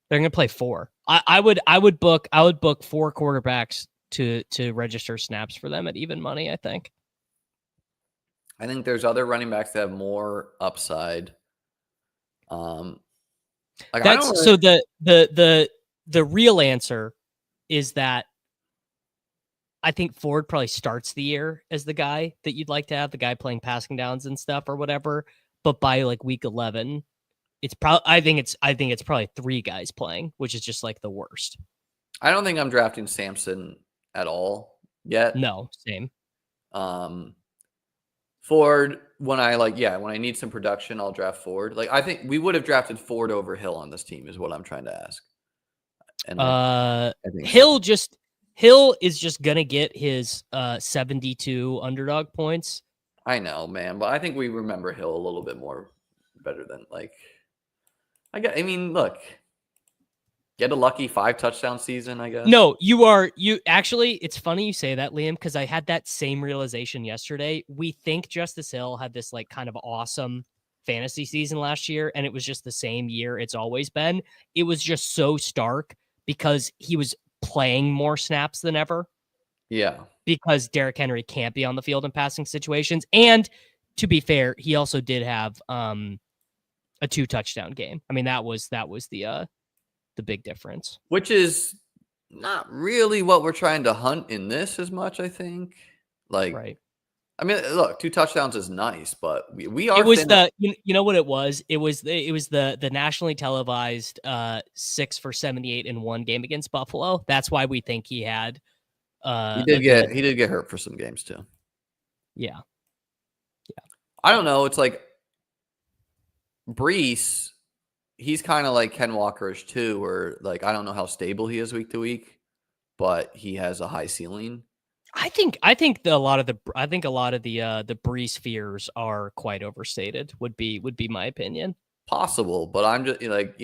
S2: They're going to play 4. I would book 4 quarterbacks to register snaps for them at even money, I think.
S1: I think there's other running backs that have more upside.
S2: The real answer is that I think Ford probably starts the year as the guy that you'd like to have, the guy playing passing downs and stuff or whatever. But by like week 11, it's probably I think it's probably 3 guys playing, which is just like the worst.
S1: I don't think I'm drafting Sampson at all yet.
S2: No, same.
S1: Ford, when I need some production, I'll draft Ford. Like I think we would have drafted Ford over Hill on this team is what I'm trying to ask. And I think
S2: Hill is just gonna get his 72 underdog points.
S1: I know, man, but I think we remember Hill a little bit more better than like. Look, get a lucky 5 touchdown season, I guess.
S2: No, actually, it's funny you say that, Liam, because I had that same realization yesterday. We think Justice Hill had this like kind of awesome fantasy season last year, and it was just the same year it's always been. It was just so stark because he was playing more snaps than ever.
S1: Yeah. Because
S2: Derrick Henry can't be on the field in passing situations. And to be fair, he also did have a 2 touchdown game. I mean, that was the big difference.
S1: Which is not really what we're trying to hunt in this as much, I think. Like, right. I mean, look, 2 touchdowns is nice, but we are.
S2: It was you know what it was? It was the nationally televised 6 for 78 in one game against Buffalo. That's why we think he had.
S1: He did get hurt for some games too.
S2: Yeah.
S1: I don't know. It's like Breece. He's kind of like Ken Walker-ish too, where like I don't know how stable he is week to week, but he has a high ceiling.
S2: I think a lot of the Breece fears are quite overstated. Would be my opinion.
S1: Possible, but I'm just like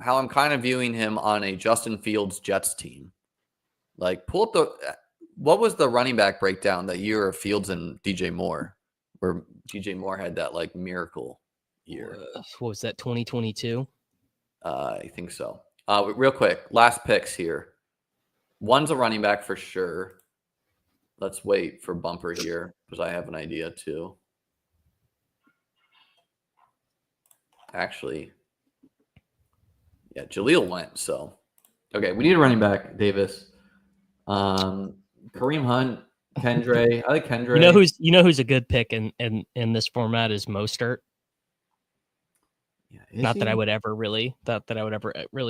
S1: how I'm kind of viewing him on a Justin Fields Jets team. Like pull up what was the running back breakdown that year of Fields and DJ Moore, where DJ Moore had that like miracle year.
S2: What was that? 2022.
S1: I think so. Real quick, last picks here. One's a running back for sure. Let's wait for Bumper here because I have an idea too. Actually, yeah, Jaleel went. So, okay, we need a running back, Davis. Kareem Hunt, Kendra. I like Kendra.
S2: You know who's a good pick in this format is Mostert.
S1: Yeah,
S2: Not that I would ever really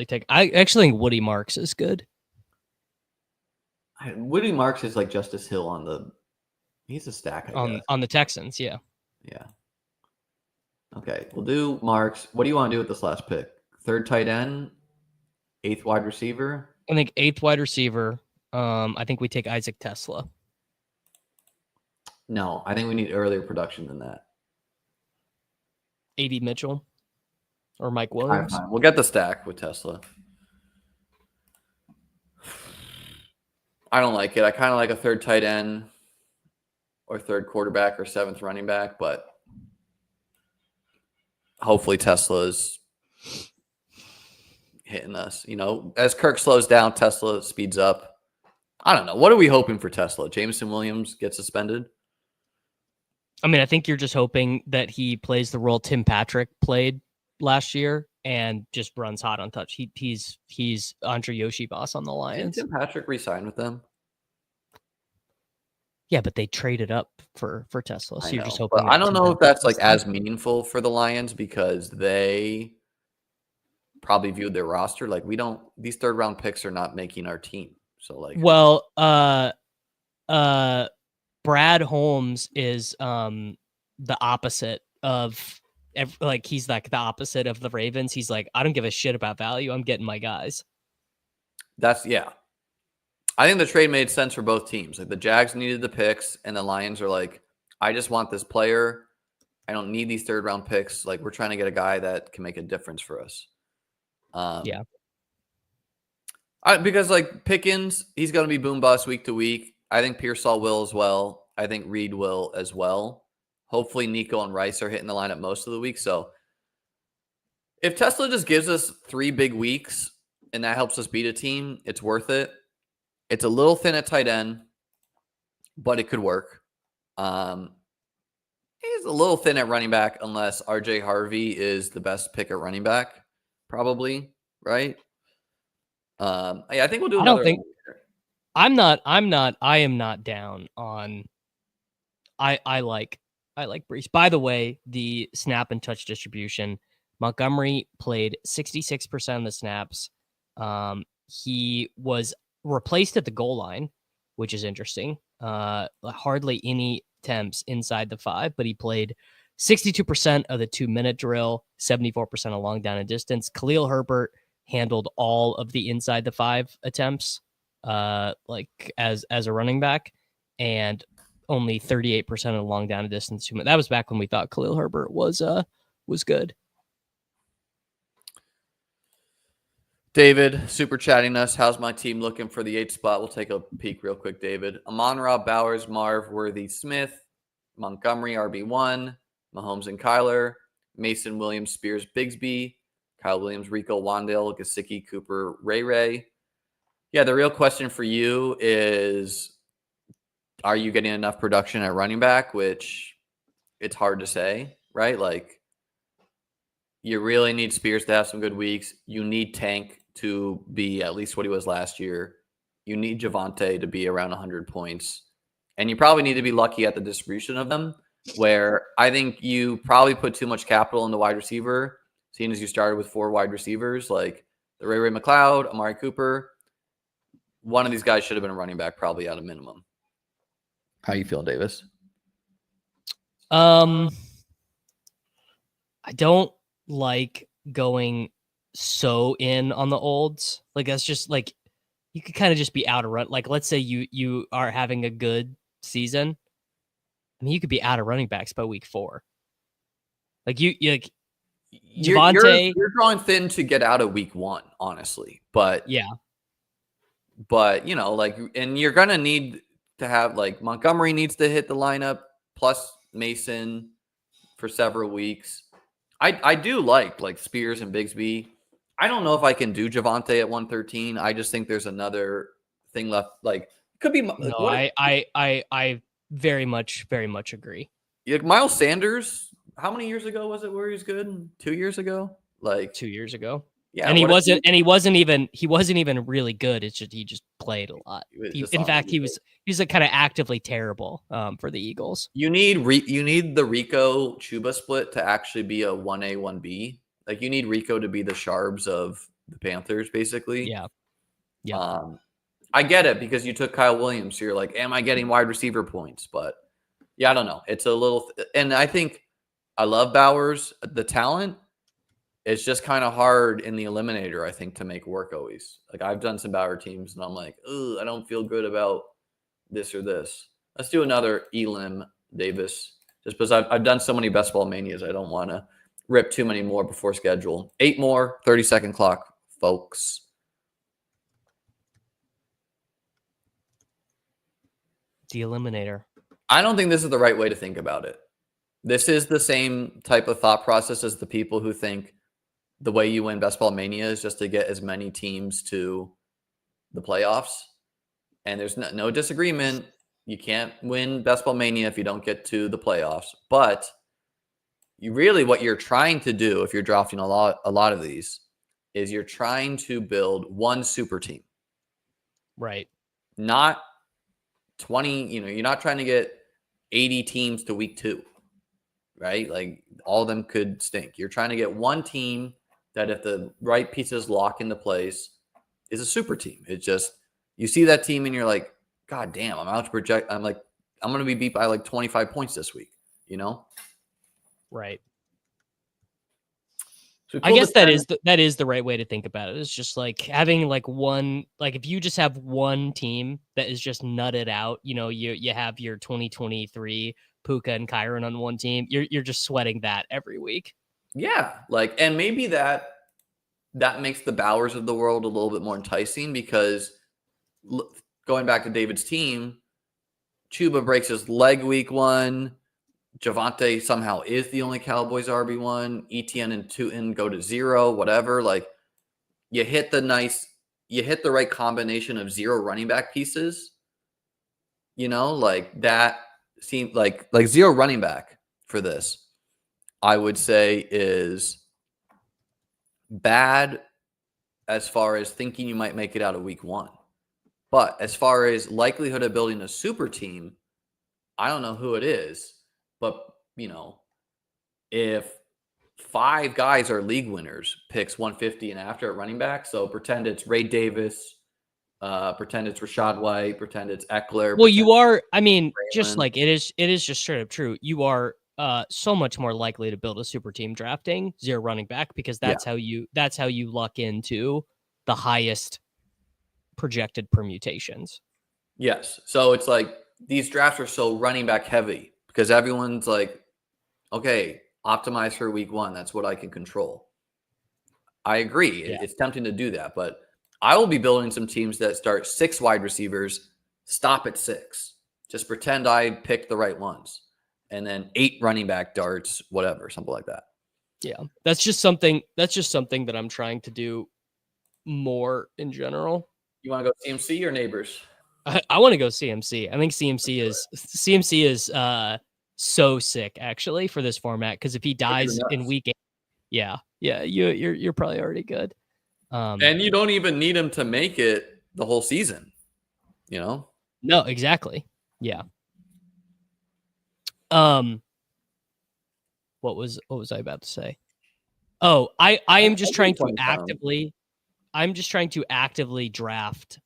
S2: take. I actually think Woody Marks is good.
S1: Woody Marks is like Justice Hill on the. He's a stack, I guess.
S2: On the Texans, yeah.
S1: Yeah. Okay, we'll do Marks. What do you want to do with this last pick? Third tight end, eighth wide receiver.
S2: I think eighth wide receiver. I think we take Isaac Tesla.
S1: No, I think we need earlier production than that.
S2: A.D. Mitchell or Mike Williams.
S1: Fine. We'll get the stack with Tesla. I don't like it. I kind of like a third tight end or third quarterback or seventh running back, but hopefully Tesla's hitting us. You know, as Kirk slows down, Tesla speeds up. I don't know. What are we hoping for Tesla? Jameson Williams gets suspended?
S2: I mean, I think you're just hoping that he plays the role Tim Patrick played last year and just runs hot on touch. He's Andre Yoshi boss on the Lions.
S1: Didn't Tim Patrick re-sign with them?
S2: Yeah, but they traded up for Tesla. So you're just hoping.
S1: But I don't know if that's like as meaningful for the Lions because they probably viewed their roster like these third round picks are not making our team. So like,
S2: well, Brad Holmes is the opposite of he's like the opposite of the Ravens. He's like, I don't give a shit about value. I'm getting my guys.
S1: Yeah. I think the trade made sense for both teams. Like the Jags needed the picks, and the Lions are like, I just want this player. I don't need these third round picks. Like we're trying to get a guy that can make a difference for us.
S2: Yeah.
S1: Because like Pickens, he's going to be boom bust week to week. I think Pearsall will as well. I think Reed will as well. Hopefully Nico and Rice are hitting the lineup most of the week. So if Tesla just gives us 3 big weeks and that helps us beat a team, it's worth it. It's a little thin at tight end, but it could work. He's a little thin at running back unless RJ Harvey is the best pick at running back, probably, right? I think we'll do another.
S2: I am not down on. I like Breece. By the way, the snap and touch distribution, Montgomery played 66% of the snaps. He was replaced at the goal line, which is interesting. Hardly any attempts inside the 5, but he played 62% of the 2-minute drill, 74% of long down and distance. Khalil Herbert handled all of the inside the 5 attempts, as a running back, and only 38% of the long down and distance. That was back when we thought Khalil Herbert was good.
S1: David, super chatting us. How's my team looking for the 8th spot? We'll take a peek real quick, David. Amon-Ra, Bowers, Marv, Worthy, Smith, Montgomery, RB1, Mahomes and Kyler, Mason, Williams, Spears, Bigsby, Kyle Williams, Rico, Wandale, Gesicki, Cooper, Ray. Yeah, the real question for you is, are you getting enough production at running back? Which it's hard to say, right? Like, you really need Spears to have some good weeks. You need Tank to be at least what he was last year. You need Javonte to be around 100 points. And you probably need to be lucky at the distribution of them, where I think you probably put too much capital in the wide receiver, seeing as you started with 4 wide receivers, like the Ray McLeod, Amari Cooper. One of these guys should have been a running back probably at a minimum. How you feeling, Davis?
S2: I don't like going so in on the olds. Like, that's just like, you could kind of just be out of run. Like, let's say you are having a good season. I mean, you could be out of running backs by week 4. Like Javonte,
S1: you're drawing thin to get out of week 1, honestly. But
S2: yeah.
S1: But and you're gonna need to have Montgomery needs to hit the lineup plus Mason for several weeks. I do like Spears and Bigsby. I don't know if I can do Javonte at 113. I just think there's another thing left. Like, Could be
S2: No,
S1: what
S2: I very much agree.
S1: like Miles Sanders. How many years ago was it where he was good? 2 years ago? Like
S2: 2 years ago.
S1: yeah,
S2: And he
S1: what if
S2: wasn't even really good. It's just he just played a lot.
S1: he was
S2: He,
S1: just
S2: in
S1: on a
S2: fact, he
S1: good
S2: was like kind of actively terrible for the Eagles.
S1: You need the Rico Chuba split to actually be a 1A 1B. Like you need Rico to be the Sharps of the Panthers, basically.
S2: Yeah. Yeah.
S1: I get it because you took Kyle Williams. So you're like, am I getting wide receiver points? But yeah, I don't know. It's a little, and I think I love Bowers. The talent, it's just kind of hard in the eliminator, I think, to make work always. Like I've done some Bauer teams, and I'm like, I don't feel good about this or this. Let's do another Elim Davis, just because I've done so many best ball manias. I don't want to rip too many more before schedule. 8 more, 30-second clock, folks.
S2: The Eliminator.
S1: I don't think this is the right way to think about it. This is the same type of thought process as the people who think the way you win Best Ball Mania is just to get as many teams to the playoffs. And there's no disagreement. You can't win Best Ball Mania if you don't get to the playoffs. But what you're trying to do, if you're drafting a lot of these, is you're trying to build one super team.
S2: Right.
S1: Not 20, you're not trying to get 80 teams to week 2, right? Like all of them could stink. You're trying to get one team that if the right pieces lock into place is a super team. It's just, you see that team and you're like, God damn, I'm out to project. I'm like, I'm going to be beat by like 25 points this week,
S2: Right.
S1: So
S2: I guess that is the right way to think about it. It's just like having like one, like if you just have one team that is just nutted out, you have your 2023 Puka and Kyron on one team. You're just sweating that every week.
S1: Yeah, like, and maybe that makes the Bowers of the world a little bit more enticing because going back to David's team, Chuba breaks his leg week 1. Javonte somehow is the only Cowboys RB1. ETN and Tootin go to 0, whatever. Like you hit the right combination of 0 running back pieces. Like that seemed like 0 running back for this, I would say is bad as far as thinking you might make it out of week 1. But as far as likelihood of building a super team, I don't know who it is. But, if 5 guys are league winners, picks 150 and after at running back, so pretend it's Ray Davis, pretend it's Rashad White, pretend it's Eckler.
S2: Well, you are, just
S1: Braylon.
S2: like it is just straight up true. You are so much more likely to build a super team drafting 0 running back because that's how you luck into the highest projected permutations.
S1: Yes. So it's like these drafts are so running back heavy because everyone's like, okay, optimize for week 1. That's what I can control. I agree.
S2: Yeah.
S1: It's tempting to do that, but I will be building some teams that start 6 wide receivers, stop at 6. Just pretend I picked the right ones. And then 8 running back darts, whatever, something like that.
S2: Yeah. That's just something that I'm trying to do more in general.
S1: You want to go CMC or neighbors?
S2: I want to go CMC. I think CMC is so sick actually for this format because if he dies in week 8, you're probably already good.
S1: And you don't even need him to make it the whole season, No,
S2: exactly. Yeah. What was I about to say? Oh, I am just trying to actively draft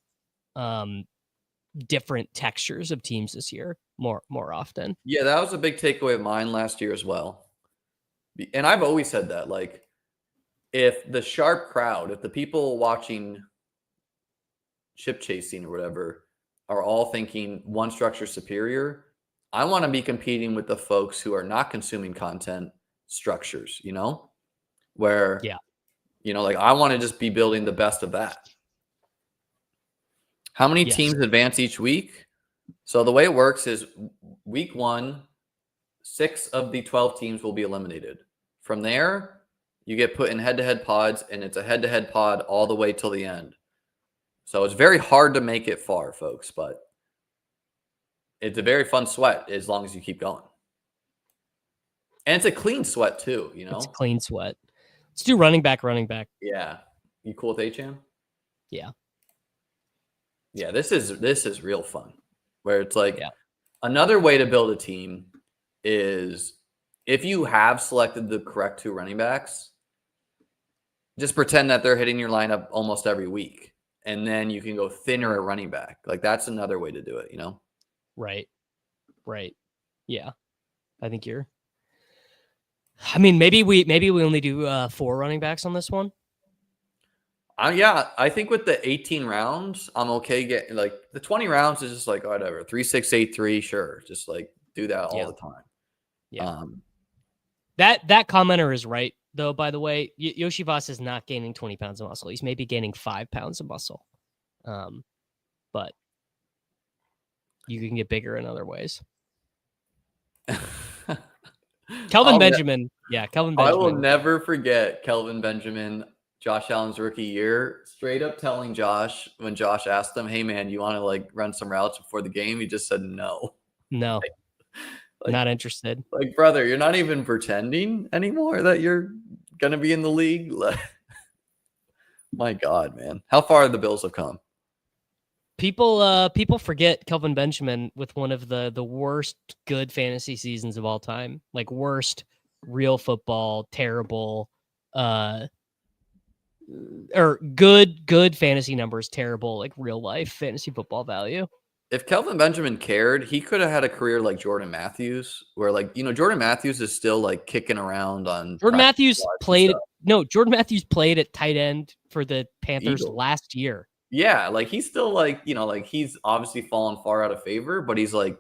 S2: different textures of teams this year more often.
S1: Yeah, that was a big takeaway of mine last year as well. And I've always said that, like, if the sharp crowd, if the people watching chip chasing or whatever are all thinking one structure superior, I want to be competing with the folks who are not consuming content structures, where, like I want to just be building the best of that. How many teams advance each week? So the way it works is week 1, 6 of the 12 teams will be eliminated. From there, you get put in head-to-head pods, and it's a head-to-head pod all the way till the end. So it's very hard to make it far, folks, but It's a very fun sweat as long as you keep going. And it's a clean sweat too, you know?
S2: It's a clean sweat. Let's do running back.
S1: Yeah. You cool with HM?
S2: Yeah.
S1: Yeah, this is real fun. Where it's like
S2: Yeah.
S1: another way to build a team is if you have selected the correct 2 running backs, just pretend that they're hitting your lineup almost every week. And then you can go thinner at running back. Like that's another way to do it, you know?
S2: Right. Yeah. I think maybe we only do 4 running backs on this one.
S1: Yeah, I think with the 18 rounds, I'm okay getting like the 20 rounds is just like whatever 3, 6, 8, 3, sure, just like do that all the time.
S2: Yeah. That commenter is right though. By the way, Yoshivas is not gaining 20 pounds of muscle. He's maybe gaining 5 pounds of muscle, but you can get bigger in other ways. Kelvin Benjamin.
S1: I will never forget Kelvin Benjamin. Josh Allen's rookie year, straight up telling Josh when Josh asked him, "Hey man, you want to like run some routes before the game?" He just said no.
S2: No, not interested.
S1: Like, brother, you're not even pretending anymore that you're gonna be in the league. My God, man, how far the Bills have come.
S2: People forget Kelvin Benjamin with one of the worst good fantasy seasons of all time. Like worst real football, terrible. Or good fantasy numbers, terrible like real life fantasy football value.
S1: If Kelvin Benjamin cared, he could have had a career like Jordan Matthews, where like Jordan Matthews is still like kicking around on.
S2: Jordan Matthews played at tight end for the Panthers last year.
S1: Yeah, like he's still like like he's obviously fallen far out of favor, but he's like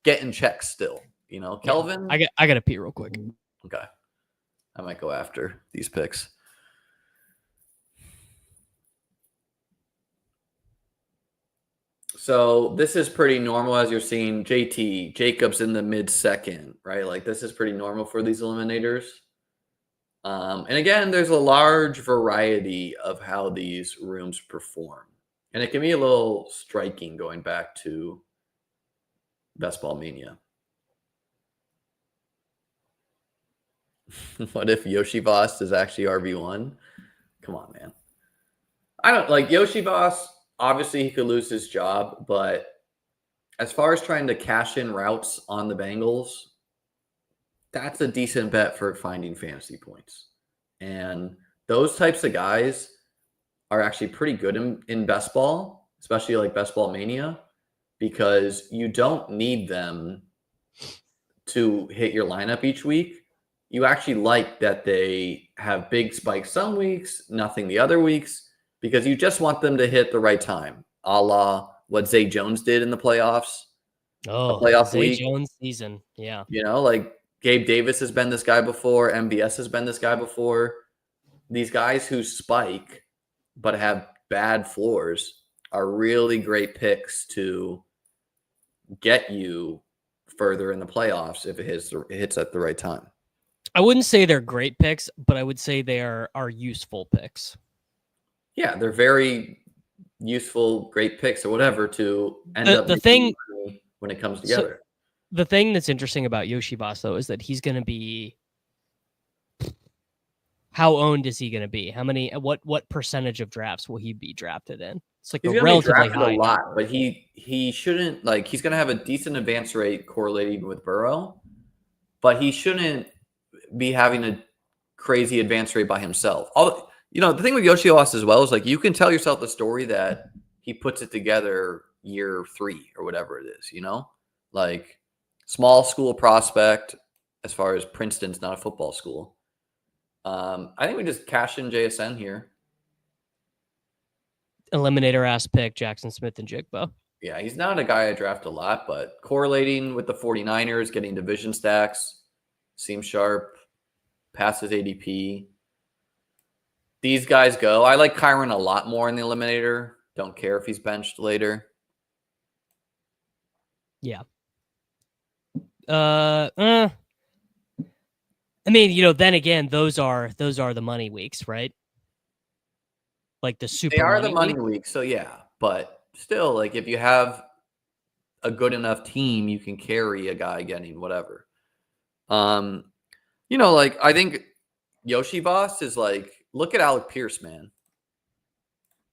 S1: getting checks still. Kelvin.
S2: Yeah, I gotta pee real quick.
S1: Okay, I might go after these picks. So this is pretty normal as you're seeing JT Jacobs in the mid-second, right? Like this is pretty normal for these eliminators. And again, there's a large variety of how these rooms perform. And it can be a little striking going back to Best Ball Mania. What if Yoshi Voss is actually RB1? Come on, man. I don't like Yoshi Voss. Obviously, he could lose his job, but as far as trying to cash in routes on the Bengals, that's a decent bet for finding fantasy points. And those types of guys are actually pretty good in best ball, especially like Best Ball Mania, because you don't need them to hit your lineup each week. You actually like that they have big spikes some weeks, nothing the other weeks, because you just want them to hit the right time, a la what Zay Jones did in the playoffs.
S2: Oh,
S1: playoff
S2: Zay
S1: week.
S2: Jones season. Yeah.
S1: Like Gabe Davis has been this guy before. MVS has been this guy before. These guys who spike but have bad floors are really great picks to get you further in the playoffs if it hits at the right time.
S2: I wouldn't say they're great picks, but I would say they are useful picks.
S1: Yeah, they're very useful, great picks or whatever to end up
S2: the thing
S1: when it comes together.
S2: So, the thing that's interesting about Yoshi Voss, though, is that he's going to be. How owned is he going to be? How many? What percentage of drafts will he be drafted in? It's like
S1: he's
S2: a relatively high
S1: a lot,
S2: number.
S1: but he shouldn't like. He's going to have a decent advance rate correlating with Burrow, but he shouldn't be having a crazy advance rate by himself. The thing with Yoshi Voss as well is like you can tell yourself the story that he puts it together year 3 or whatever it is. Like small school prospect. As far as Princeton's not a football school. I think we just cash in JSN here.
S2: Eliminator ass pick, Jackson Smith and Jigba.
S1: Yeah, he's not a guy I draft a lot, but correlating with the 49ers, getting division stacks, seems sharp, passes ADP. These guys go. I like Kyron a lot more in the Eliminator. Don't care if he's benched later.
S2: Yeah. I mean, then again, those are the money weeks, right? Like the super.
S1: They are the money weeks, so yeah. But still, like if you have a good enough team, you can carry a guy getting whatever. Like I think Yoshi Voss is like, look at Alec Pierce, man.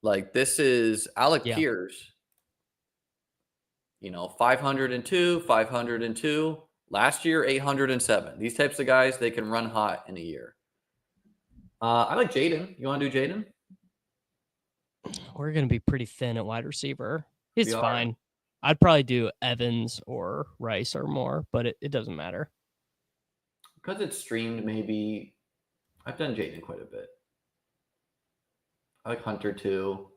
S1: Like this is Alec Pierce. 502, 502. Last year, 807. These types of guys, they can run hot in a year. I like Jaden. You want to do Jaden?
S2: We're going to be pretty thin at wide receiver. It's fine. I'd probably do Evans or Rice or more, but it doesn't matter.
S1: Because it's streamed, maybe. I've done Jaden quite a bit. I like Hunter too.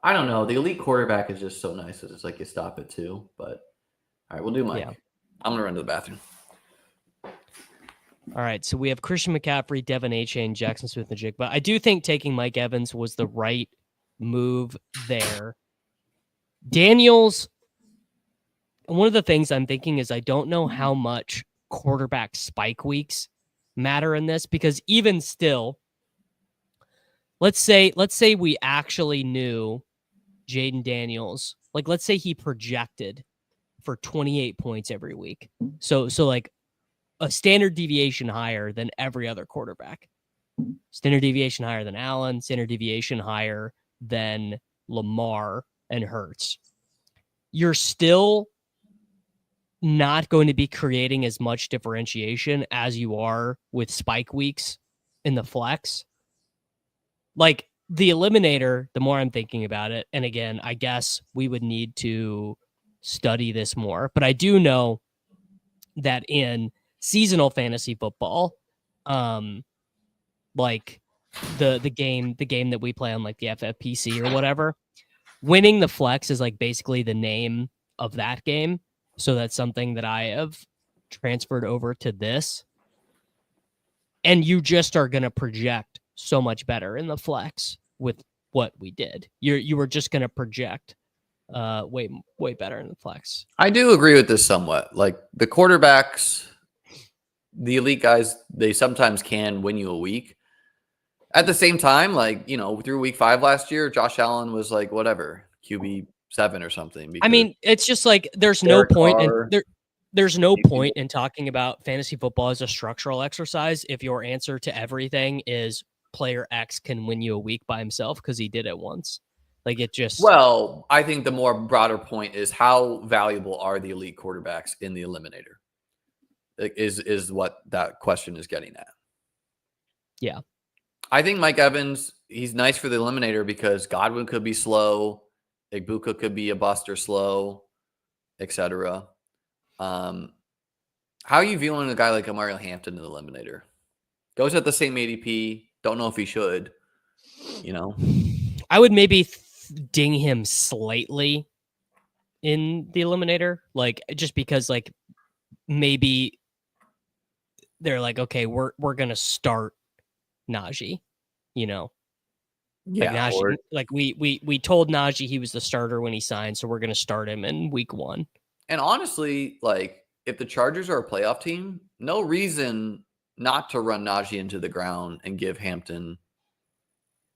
S1: I don't know. The elite quarterback is just so nice. It's like you stop at 2. But all right, we'll do Mike. Yeah. I'm going to run to the bathroom.
S2: All right, so we have Christian McCaffrey, Devin Achane, Jackson Smith-Njigba. But I do think taking Mike Evans was the right move there. Daniels, one of the things I'm thinking is I don't know how much quarterback spike weeks matter in this, because even still, let's say we actually knew Jaden Daniels, like let's say he projected for 28 points every week. So like a standard deviation higher than every other quarterback. Standard deviation higher than Allen, standard deviation higher than Lamar and Hurts. You're still not going to be creating as much differentiation as you are with spike weeks in the flex. Like the Eliminator, the more I'm thinking about it, and again, I guess we would need to study this more, but I do know that in seasonal fantasy football, like the game that we play on like the FFPC or whatever, winning the flex is like basically the name of that game. So that's something that I have transferred over to this. And you just are going to project so much better in the flex with what we did. You were just going to project way better in the flex.
S1: I do agree with this somewhat. Like the quarterbacks, the elite guys, they sometimes can win you a week. At the same time, like, through week 5 last year, Josh Allen was like, whatever, QB 7 or something.
S2: I mean, it's just like there's no point in talking about fantasy football as a structural exercise if your answer to everything is player X can win you a week by himself because he did it once. Like it just.
S1: Well, I think the more broader point is how valuable are the elite quarterbacks in the Eliminator? Is what that question is getting at.
S2: Yeah.
S1: I think Mike Evans, he's nice for the Eliminator because Godwin could be slow, Igbuka could be a bust or slow, etc. How are you viewing a guy like Amari Hampton in the Eliminator? Goes at the same ADP. Don't know if he should.
S2: I would maybe ding him slightly in the Eliminator, like just because like maybe they're like, okay, we're gonna start Najee,
S1: Yeah,
S2: like Najee, like we told Najee he was the starter when he signed, so we're gonna start him in week 1.
S1: And honestly, like if the Chargers are a playoff team, no reason not to run Najee into the ground and give Hampton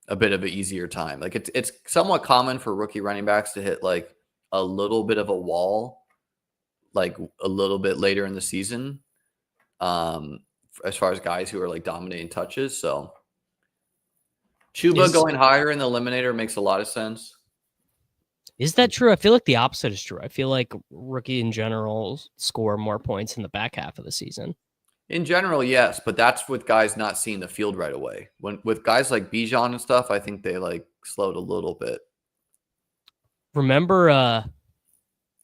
S1: a bit of an easier time. Like it's somewhat common for rookie running backs to hit like a little bit of a wall, like a little bit later in the season. As far as guys who are like dominating touches. So Chuba going higher in the Eliminator makes a lot of sense.
S2: Is that true? I feel like the opposite is true. I feel like rookie in general score more points in the back half of the season.
S1: In general, yes, but that's with guys not seeing the field right away. With guys like Bijan and stuff, I think they like slowed a little bit.
S2: Remember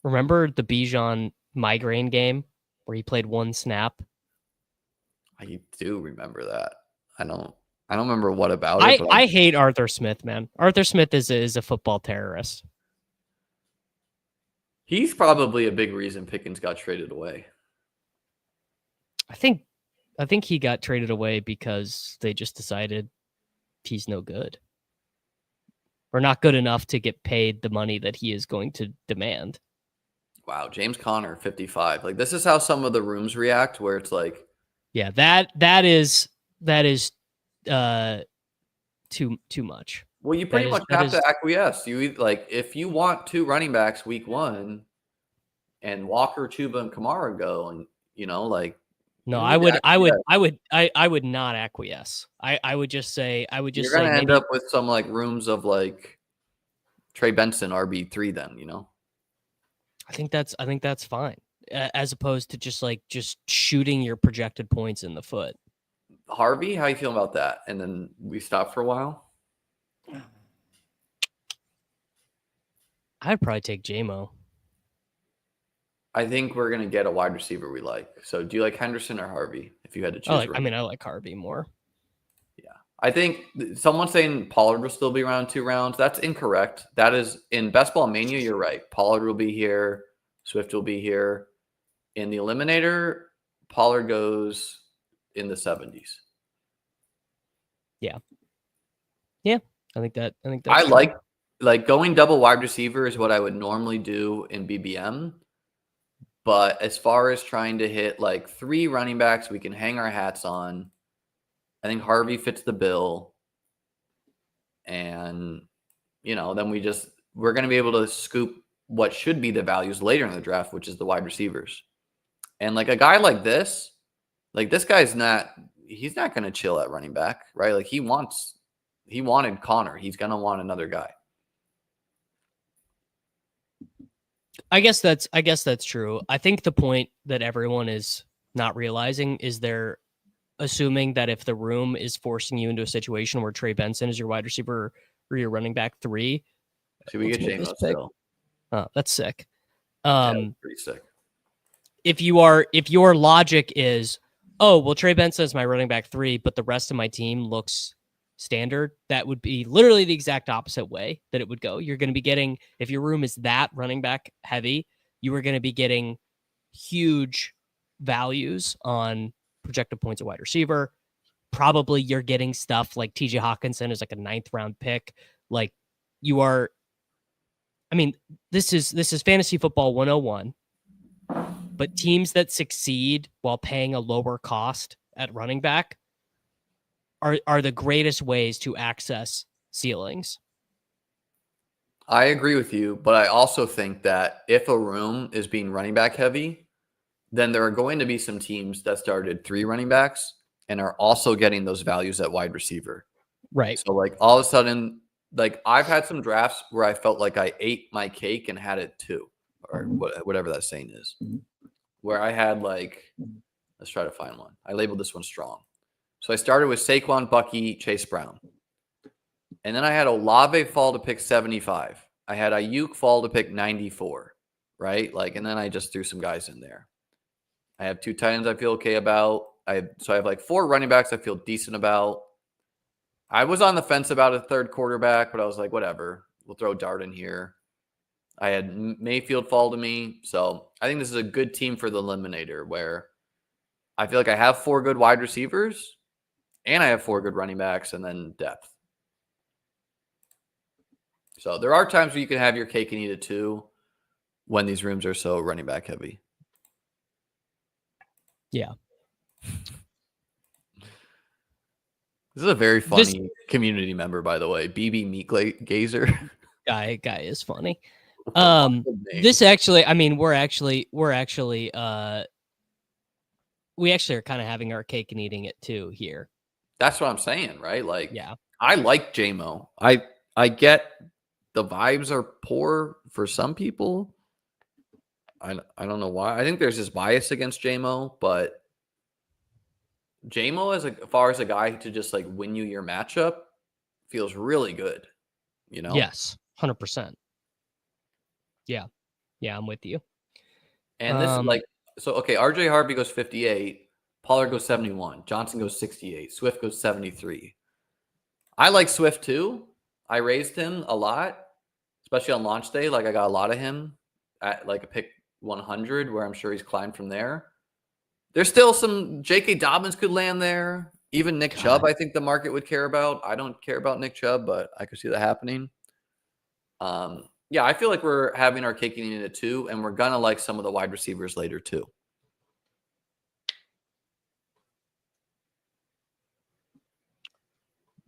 S2: the Bijan migraine game where he played 1 snap?
S1: I do remember that. I don't remember what about it.
S2: I hate Arthur Smith, man. Arthur Smith is a football terrorist.
S1: He's probably a big reason Pickens got traded away.
S2: I think he got traded away because they just decided he's no good. Or not good enough to get paid the money that he is going to demand.
S1: Wow, James Conner, 55. Like this is how some of the rooms react, where it's like,
S2: yeah, that is too much.
S1: Well, you pretty much have to acquiesce. You like if you want 2 running backs week 1, and Walker, Chuba, and Kamara go, and like
S2: No,
S1: you
S2: I
S1: need to
S2: would, I would,
S1: acquiesce.
S2: I would not acquiesce. I would just say,
S1: You're gonna end
S2: maybe.
S1: up with some like rooms of like Trey Benson RB3 then,
S2: I think that's fine, as opposed to just shooting your projected points in the foot.
S1: Harvey, how you feeling about that? And then we stop for a while.
S2: I'd probably take JMO.
S1: I think we're gonna get a wide receiver we like. So do you like Henderson or Harvey if you had to choose?
S2: I like Harvey more.
S1: Yeah. I think someone's saying Pollard will still be around 2 rounds. That's incorrect. That is in Best Ball Mania, you're right. Pollard will be here. Swift will be here. In the Eliminator, Pollard goes in the 70s.
S2: Yeah. Yeah. I think that's
S1: I
S2: true.
S1: like going double wide receiver is what I would normally do in BBM. But as far as trying to hit like 3 running backs we can hang our hats on, I think Harvey fits the bill. And, then we're going to be able to scoop what should be the values later in the draft, which is the wide receivers. And like a guy like this guy's he's not going to chill at running back, right? Like he wanted Connor. He's going to want another guy.
S2: I guess that's true. I think the point that everyone is not realizing is they're assuming that if the room is forcing you into a situation where Trey Benson is your wide receiver or your running back 3,
S1: Should we get J-Mo still?
S2: Oh, that's sick.
S1: Yeah, pretty sick.
S2: If your logic is, oh, well, Trey Benson is my running back 3, but the rest of my team looks standard, that would be literally the exact opposite way that it would go. You're going to be getting, if your room is that running back heavy, you are going to be getting huge values on projected points at wide receiver. Probably you're getting stuff like TJ Hawkinson is like a 9th round pick. Like you are, I mean, this is fantasy football 101, but teams that succeed while paying a lower cost at running back are the greatest ways to access ceilings.
S1: I agree with you, but I also think that if a room is being running back heavy, then there are going to be some teams that started 3 running backs and are also getting those values at wide receiver.
S2: Right.
S1: So like all of a sudden, like I've had some drafts where I felt like I ate my cake and had it too, or whatever that saying is, where I had like, let's try to find one. I labeled this one strong. So I started with Saquon, Bucky, Chase Brown. And then I had Olave fall to pick 75. I had Ayuk fall to pick 94, right? Like, and then I just threw some guys in there. I have 2 tight ends I feel okay about. I have like 4 running backs I feel decent about. I was on the fence about a 3rd quarterback, but I was like, whatever. We'll throw Dart in here. I had Mayfield fall to me. So I think this is a good team for the Eliminator where I feel like I have 4 good wide receivers and I have 4 good running backs and then depth. So there are times where you can have your cake and eat it too when these rooms are so running back heavy.
S2: Yeah.
S1: This is a very funny community member, by the way. BB Meat Gazer.
S2: Guy is funny. This actually, I mean, we actually are kind of having our cake and eating it too here.
S1: That's what I'm saying, right? Like,
S2: yeah,
S1: I like JMO. I get the vibes are poor for some people. I don't know why. I think there's this bias against JMO, but JMO as far as a guy to just like win you your matchup feels really good,
S2: Yes, 100%. Yeah, I'm with you.
S1: And this is like, so okay, RJ Harvey goes 58, Pollard goes 71, Johnson goes 68, Swift goes 73. I like Swift too. I raised him a lot, especially on launch day. Like I got a lot of him at like a pick 100, where I'm sure he's climbed from there. There's still some J.K. Dobbins could land there. Even Nick Chubb, I think the market would care about. I don't care about Nick Chubb, but I could see that happening. Yeah, I feel like we're having our cake and eating it too, and we're going to like some of the wide receivers later too.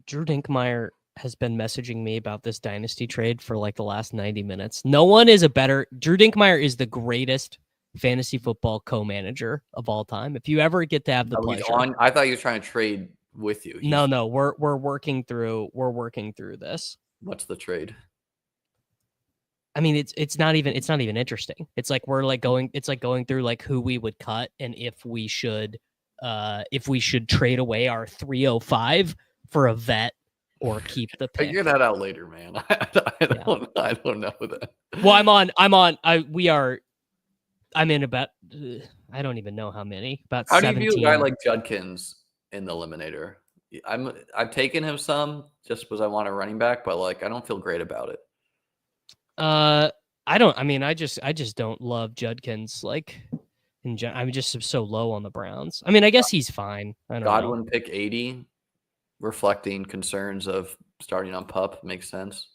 S2: Drew Dinkmeyer has been messaging me about this dynasty trade for like the last 90 minutes. No one is a better. Drew Dinkmeyer is the greatest fantasy football co-manager of all time. If you ever get to have the pleasure.
S1: I thought he was trying to trade with you.
S2: No, we're working through this.
S1: What's the trade?
S2: I mean, it's not even interesting. It's like we're like going through like who we would cut and if we should trade away our 305 for a vet or keep the pick.
S1: Figure that out later, man. I don't know that.
S2: Well, I'm in about I don't even know how many. About
S1: how
S2: 17.
S1: do you view a guy like Judkins in the Eliminator? I've taken him some just because I want a running back, but like I don't feel great about it.
S2: I just don't love Judkins. Like, I'm just so low on the Browns. I mean, I guess he's fine. I don't
S1: Godwin
S2: know.
S1: pick 80, reflecting concerns of starting on PUP makes sense.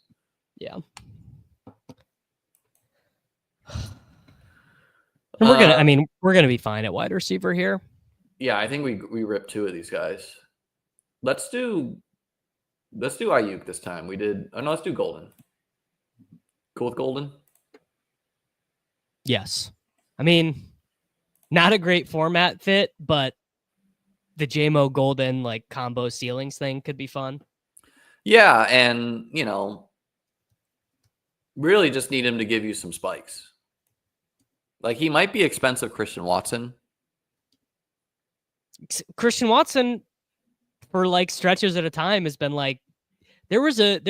S2: Yeah. And we're gonna be fine at wide receiver here.
S1: Yeah, I think we ripped 2 of these guys. Let's do Ayuk this time. Let's do Golden. Cool with Golden?
S2: Yes. I mean, not a great format fit, but the JMO Golden like combo ceilings thing could be fun.
S1: Yeah, and really just need him to give you some spikes. Like he might be expensive Christian Watson.
S2: Christian Watson for like stretches at a time has been like there was a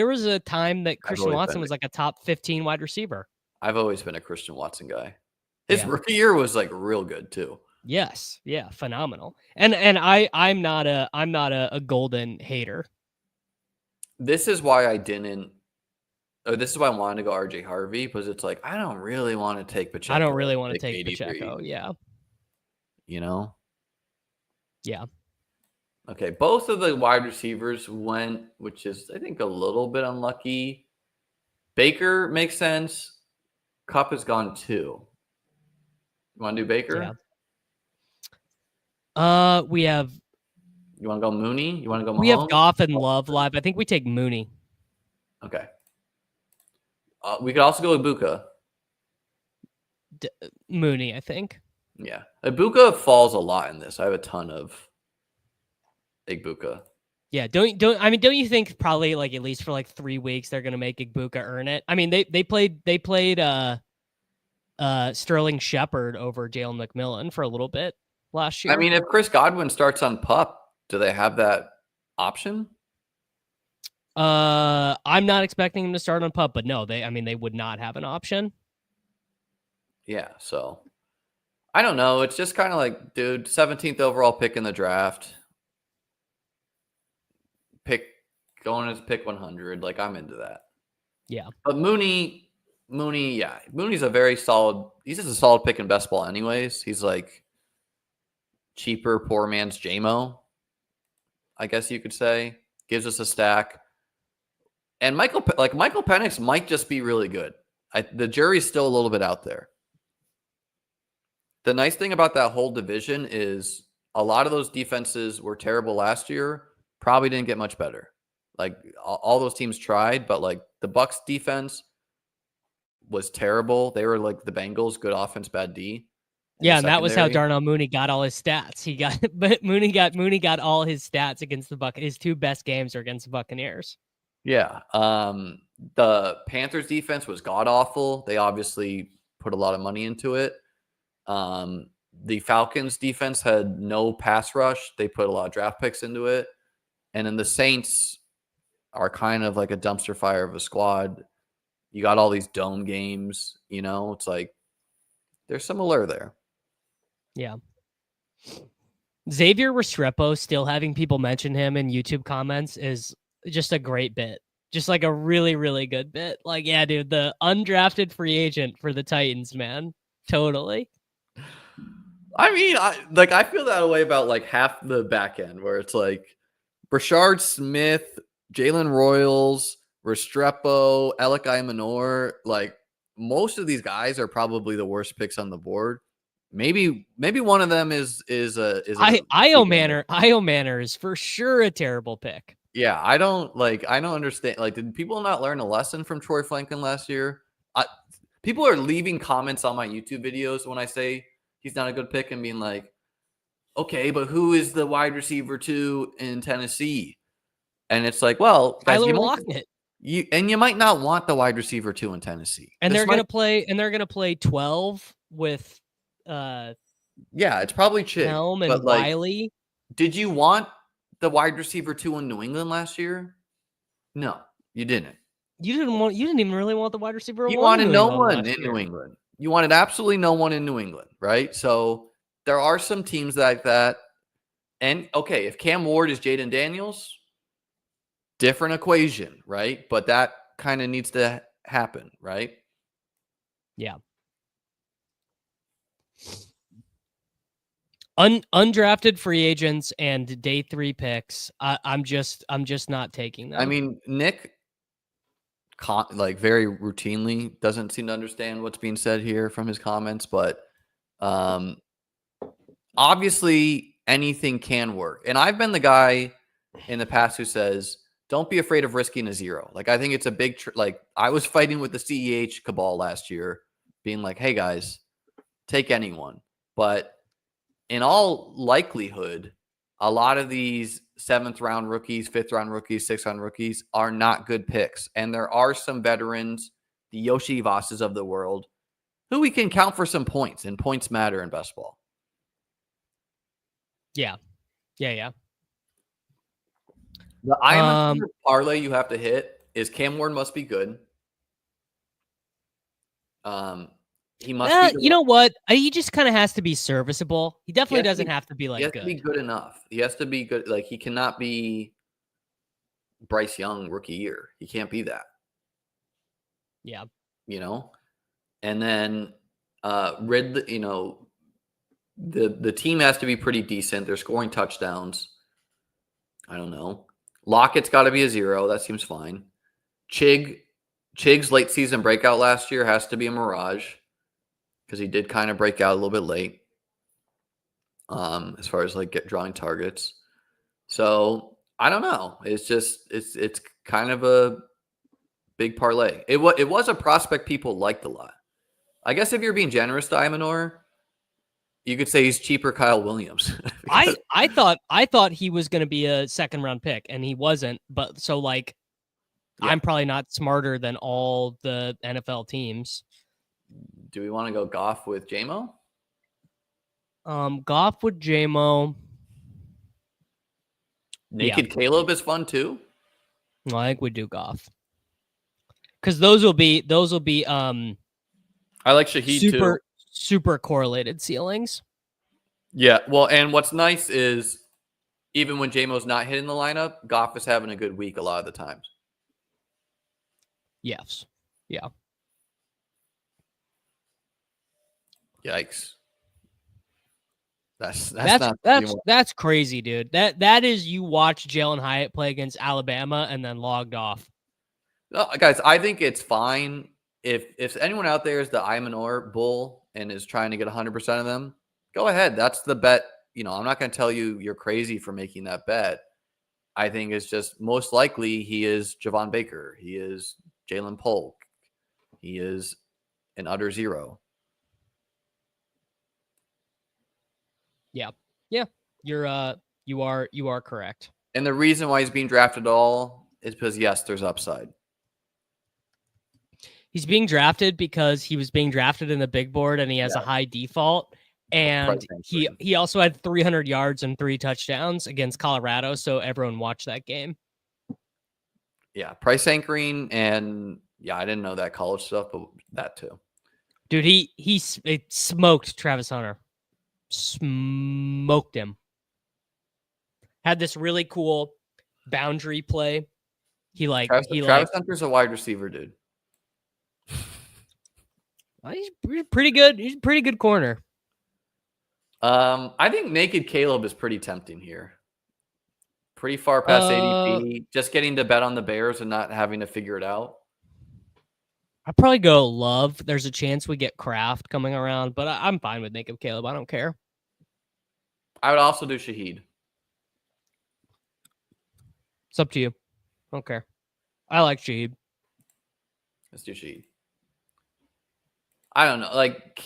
S2: time that Christian Watson was like a top 15 wide receiver.
S1: I've always been a Christian Watson guy. His rookie year was like real good too.
S2: Yes, yeah, phenomenal. And I'm not a Golden hater.
S1: This is why I wanted to go RJ Harvey, because it's like I don't really want to take Pacheco.
S2: I don't really want to take Pacheco. Yeah. Yeah.
S1: Okay, both of the wide receivers went, which is, I think, a little bit unlucky. Baker makes sense. Kupp has gone 2. You want to do Baker?
S2: Yeah. We have.
S1: You want to go Mooney? You want to go Mahomes?
S2: We have Goff and Love live. I think we take Mooney.
S1: Okay. We could also go Ibuka.
S2: Mooney, I think.
S1: Yeah. Ibuka falls a lot in this. I have a ton of Ibuka.
S2: Yeah, don't you think probably like at least for like 3 weeks they're gonna make Ibuka earn it? I mean, they played Sterling Shepard over Jalen McMillan for a little bit last year.
S1: I mean, if Chris Godwin starts on PUP, do they have that option?
S2: I'm not expecting him to start on PUP, but no, they would not have an option.
S1: Yeah, so I don't know. It's just kind of like, dude, 17th overall pick in the draft. Going as pick 100. Like, I'm into that.
S2: Yeah.
S1: But Mooney, yeah. Mooney's he's just a solid pick in best ball anyways. He's like cheaper, poor man's JMO, I guess you could say. Gives us a stack. And Michael Penix might just be really good. The jury's still a little bit out there. The nice thing about that whole division is a lot of those defenses were terrible last year, probably didn't get much better. Like all those teams tried, but like the Bucs defense was terrible. They were like the Bengals, good offense, bad D.
S2: Yeah, and that was how Darnell Mooney got all his stats. Mooney got all his stats against the Buccaneers. His 2 best games are against the Buccaneers.
S1: Yeah. The Panthers defense was god awful. They obviously put a lot of money into it. The Falcons defense had no pass rush. They put a lot of draft picks into it. And then the Saints are kind of like a dumpster fire of a squad. You got all these dome games, it's like there's some allure there.
S2: Yeah. Xavier Restrepo still having people mention him in YouTube comments is just a great bit. Just like a really, really good bit. Like, yeah, dude, the undrafted free agent for the Titans, man. Totally.
S1: I mean, I feel that way about like half the back end where it's like Brashard Smith, Jalen Royals, Restrepo, Elikai Minor. Like most of these guys are probably the worst picks on the board. Maybe one of them is Io
S2: Manor. Io Manor is for sure a terrible pick.
S1: Yeah, I don't understand. Like, did people not learn a lesson from Troy Franklin last year? People are leaving comments on my YouTube videos when I say he's not a good pick and being like, okay, but who is the wide receiver 2 in Tennessee? And it's like, well, guys,
S2: Tyler Lockett.
S1: you might not want the wide receiver 2 in Tennessee.
S2: And they're gonna play 12 with
S1: yeah, it's probably Chig.
S2: Helm
S1: But
S2: and Wiley.
S1: did you want the wide receiver 2 in New England last year? No, you didn't.
S2: You didn't even really want the wide receiver.
S1: You
S2: one
S1: wanted
S2: in
S1: no
S2: England
S1: one
S2: last
S1: in
S2: year.
S1: New England. You wanted absolutely no one in New England, right? So there are some teams like that. And okay, if Cam Ward is Jaden Daniels, different equation, right? But that kind of needs to happen, right?
S2: Yeah. Undrafted free agents and day 3 picks. I'm just not taking them.
S1: I mean, Nick, like, very routinely doesn't seem to understand what's being said here from his comments, but obviously anything can work. And I've been the guy in the past who says, don't be afraid of risking a 0. Like, I think it's a big, like, I was fighting with the CEH cabal last year, being like, hey guys, take anyone. But in all likelihood, a lot of these 7th round rookies, 5th round rookies, 6th round rookies are not good picks. And there are some veterans, the Yoshi Vosses of the world, who we can count for some points, and points matter in best ball.
S2: Yeah.
S1: The Iron parlay you have to hit is Cam Ward must be good. He must be.
S2: You know what? He just kind of has to be serviceable. He definitely doesn't have to be like
S1: he has
S2: good.
S1: to be good enough. He has to be good. Like, he cannot be Bryce Young rookie year. He can't be that.
S2: Yeah.
S1: You know? And then Ridley, you know, the team has to be pretty decent. They're scoring touchdowns. I don't know. Lockett's got to be a 0. That seems fine. Chig's late season breakout last year has to be a mirage, because he did kind of break out a little bit late as far as like drawing targets. So I don't know. It's just it's kind of a big parlay. It was a prospect people liked a lot. I guess if you're being generous to Imanor, you could say he's cheaper Kyle Williams.
S2: I thought he was going to be a 2nd round pick, and he wasn't. But so, like, yeah. I'm probably not smarter than all the NFL teams.
S1: Do we want to go Goff with JMO?
S2: Goff with JMO.
S1: Naked Caleb is fun too.
S2: Well, I think we do Goff, because those will be
S1: I like Shaheed too.
S2: Super correlated ceilings.
S1: Yeah, well, and what's nice is even when JMO's not hitting the lineup, Goff is having a good week a lot of the times.
S2: Yes. Yeah.
S1: Yikes.
S2: That's crazy, dude. That is, you watch Jalen Hyatt play against Alabama and then logged off.
S1: No, guys, I think it's fine if anyone out there is the Imanor bull and is trying to get 100% of them, go ahead. That's the bet. You know, I'm not going to tell you you're crazy for making that bet. I think it's just most likely he is Javon Baker. He is Jalen Polk. He is an utter 0.
S2: Yeah. Yeah. You are correct.
S1: And the reason why he's being drafted at all is because, yes, there's upside.
S2: He's being drafted because he was being drafted in the big board and he has a high default. And he also had 300 yards and 3 touchdowns against Colorado. So everyone watched that game.
S1: Yeah. Price anchoring. And I didn't know that college stuff, but that too.
S2: Dude, he smoked Travis Hunter. Smoked him. Had this really cool boundary play.
S1: Travis Hunter's a wide receiver, dude.
S2: He's pretty good. He's a pretty good corner.
S1: I think Naked Caleb is pretty tempting here. Pretty far past ADP. Just getting to bet on the Bears and not having to figure it out.
S2: I'd probably go Love. There's a chance we get Kraft coming around, but I'm fine with Naked Caleb. I don't care.
S1: I would also do Shaheed.
S2: It's up to you. Okay. I like Shaheed.
S1: Let's do Sheed. I don't know. Like,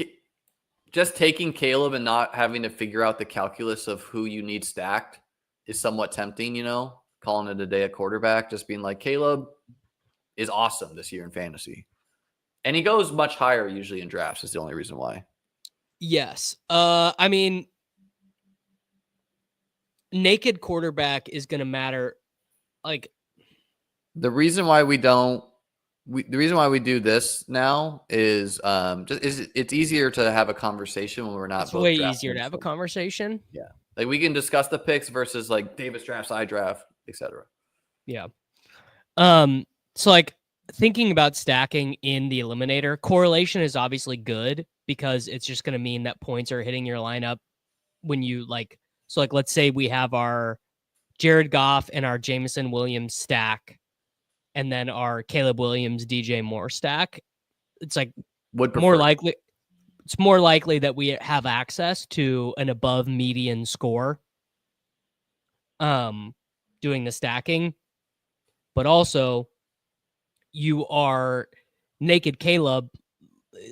S1: just taking Caleb and not having to figure out the calculus of who you need stacked is somewhat tempting, you know? Calling it a day at quarterback, just being like, Caleb is awesome this year in fantasy. And he goes much higher usually in drafts is the only reason why.
S2: Yes. I mean, naked quarterback is going to matter. Like,
S1: the reason why we don't, the reason why we do this now is it's easier to have a conversation when we're not
S2: it's
S1: both
S2: way
S1: drafting
S2: easier to have a conversation.
S1: Yeah. Like we can discuss the picks versus like Davis drafts, I draft, etc.
S2: Yeah. So like thinking about stacking in the Eliminator, correlation is obviously good because it's just going to mean that points are hitting your lineup when you like. So like, let's say we have our Jared Goff and our Jameson Williams stack, and then our Caleb Williams, DJ Moore stack. It's like more likely. It's more likely that we have access to an above median score. Doing the stacking, but also you are naked Caleb,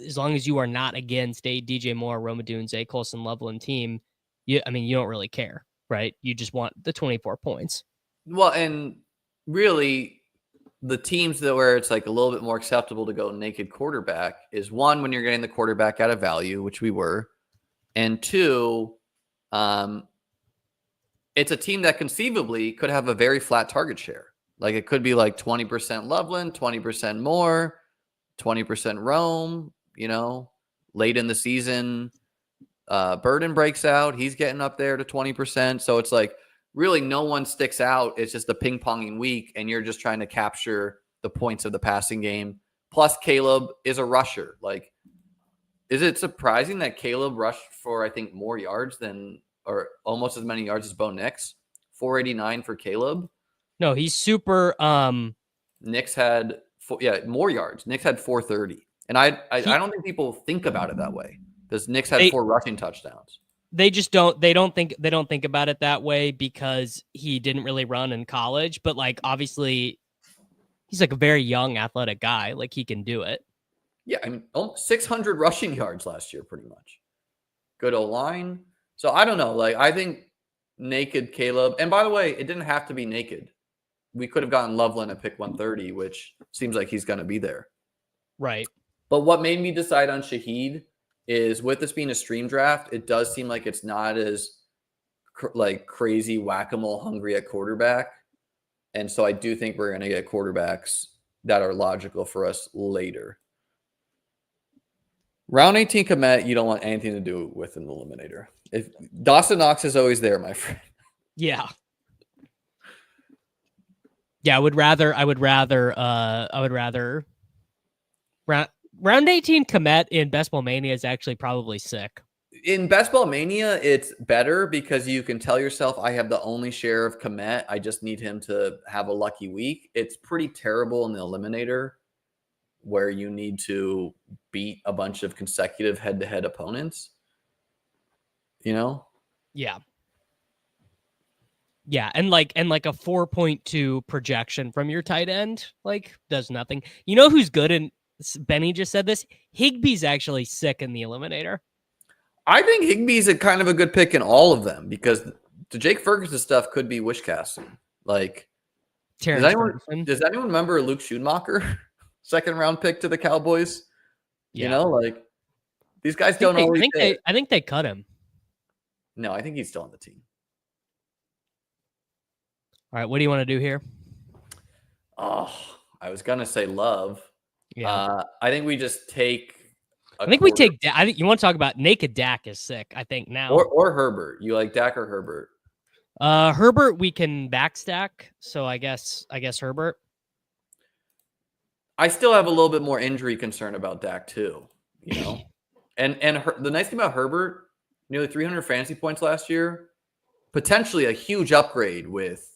S2: as long as you are not against a DJ Moore, Roma Dunze, Colson Loveland team, you don't really care, right? You just want the 24 points.
S1: Well, and really the teams that where it's like a little bit more acceptable to go naked quarterback is one, when you're getting the quarterback out of value, which we were, and two, it's a team that conceivably could have a very flat target share. Like it could be like 20% Loveland, 20% more, 20% Rome, you know, late in the season, Burden breaks out. He's getting up there to 20%. So it's like really no one sticks out. It's just a ping-ponging week, and you're just trying to capture the points of the passing game. Plus, Caleb is a rusher. Like, is it surprising that Caleb rushed for, I think, more yards than, or almost as many yards as Bo Nix? 489 for Caleb.
S2: No, he's super.
S1: Nix had, more yards. Nix had 430. And I don't think people think about it that way because Nix had 4 rushing touchdowns.
S2: They just don't. They don't think about it that way because he didn't really run in college. But like, obviously, he's like a very young, athletic guy. Like he can do it.
S1: Yeah, I mean, 600 rushing yards last year, pretty much. Good O-line. So I don't know. Like, I think naked Caleb. And by the way, it didn't have to be naked. We could have gotten Loveland at pick 130, which seems like he's going to be there.
S2: Right.
S1: But what made me decide on Shaheed is with this being a stream draft, it does seem like it's not as crazy whack-a-mole hungry at quarterback. And so I do think we're going to get quarterbacks that are logical for us later. Round 18 Komet, you don't want anything to do with an eliminator. If Dawson Knox is always there, my friend.
S2: Yeah. Yeah, I would rather round 18 Komet in Best Ball Mania is actually probably sick.
S1: In Best Ball Mania, it's better because you can tell yourself, I have the only share of Komet. I just need him to have a lucky week. It's pretty terrible in the eliminator where you need to beat a bunch of consecutive head-to-head opponents. You know?
S2: Yeah. Yeah, and like a 4.2 projection from your tight end does nothing. You know who's good? And Benny just said this. Higbee's actually sick in the eliminator.
S1: I think Higbee's a kind of a good pick in all of them because the Jake Ferguson stuff could be wish casting. Like, does anyone remember Luke Schoonmaker, second round pick to the Cowboys? Yeah. You know, like these guys don't always.
S2: I think they cut him.
S1: No, I think he's still on the team.
S2: All right, what do you want to do here?
S1: Oh, I was gonna say Love. Yeah, I think we just take.
S2: We take. I think you want to talk about naked Dak is sick. I think now
S1: or Herbert. You like Dak or Herbert?
S2: Herbert we can backstack. So I guess Herbert.
S1: I still have a little bit more injury concern about Dak too. You know, and the nice thing about Herbert, nearly 300 fantasy points last year, potentially a huge upgrade with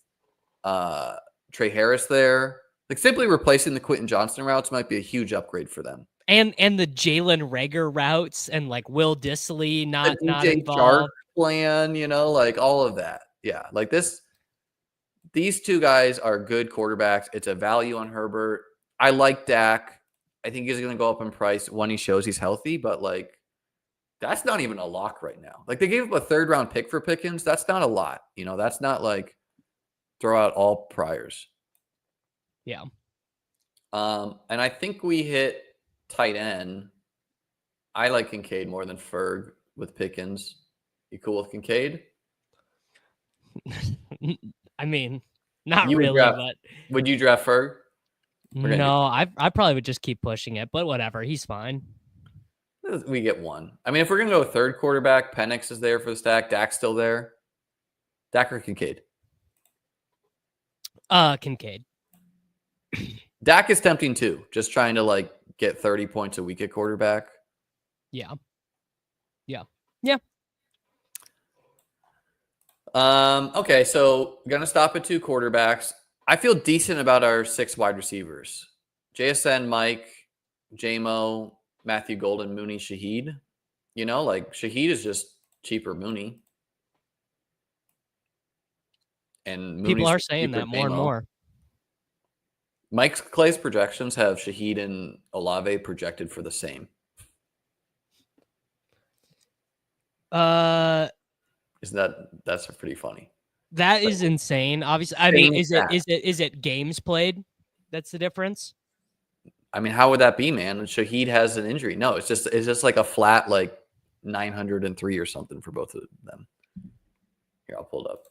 S1: Trey Harris there. Like simply replacing the Quentin Johnston routes might be a huge upgrade for them.
S2: And the Jalen Reagor routes and like Will Dissly not
S1: involved. Shark plan, you know, like all of that. Yeah, like this these two guys are good quarterbacks. It's a value on Herbert. I like Dak. I think he's going to go up in price when he shows he's healthy, but like that's not even a lock right now. Like they gave up a 3rd-round pick for Pickens. That's not a lot. That's not like throw out all priors.
S2: Yeah.
S1: And I think we hit tight end. I like Kincaid more than Ferg with Pickens. You cool with Kincaid?
S2: I mean, not
S1: You would
S2: really,
S1: draft-
S2: but
S1: Would you draft Ferg?
S2: no, I probably would just keep pushing it, but whatever. He's fine.
S1: We get one. I mean, if we're going to go 3rd quarterback, Penix is there for the stack. Dak's still there. Dak or Kincaid?
S2: Kincaid.
S1: Dak is tempting too. Just trying to like get 30 points a week at quarterback.
S2: Yeah.
S1: Okay, so gonna stop at 2 quarterbacks. I feel decent about our 6 wide receivers. JSN, Mike, JMO, Matthew Golden, Mooney, Shaheed. Like Shaheed is just cheaper Mooney. And Mooney's
S2: People are saying
S1: cheaper
S2: that more and
S1: JMO.
S2: more.
S1: Mike Clay's projections have Shaheed and Olave projected for the same. That's pretty funny.
S2: That is insane. Obviously, I mean, is it games played? That's the difference.
S1: I mean, how would that be, man? Shaheed has an injury. No, it's just like a flat like 903 or something for both of them. Here, I'll pull it up.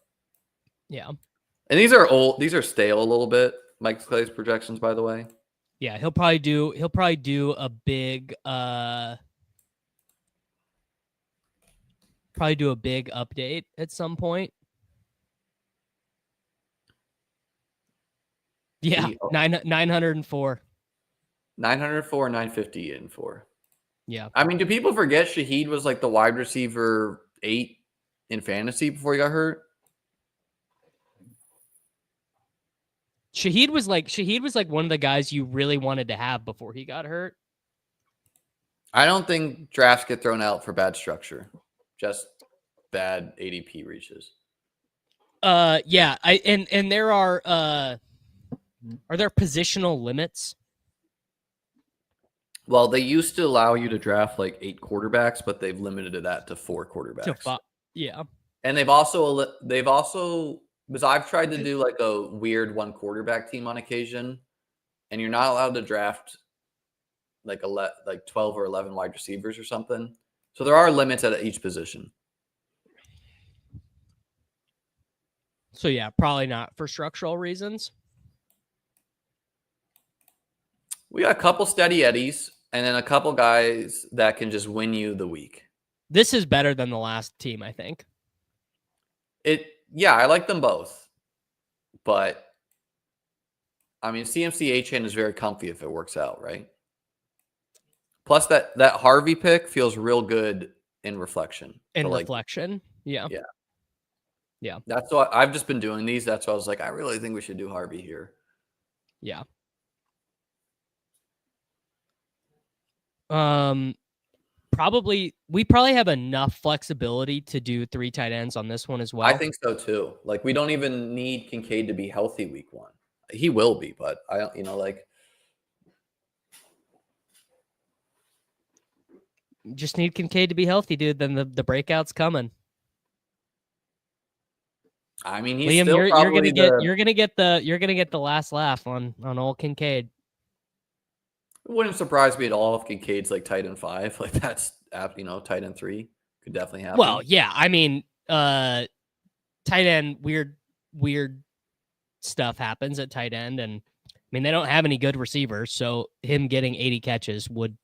S2: Yeah.
S1: And these are old. These are stale a little bit. Mike Clay's projections, by the way.
S2: Yeah, he'll probably do a big update at some point. Yeah, 904.
S1: 904, 950 and 4.
S2: Yeah.
S1: I mean, do people forget Shaheed was like the wide receiver 8 in fantasy before he got hurt?
S2: Shaheed was like one of the guys you really wanted to have before he got hurt.
S1: I don't think drafts get thrown out for bad structure, just bad ADP reaches.
S2: Yeah, and there are there positional limits?
S1: Well, they used to allow you to draft like 8 quarterbacks, but they've limited that to 4 quarterbacks.
S2: Yeah.
S1: And they've also because I've tried to do like a weird 1 quarterback team on occasion, and you're not allowed to draft like 12 or 11 wide receivers or something. So there are limits at each position.
S2: So yeah, probably not for structural reasons.
S1: We got a couple steady eddies and then a couple guys that can just win you the week.
S2: This is better than the last team, I think.
S1: Yeah, I like them both. But I mean, CMC A-Chain is very comfy if it works out, right? Plus that Harvey pick feels real good in reflection.
S2: Yeah.
S1: Yeah. That's what I've just been doing these. That's why I was like, I really think we should do Harvey here.
S2: Yeah. We probably have enough flexibility to do 3 tight ends on this one as well.
S1: I think so too. Like we don't even need Kincaid to be healthy week 1. He will be, but I don't,
S2: just need Kincaid to be healthy, dude. Then the breakout's coming.
S1: I mean, he's
S2: Liam,
S1: still
S2: you're gonna get the last laugh on old Kincaid.
S1: It wouldn't surprise me at all if Kincaid's like tight end 5. Like that's tight end 3 could definitely happen.
S2: Well, yeah, I mean, tight end weird stuff happens at tight end, and I mean they don't have any good receivers, so him getting 80 catches would.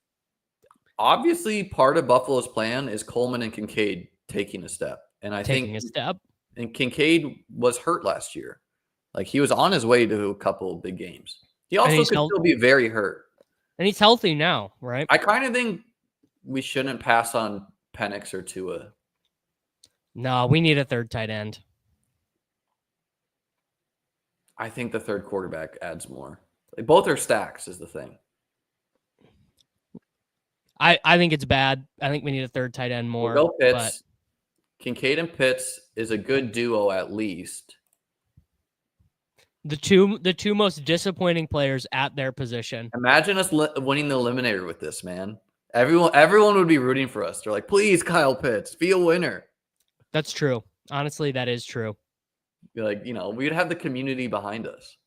S1: Obviously, part of Buffalo's plan is Coleman and Kincaid taking a step, and I think
S2: a step.
S1: And Kincaid was hurt last year. Like he was on his way to a couple of big games. He also could still be very hurt.
S2: And he's healthy now, right?
S1: I kind of think we shouldn't pass on Penix or Tua.
S2: No, we need a 3rd tight end.
S1: I think the 3rd quarterback adds more. Like both are stacks is the thing.
S2: I think it's bad. I think we need a 3rd tight end more.
S1: We'll go Pitts. Kincaid and Pitts is a good duo at least.
S2: The two most disappointing players at their position.
S1: Imagine us winning the Eliminator with this, man. Everyone would be rooting for us. They're like, please, Kyle Pitts, be a winner.
S2: That's true. Honestly, that is true.
S1: Like, we'd have the community behind us.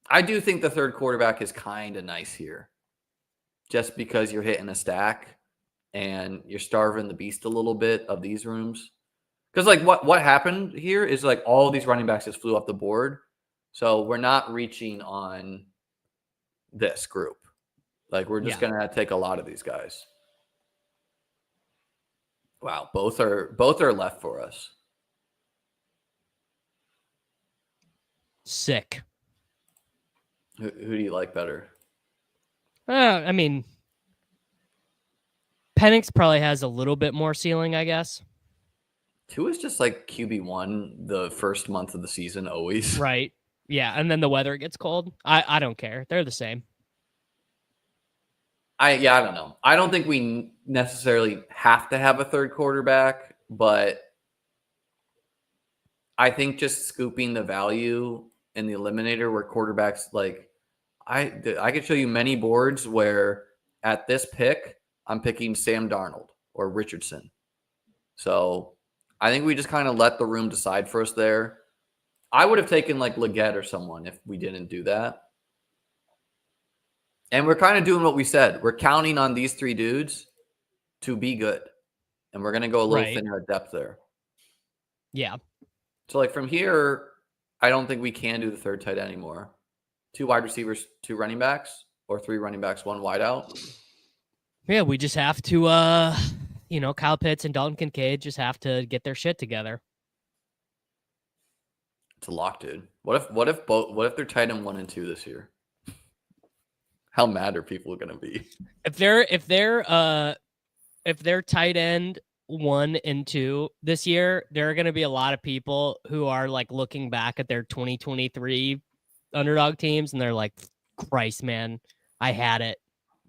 S1: I do think the third quarterback is kind of nice here. Just because you're hitting a stack and you're starving the beast a little bit of these rooms. Because, like, what happened here is, like, all of these running backs just flew off the board. So we're not reaching on this group. Like, we're just going to take a lot of these guys. Wow, both are left for us.
S2: Sick.
S1: Who do you like better?
S2: I mean, Penix probably has a little bit more ceiling, I guess.
S1: Tua's just like QB1 the first month of the season always.
S2: Right. Yeah, and then the weather gets cold. I don't care. They're the same.
S1: I don't know. I don't think we necessarily have to have a third quarterback, but I think just scooping the value in the Eliminator where quarterbacks, like, I could show you many boards where at this pick, I'm picking Sam Darnold or Richardson. So I think we just kind of let the room decide for us there. I would have taken like Leggett or someone if we didn't do that. And we're kind of doing what we said. We're counting on these three dudes to be good. And we're going to go a little thinner at depth there.
S2: Yeah.
S1: So, like, from here, I don't think we can do the third tight end anymore. 2 wide receivers, 2 running backs, or 3 running backs, 1 wide out.
S2: Yeah, we just have to, Kyle Pitts and Dalton Kincaid just have to get their shit together.
S1: It's a lock, dude. What if they're tight end 1 and 2 this year? How mad are people going to be?
S2: If they're tight end 1 and 2 this year, there are going to be a lot of people who are like looking back at their 2023 underdog teams and they're like, Christ, man, I had it.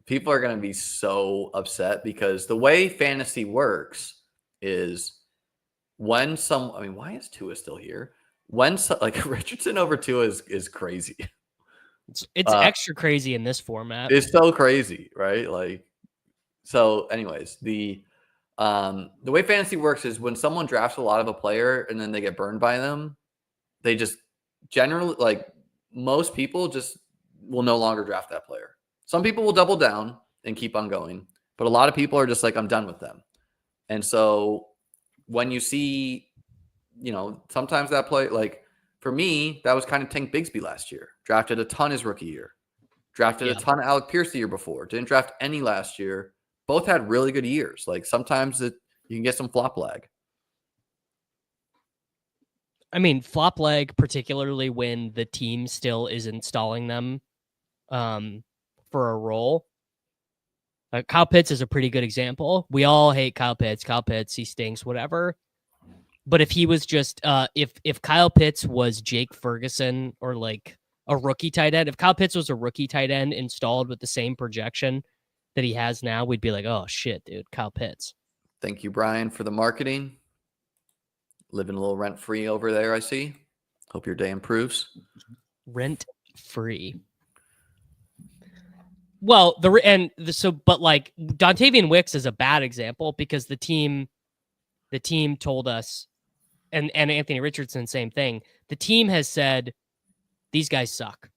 S1: People are going to be so upset because the way fantasy works is when why is Tua still here? Like Richardson over Tua is crazy.
S2: It's extra crazy in this format.
S1: It's so crazy, right? Like, so anyways, the way fantasy works is when someone drafts a lot of a player and then they get burned by them, they just generally, like, most people just will no longer draft that player. Some people will double down and keep on going, but a lot of people are just like, I'm done with them. And so when you see, sometimes that play, like for me, that was kind of Tank Bigsby last year. Drafted a ton his rookie year. Drafted a ton of Alec Pierce the year before. Didn't draft any last year. Both had really good years. Like sometimes you can get some flop lag.
S2: I mean, flop lag, particularly when the team still is installing them for a role. Kyle Pitts is a pretty good example. We all hate Kyle Pitts. Kyle Pitts, he stinks, whatever. But if he was just if Kyle Pitts was Jake Ferguson or like a rookie tight end, if Kyle Pitts was a rookie tight end installed with the same projection that he has now, we'd be like, oh shit, dude, Kyle Pitts.
S1: Thank you, Brian, for the marketing. Living a little rent free over there, I see. Hope your day improves.
S2: Rent free. Well, but like Dontavian Wicks is a bad example because the team told us, and Anthony Richardson, same thing. The team has said these guys suck.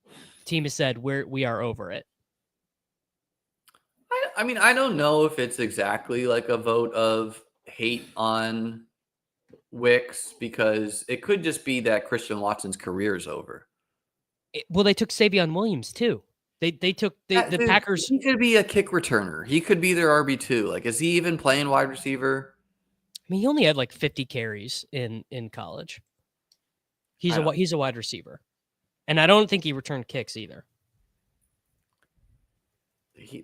S2: The team has said we are over it.
S1: I mean, I don't know if it's exactly like a vote of hate on Wicks because it could just be that Christian Watson's career is over.
S2: Well, they took Savion Williams too. They took the Packers.
S1: He could be a kick returner. He could be their RB2. Like, is he even playing wide receiver?
S2: I mean, he only had like 50 carries in college. He's a wide receiver, and I don't think he returned kicks either.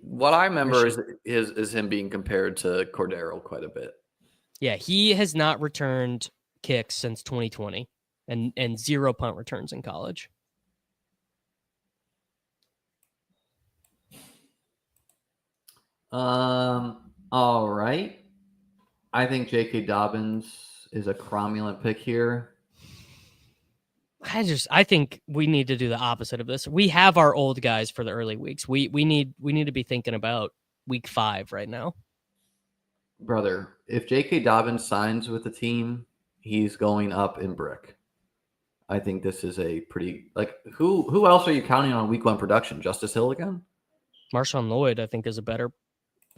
S1: What I remember is him being compared to Cordero quite a bit.
S2: Yeah, he has not returned kicks since 2020, and 0 punt returns in college.
S1: All right. I think J.K. Dobbins is a cromulent pick here.
S2: I think we need to do the opposite of this. We have our old guys for the early weeks. We need to be thinking about week 5 right now.
S1: Brother, if J.K. Dobbins signs with the team, he's going up in brick. I think this is a pretty who else are you counting on week 1 production? Justice Hill again?
S2: Marshawn Lloyd, I think, is a better.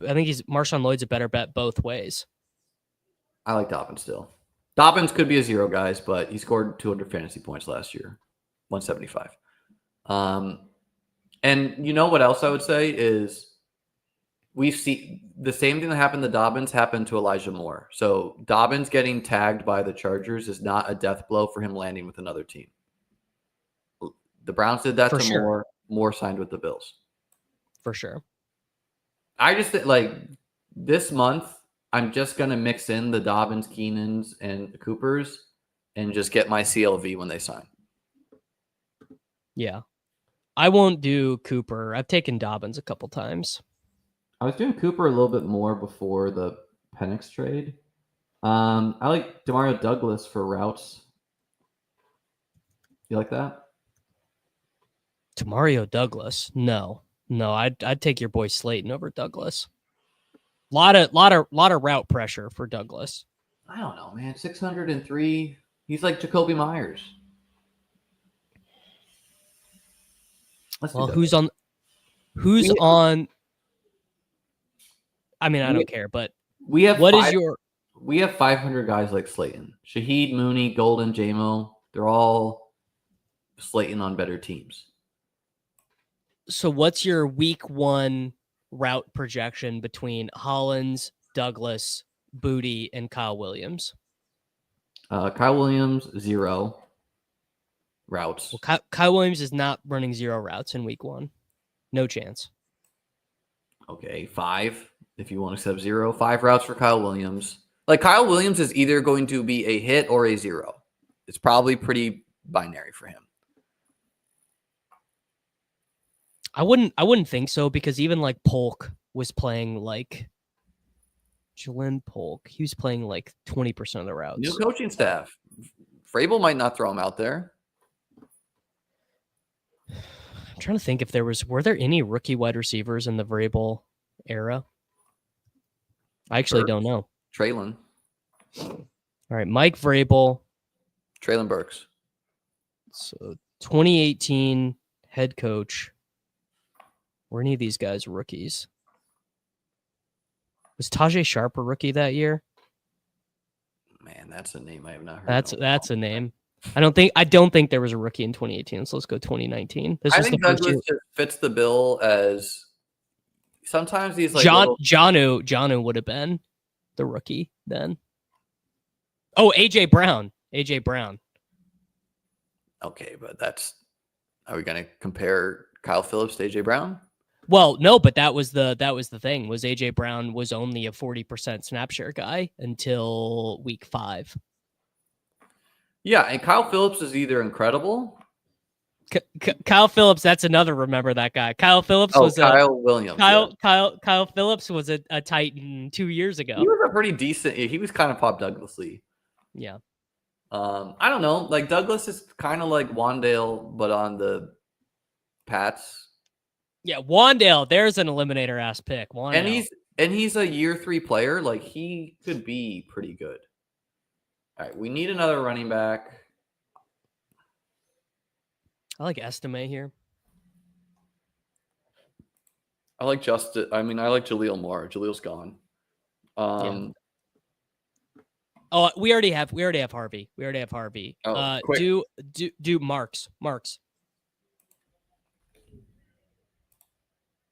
S2: I think Marshawn Lloyd's a better bet both ways.
S1: I like Dobbins still. Dobbins could be a 0, guys, but he scored 200 fantasy points last year, 175. And you know what else I would say is we've seen the same thing that happened to Dobbins happened to Elijah Moore. So Dobbins getting tagged by the Chargers is not a death blow for him landing with another team. The Browns did that
S2: For
S1: to
S2: sure.
S1: Moore. Moore signed with the Bills.
S2: For sure.
S1: I just think this month, I'm just going to mix in the Dobbins, Keenans, and the Coopers and just get my CLV when they sign.
S2: Yeah. I won't do Cooper. I've taken Dobbins a couple times.
S1: I was doing Cooper a little bit more before the Penix trade. I like Demario Douglas for routes. You like that?
S2: Demario Douglas? No, I'd take your boy Slayton over Douglas. Lot of route pressure for Douglas.
S1: I don't know, man. 603. He's like Jacoby Myers.
S2: Well, who's on? I mean, I don't care, but
S1: we have we have 500 guys like Slayton, Shaheed, Mooney, Golden, JMO. They're all Slayton on better teams.
S2: So what's your week 1 route projection between Hollins, Douglas, Booty, and Kyle Williams?
S1: Kyle Williams, 0 routes.
S2: Well, Kyle Williams is not running 0 routes in week 1. No chance.
S1: Okay, 5 if you want to accept 0. 5 routes for Kyle Williams. Kyle Williams is either going to be a hit or a 0. It's probably pretty binary for him.
S2: I wouldn't think so, because even Polk was playing Jalen Polk. He was playing 20% of the routes.
S1: New coaching staff. Vrabel might not throw him out there.
S2: I'm trying to think if were there any rookie wide receivers in the Vrabel era? I actually don't know.
S1: Traylon.
S2: All right, Mike Vrabel.
S1: Traylon Burks.
S2: So 2018 head coach. Were any of these guys rookies? Was Tajay Sharp a rookie that year?
S1: Man, that's a name I have not heard.
S2: That's a name. I don't think there was a rookie in 2018. So let's go 2019.
S1: I think Douglas just fits the bill as sometimes these
S2: Jonnu would have been the rookie then. Oh, AJ Brown.
S1: Okay, but are we going to compare Kyle Phillips to AJ Brown?
S2: Well, no, but that was the thing. Was AJ Brown was only a 40% snap share guy until week 5.
S1: Yeah, and Kyle Phillips is either incredible.
S2: Kyle Phillips, that's another. Remember that guy? Kyle Phillips was
S1: Kyle Williams.
S2: Kyle Phillips was a Titan 2 years ago.
S1: He was a pretty decent. He was kind of Pop Douglas-y.
S2: Yeah.
S1: I don't know. Douglas is kind of like Wandale, but on the Pats.
S2: Yeah, Wandale. There's an eliminator ass pick. Wandale.
S1: And he's a year 3 player. He could be pretty good. All right, we need another running back.
S2: I like Estime here.
S1: I like Justin. I mean, I like Jaleel more. Jaleel's gone.
S2: Yeah. Oh, we already have Harvey.
S1: Oh,
S2: do Marks.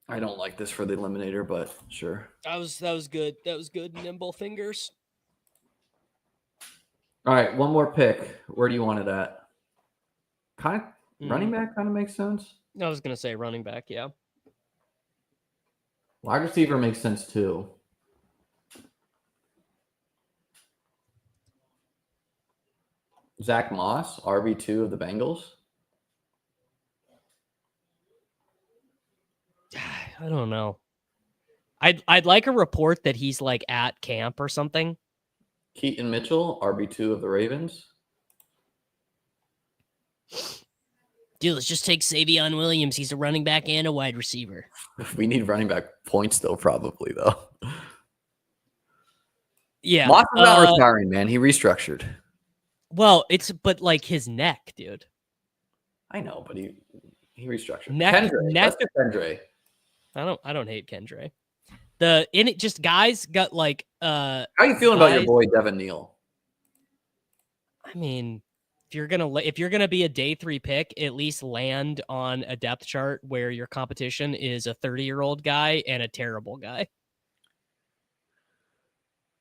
S1: I don't like this for the eliminator, but sure.
S2: That was good. That was good. Nimble fingers.
S1: All right, one more pick. Where do you want it at? Running back kind of makes sense.
S2: I was gonna say running back. Yeah.
S1: Wide receiver makes sense too. Zach Moss, RB2 of the Bengals.
S2: I don't know. I'd like a report that he's at camp or something.
S1: Keaton Mitchell, RB2 of the Ravens.
S2: Dude, let's just take Savion Williams. He's a running back and a wide receiver.
S1: We need running back points, though, probably, though.
S2: Yeah.
S1: Moss is not retiring, man. He restructured.
S2: Well, but like his neck, dude.
S1: I know, but he restructured.
S2: Neck.
S1: Let's get Kendre.
S2: I don't hate Kendre. Just guys got like
S1: How you feeling about your boy Devin Neal?
S2: I mean, if you're gonna be a day 3 pick, at least land on a depth chart where your competition is a 30-year-old guy and a terrible guy.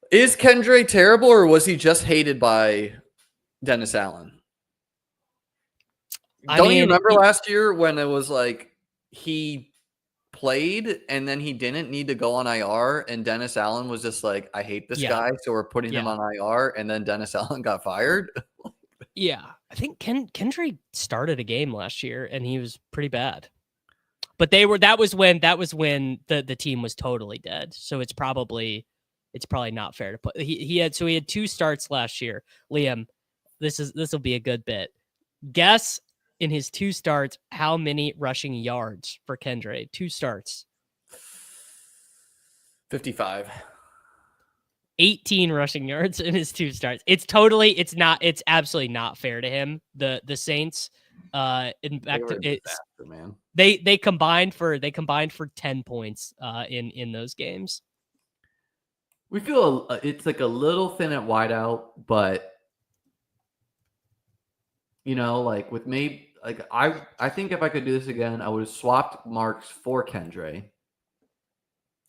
S1: Is Kendre terrible, or was he just hated by Dennis Allen? You remember last year when it was like he played and then he didn't need to go on IR, and Dennis Allen was just like, I hate this guy, so we're putting him on IR, and then Dennis Allen got fired?
S2: Yeah. I think Kendre started a game last year and he was pretty bad. But that was when the team was totally dead. So it's probably not fair to put he had 2 starts last year. Liam, this will be a good bit. Guess in his 2 starts how many rushing yards for Kendre? 2 starts.
S1: 55.
S2: 18 rushing yards in his 2 starts. It's absolutely not fair to him. The Saints, in fact,
S1: man.
S2: They combined for 10 points in those games.
S1: We feel it's like a little thin at wideout, but like with me, like I think if I could do this again, I would have swapped Marks for Kendre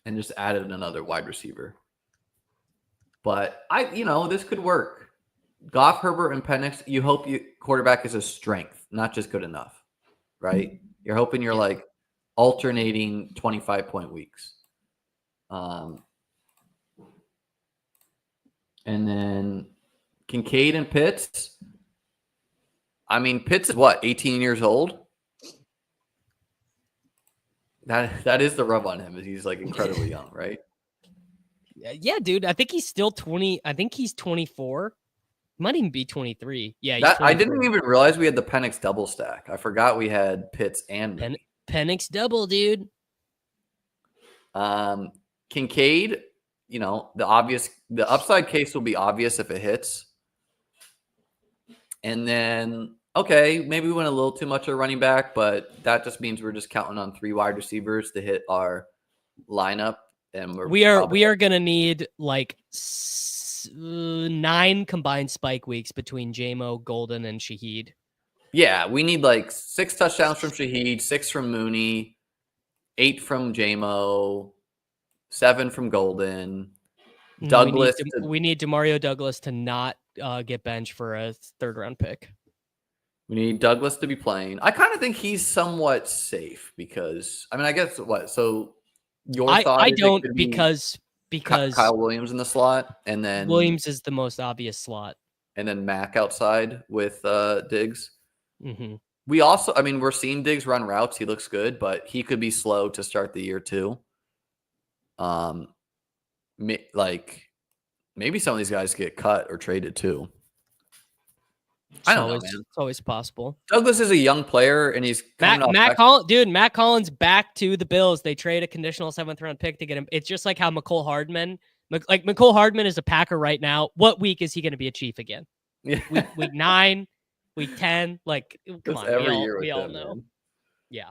S1: and just added another wide receiver. But this could work. Goff, Herbert, and Penix, you hope your quarterback is a strength, not just good enough, right? You're hoping you're like alternating 25-point weeks. And then Kincaid and Pitts. I mean, Pitts is what, 18 years old? That is the rub on him, is he's like incredibly young, right?
S2: Yeah, dude. I think he's still 20. I think he's 24. Might even be 23. Yeah,
S1: I didn't even realize we had the Penix double stack. I forgot we had Pitts and
S2: Penix double, dude.
S1: Kincaid, the upside case will be obvious if it hits. And then, okay, maybe we went a little too much of running back, but that just means we're just counting on 3 wide receivers to hit our lineup. And we
S2: are gonna need like 9 combined spike weeks between JMO, Golden, and Shaheed.
S1: Yeah, we need like 6 touchdowns from Shaheed, 6 from Mooney, 8 from JMO, 7 from Golden. Douglas.
S2: We need Demario Douglas to not get benched for a 3rd-round pick.
S1: We need Douglas to be playing. I kind of think he's somewhat safe because I guess what? So your thought?
S2: I don't because
S1: Kyle Williams in the slot, and then
S2: Williams is the most obvious slot,
S1: and then Mack outside with Diggs.
S2: Mm-hmm.
S1: We also, we're seeing Diggs run routes. He looks good, but he could be slow to start the year too. Maybe some of these guys get cut or traded too. I don't know, man.
S2: It's always possible.
S1: Douglas is a young player, and he's
S2: Matt Collins back to the Bills. They trade a conditional 7th-round pick to get him. It's just like how McCole Hardman is a Packer right now. What week is he going to be a Chief again?
S1: Yeah.
S2: Week 9, week 10. Like, come on, we all know.
S1: Man.
S2: Yeah.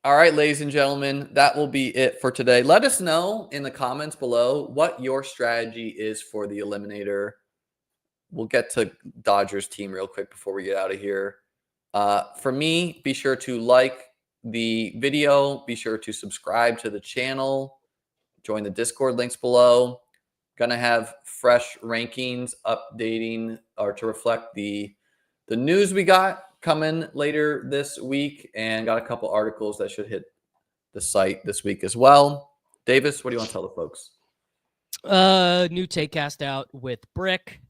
S1: All right, ladies and gentlemen, that will be it for today. Let us know in the comments below what your strategy is for the Eliminator. We'll get to Dodgers team real quick before we get out of here. For me, be sure to like the video. Be sure to subscribe to the channel. Join the Discord links below. Gonna have fresh rankings updating or to reflect the news we got coming later this week, and got a couple articles that should hit the site this week as well. Davis, what do you want to tell the folks?
S2: New Takecast out with Brick.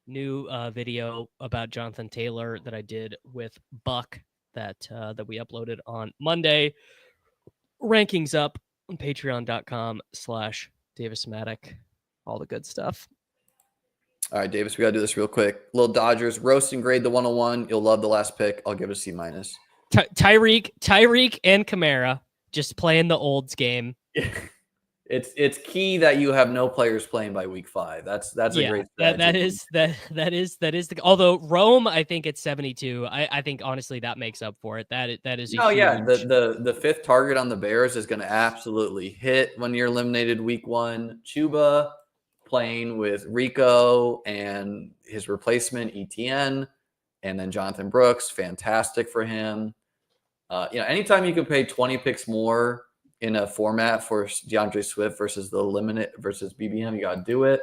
S2: New video about Jonathan Taylor that I did with Buck that we uploaded on Monday. Rankings up on patreon.com/DavisMatic. All the good stuff.
S1: All right, Davis, we got to do this real quick. Little Dodgers, roast and grade the 101. You'll love the last pick. I'll give it a C-.
S2: Tyreek and Kamara just playing the olds game.
S1: It's key that you have no players playing by week 5. That's a great strategy.
S2: That is the, although Rome, I think it's 72. I think honestly that makes up for it. That is a huge...
S1: yeah. The fifth target on the Bears is going to absolutely hit when you're eliminated week 1. Chuba playing with Rico and his replacement ETN, and then Jonathan Brooks, fantastic for him. Anytime you can pay 20 picks more in a format for DeAndre Swift versus the Eliminate versus BBM, you got to do it.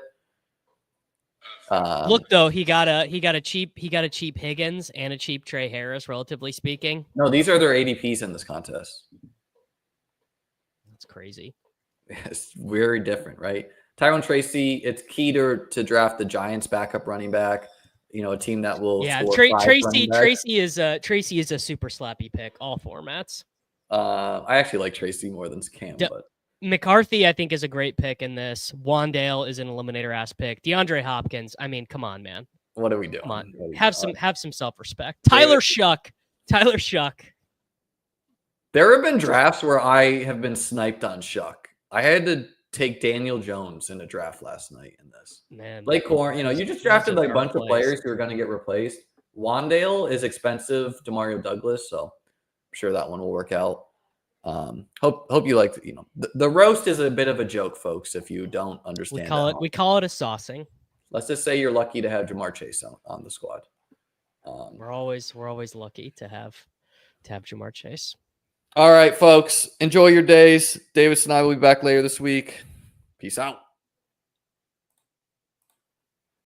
S2: Look though, he got a cheap Higgins and a cheap Trey Harris, relatively speaking.
S1: No, these are their ADPs in this contest.
S2: That's crazy.
S1: It's very different, right? Tyrone Tracy, it's key to draft the Giants backup running back. A team that will.
S2: Yeah, Tracy is a super slappy pick, all formats.
S1: I actually like Tracy more than Cam, but
S2: McCarthy, I think, is a great pick in this. Wandale is an eliminator ass pick. DeAndre Hopkins, I mean, come on, man.
S1: What are we doing?
S2: Come on, have some self-respect. Tyler Shuck.
S1: There have been drafts where I have been sniped on Shuck. I had to take Daniel Jones in a draft last night in this.
S2: Man,
S1: Blake Corn, you just drafted like a bunch of players who are going to get replaced. Wandale is expensive. Demario Douglas, so I'm sure that one will work out. Hope you like the roast is a bit of a joke, folks. If you don't understand,
S2: we call it a saucing.
S1: Let's just say you're lucky to have Jamar Chase on the squad.
S2: We're always lucky to have Jamar Chase.
S1: All right, folks, enjoy your days. Davis and I will be back later this week. Peace out.